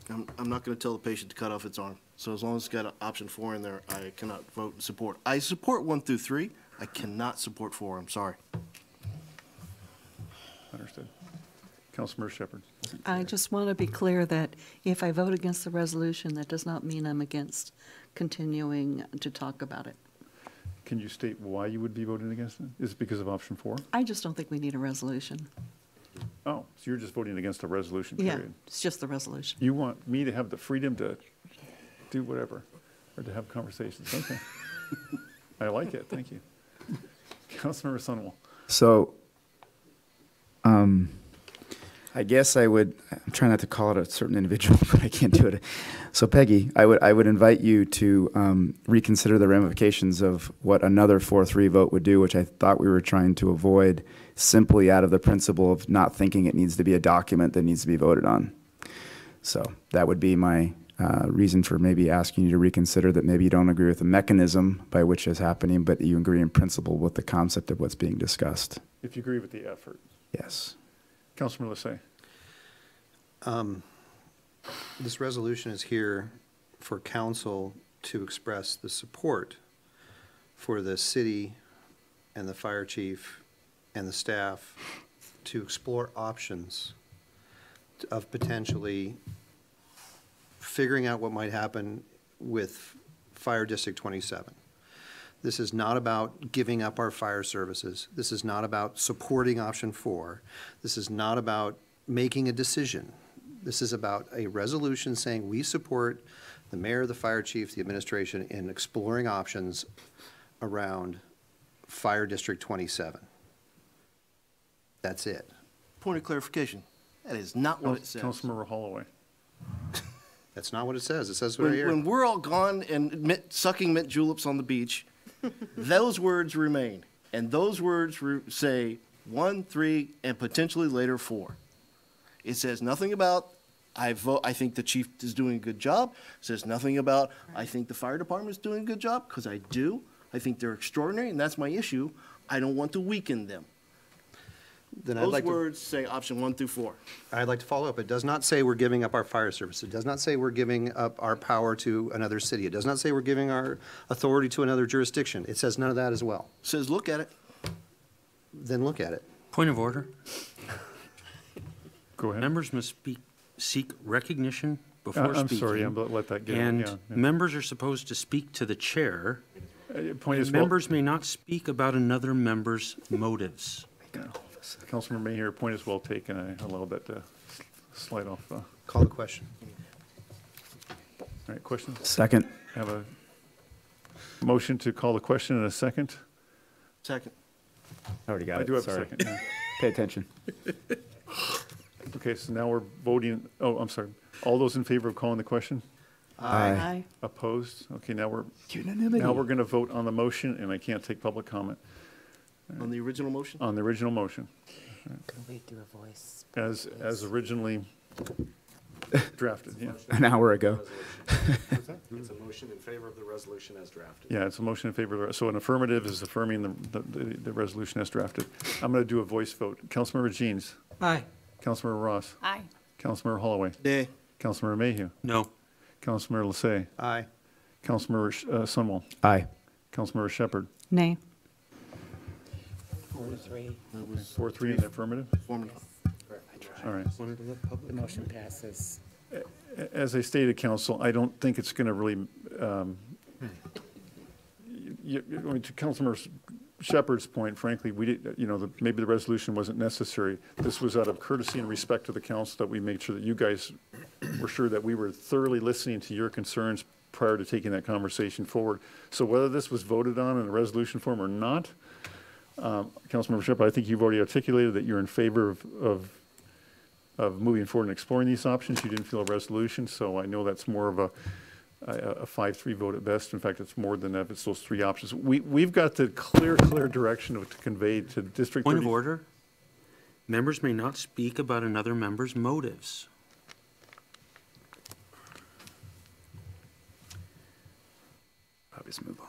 not going to tell the patient to cut off its arm. So as long as it's got option 4 in there, I cannot vote in support. I support 1 through 3. I cannot support 4. I'm sorry. Understood. Councilmember Shepherd. I just want to be clear that if I vote against the resolution, that does not mean I'm against continuing to talk about it. Can you state why you would be voting against it? Is it because of option 4? I just don't think we need a resolution. Oh, so you're just voting against the resolution, Yeah, period? it's just the resolution. You want me to have the freedom to do whatever, or to have conversations? Okay. I like it, thank you. Councilmember Sunwell. So, I guess I'm trying not to call it a certain individual, but I can't do it. So Peggy, I would invite you to reconsider the ramifications of what another 4-3 vote would do, which I thought we were trying to avoid simply out of the principle of not thinking it needs to be a document that needs to be voted on. So that would be my reason for maybe asking you to reconsider that maybe you don't agree with the mechanism by which it's happening, but you agree in principle with the concept of what's being discussed. If you agree with the effort. Yes. Councilmember Lassay. This resolution is here for council to express the support for the city and the fire chief and the staff to explore options of potentially figuring out what might happen with Fire District 27. This is not about giving up our fire services. This is not about supporting option 4. This is not about making a decision. This is about a resolution saying we support the mayor, the fire chief, the administration in exploring options around Fire District 27. That's it. Point of clarification, that is not what it says. Councilmember Holloway. That's not what it says. It says right here. When we're all gone and sucking mint juleps on the beach, those words remain. And those words say 1, 3, and potentially later 4. It says nothing about, I think the chief is doing a good job. It says nothing about, I think the fire department is doing a good job, because I do. I think they're extraordinary, and that's my issue. I don't want to weaken them. Then Those words say option 1 through 4. I'd like to follow up. It does not say we're giving up our fire service. It does not say we're giving up our power to another city. It does not say we're giving our authority to another jurisdiction. It says none of that as well. It says look at it. Then look at it. Point of order. Go ahead. Members must seek recognition before I'm speaking. sorry, but let that get And yeah. members are supposed to speak to the chair. Point is, Members may not speak about another member's motives. Councilmember Mayhew, point is well taken. I allow that to slide off. Call the question. All right, questions? Second. Have a motion to call the question in a second. Second. I already got it. I do have Sorry. a second. Yeah. Pay attention. Okay, so now we're voting. Oh, I'm sorry. All those in favor of calling the question? Aye. Opposed? Okay, now we're Unanimity. going to vote on the motion, and I can't take public comment. On the original motion? On the original motion. Can we do a voice? As originally drafted, yeah. An hour ago. It's a motion in favor of the resolution as drafted. Yeah, it's a motion in favor. So an affirmative is affirming the resolution as drafted. I'm going to do a voice vote. Councilmember Jeans. Aye. Councilmember Ross. Aye. Councilmember Holloway. Nay. Councilmember Mayhew. No. Councilmember Lassay. Aye. Councilmember Sunwell. Aye. Councilmember Shepherd. Nay. 4-3. 4-3 in the affirmative? Affirmative. All right. The motion passes. As I stated, Council, I don't think it's going to really, I mean, to Councilmember Shepherd's point, frankly, we did, maybe the resolution wasn't necessary. This was out of courtesy and respect to the council that we made sure that you guys were sure that we were thoroughly listening to your concerns prior to taking that conversation forward. So whether this was voted on in a resolution form or not, Councilmember Shepherd, I think you've already articulated that you're in favor of moving forward and exploring these options. You didn't feel a resolution, so I know that's more of a 5-3 vote at best. In fact, it's more than that. It's those 3 options. We've got the clear direction to convey to District 30. Point of order. Members may not speak about another member's motives. Probably just move on.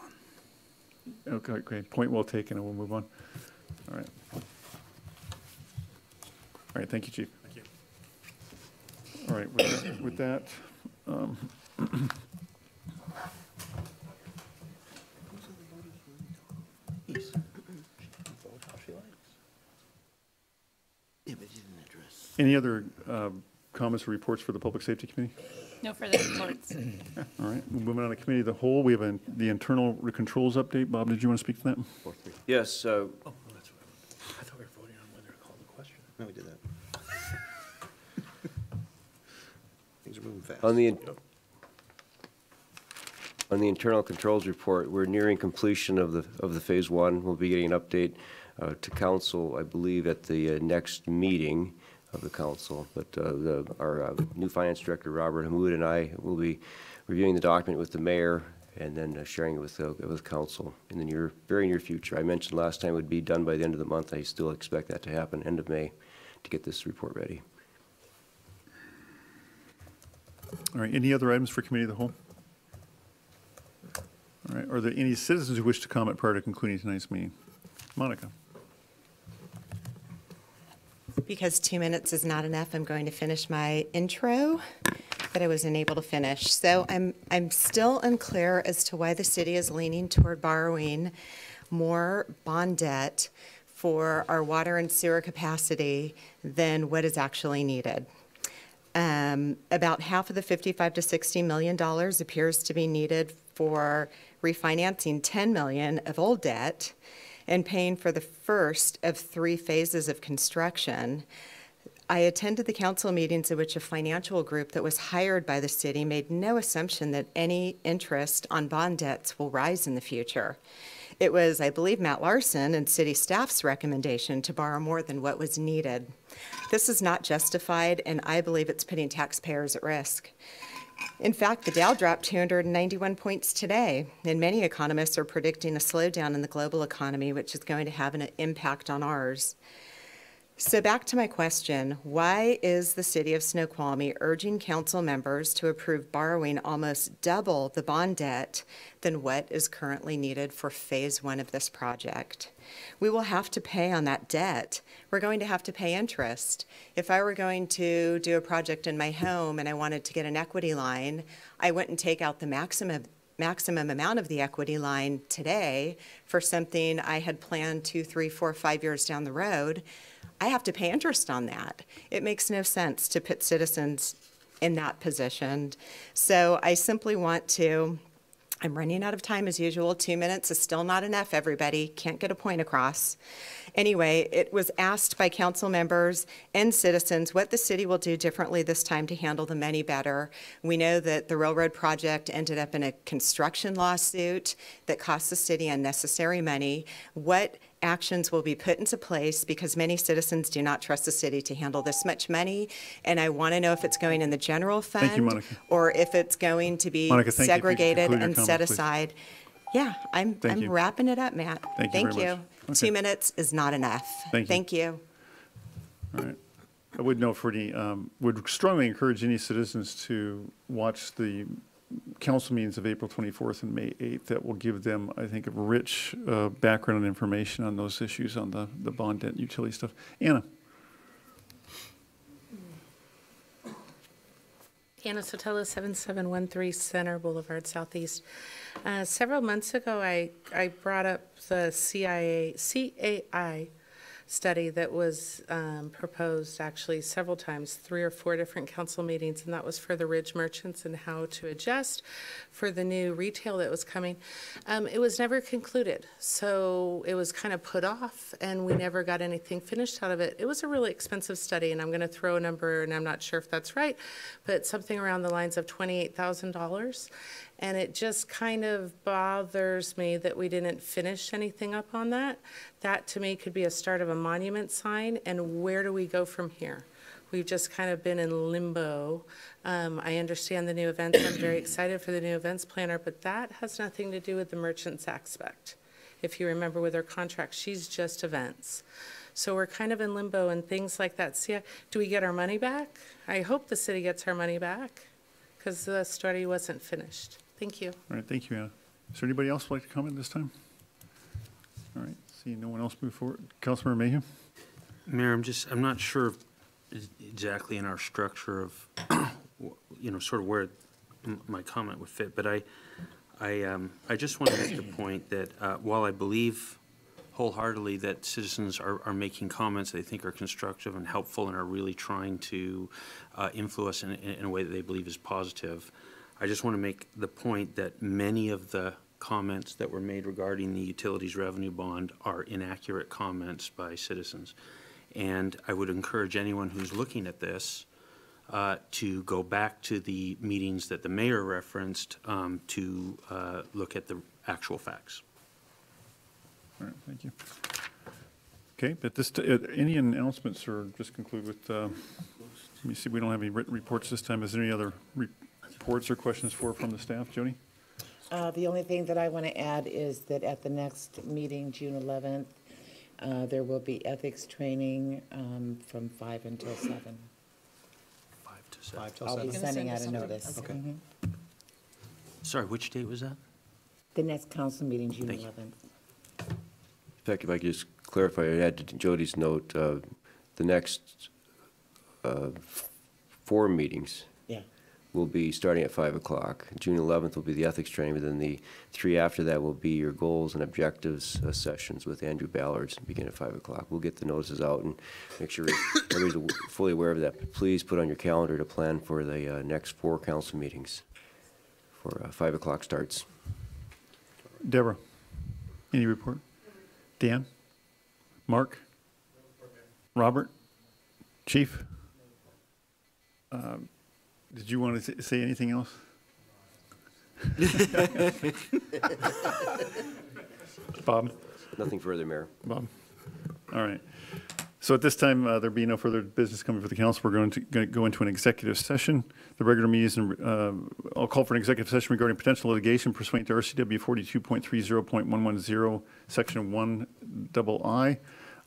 Okay, great. Point well taken, and we'll move on. All right. All right, thank you, Chief. Thank you. All right, with that, any other comments or reports for the Public Safety Committee? No further reports. All right, we're moving on to Committee of the Whole. We have the internal controls update. Bob, did you want to speak to that? Yes, Oh, that's right. I thought we were voting on whether to call the question. No, we did that. Things are moving fast. On the internal controls report, we're nearing completion of the phase 1. We'll be getting an update to council, I believe, at the next meeting of the council. But our new finance director, Robert Hamoud, and I will be reviewing the document with the mayor and then sharing it with council in the very near future. I mentioned last time it would be done by the end of the month. I still expect that to happen end of May to get this report ready. All right, any other items for Committee of the Whole? All right, are there any citizens who wish to comment prior to concluding tonight's meeting? Monica. Because 2 minutes is not enough, I'm going to finish my intro. that I wasn't able to finish. So I'm still unclear as to why the city is leaning toward borrowing more bond debt for our water and sewer capacity than what is actually needed. About half of the $55 to $60 million appears to be needed for refinancing $10 million of old debt and paying for the first of 3 phases of construction. I attended the council meetings in which a financial group that was hired by the city made no assumption that any interest on bond debts will rise in the future. It was, I believe, Matt Larson and city staff's recommendation to borrow more than what was needed. This is not justified, and I believe it's putting taxpayers at risk. In fact, the Dow dropped 291 points today, and many economists are predicting a slowdown in the global economy, which is going to have an impact on ours. So back to my question, why is the city of Snoqualmie urging council members to approve borrowing almost double the bond debt than what is currently needed for phase 1 of this project? We will have to pay on that debt. We're going to have to pay interest. If I were going to do a project in my home and I wanted to get an equity line, I wouldn't take out the maximum amount of the equity line today for something I had planned 2, 3, 4, 5 years down the road. I have to pay interest on that. It makes no sense to put citizens in that position. So I simply want to, I'm running out of time as usual. 2 minutes is still not enough, everybody. Can't get a point across. Anyway, it was asked by council members and citizens what the city will do differently this time to handle the money better. We know that the railroad project ended up in a construction lawsuit that cost the city unnecessary money. What actions will be put into place, because many citizens do not trust the city to handle this much money, and I want to know if it's going in the general fund. Thank you, Monica. Or if it's going to be Monica, thank you. If you could segregated conclude your and comments, set please. aside. Yeah, I'm you. wrapping it up, Matt. Thank you very much. Okay. 2 minutes is not enough. Thank you. All right. I would note for any, would strongly encourage any citizens to watch the council meetings of April 24th and May 8th. That will give them, I think, a rich background and information on those issues, on the bond debt and utility stuff. Anna. Anna Sotelo, 7713 Center Boulevard Southeast. Several months ago, I brought up the CAI study that was proposed actually several times, 3 or 4 different council meetings, and that was for the ridge merchants and how to adjust for the new retail that was coming. It was never concluded, so it was kind of put off, and we never got anything finished out of it. It was a really expensive study, and I'm going to throw a number, and I'm not sure if that's right, but something around the lines of $28,000. And it just kind of bothers me that we didn't finish anything up on that. That, to me, could be a start of a monument sign, and where do we go from here? We've just kind of been in limbo. I understand the new events. I'm very excited for the new events planner, but that has nothing to do with the merchants aspect. If you remember with her contract, she's just events. So we're kind of in limbo and things like that. See, do we get our money back? I hope the city gets our money back, because the study wasn't finished. Thank you. All right, thank you, Anna. Is there anybody else who'd like to comment this time? All right, seeing no one else move forward. Councilmember Mayhew? Mayor, I'm not sure exactly in our structure of, sort of where my comment would fit, but I just want to make the point that while I believe wholeheartedly that citizens are making comments they think are constructive and helpful and are really trying to influence in a way that they believe is positive, I just want to make the point that many of the comments that were made regarding the utilities revenue bond are inaccurate comments by citizens. And I would encourage anyone who's looking at this to go back to the meetings that the mayor referenced to look at the actual facts. All right, thank you. Okay, but this, any announcements, or just conclude with, let me see, we don't have any written reports this time. Is there any other reports or questions from the staff? Joni? The only thing that I want to add is that at the next meeting, June 11th, there will be ethics training from 5 until 7. 5 to 7. 5 till I'll 7. be sending out a notice. Okay. Sorry, which date was that? The next council meeting, June Thank 11th. In fact, if I could just clarify, I add to Jody's note, the next 4 meetings Yeah. will be starting at 5 o'clock. June 11th will be the ethics training, but then the 3 after that will be your goals and objectives sessions with Andrew Ballards, begin at 5 o'clock. We'll get the notices out and make sure everybody's fully aware of that. But please put on your calendar to plan for the next 4 council meetings for 5 o'clock starts. Deborah, any report? Dan? Mark? Robert? Chief? Did you want to say anything else? Bob? Nothing further, Mayor. Bob? All right. So at this time, there be no further business coming for the council. We're going to go into an executive session. The regular meetings, I'll call for an executive session regarding potential litigation pursuant to RCW 42.30.110, Section 1II.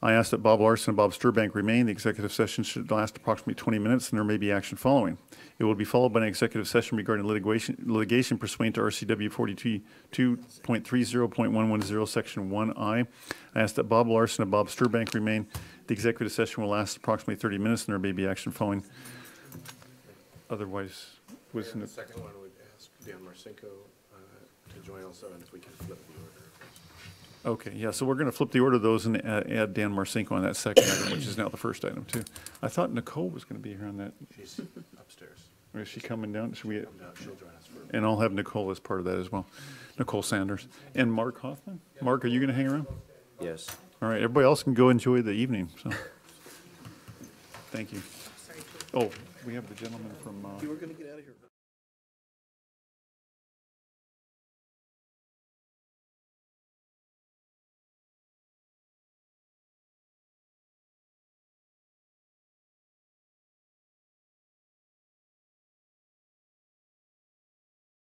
I ask that Bob Larson and Bob Sturbank remain. The executive session should last approximately 20 minutes, and there may be action following. It will be followed by an executive session regarding litigation pursuant to RCW 42.30.110, Section 1I. I ask that Bob Larson and Bob Sturbank remain. The executive session will last approximately 30 minutes, and there may be action following. Otherwise, The second one would ask Dan Marcinko to join also, and if we can flip the order. Okay, yeah, so we're going to flip the order of those and add Dan Marcinko on that second item, which is now the first item, too. I thought Nicole was going to be here on that. She's upstairs. Is she coming down? Should we? She'll join us for. And I'll have Nicole as part of that as well. Nicole Sanders. And Mark Hoffman? Mark, are you going to hang around? Yes. All right, everybody else can go enjoy the evening, so. Thank you. Oh, we have the gentleman from. You were going to get out of here.